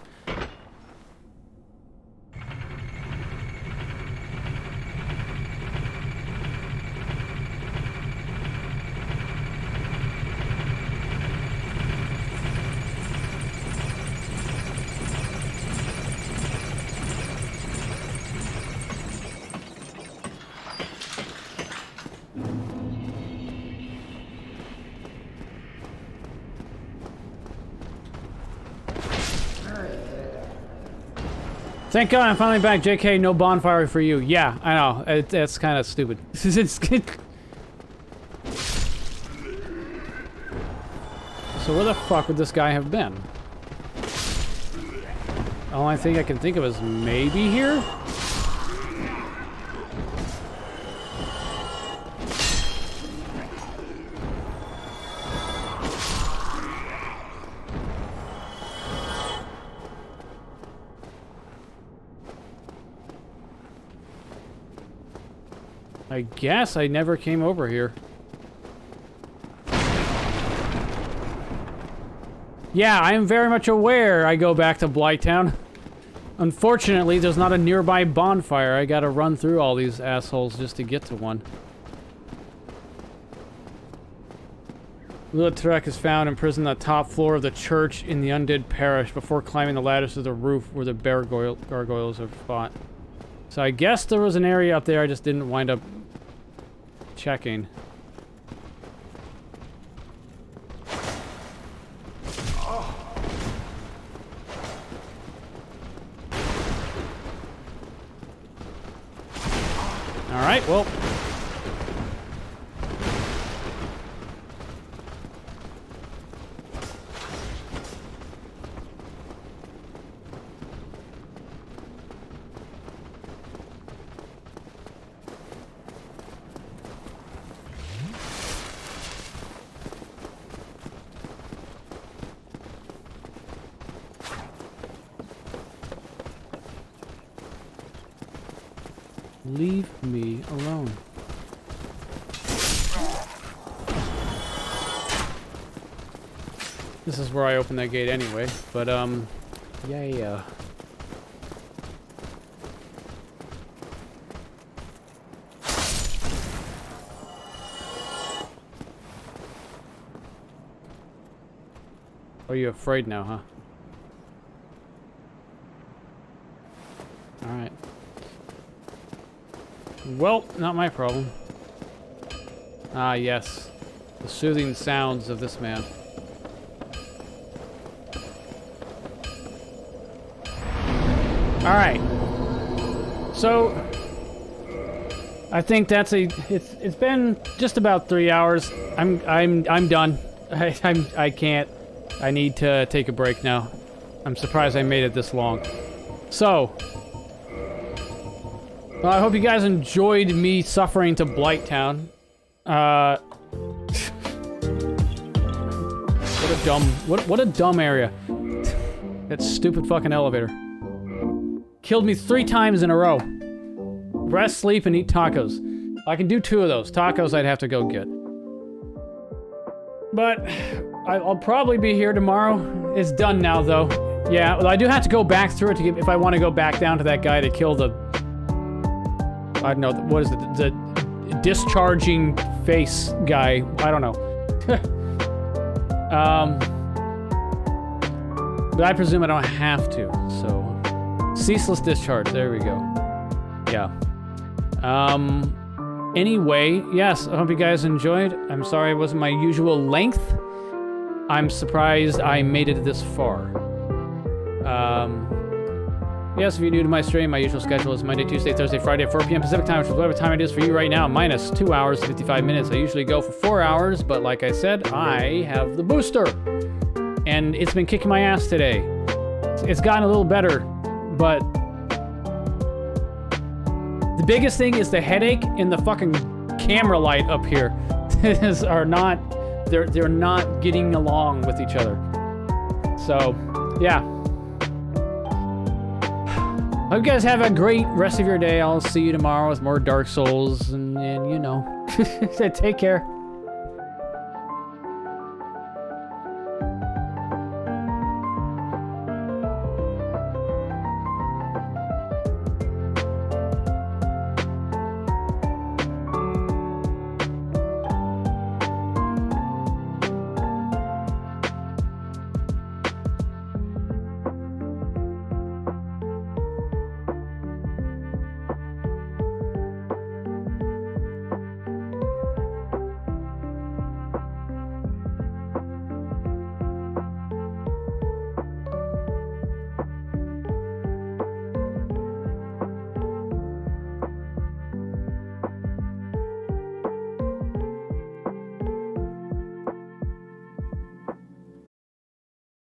Thank God I'm finally back, JK. No bonfire for you. Yeah, I know. It's kind of stupid. So where the fuck would this guy have been? Only thing I can think of is maybe here? I guess I never came over here. Yeah, I am very much aware I go back to Blighttown. Unfortunately, there's not a nearby bonfire. I gotta run through all these assholes just to get to one. Luatrek is found imprisoned on the top floor of the church in the undead parish before climbing the ladders to the roof where the gargoyles are fought. So I guess there was an area up there I just didn't wind up checking. Alright, well. Leave me alone. This is where I opened that gate anyway, but, yeah. Are you afraid now, huh? Alright. Well, not my problem. Ah, yes. The soothing sounds of this man. Alright. So I think that's it's been just about 3 hours. I'm done. I can't. I need to take a break now. I'm surprised I made it this long. So well, I hope you guys enjoyed me suffering to Blighttown. What a dumb area. That stupid fucking elevator. Killed me 3 times in a row. Rest, sleep, and eat tacos. I can do 2 of those. Tacos I'd have to go get. But I'll probably be here tomorrow. It's done now, though. Yeah, well, I do have to go back through it to get, if I want to go back down to that guy to kill the... I don't know, what is it? The discharging face guy. I don't know. But I presume I don't have to, so... Ceaseless discharge, there we go. Yeah. Anyway, yes, I hope you guys enjoyed. I'm sorry it wasn't my usual length. I'm surprised I made it this far. Yes, if you're new to my stream, my usual schedule is Monday, Tuesday, Thursday, Friday at 4 p.m. Pacific time, which is whatever time it is for you right now, minus 2 hours, 55 minutes. I usually go for 4 hours, but like I said, I have the booster. And it's been kicking my ass today. It's gotten a little better, but the biggest thing is the headache and the fucking camera light up here. They're not getting along with each other. So, yeah. Hope you guys have a great rest of your day. I'll see you tomorrow with more Dark Souls and you know. Take care.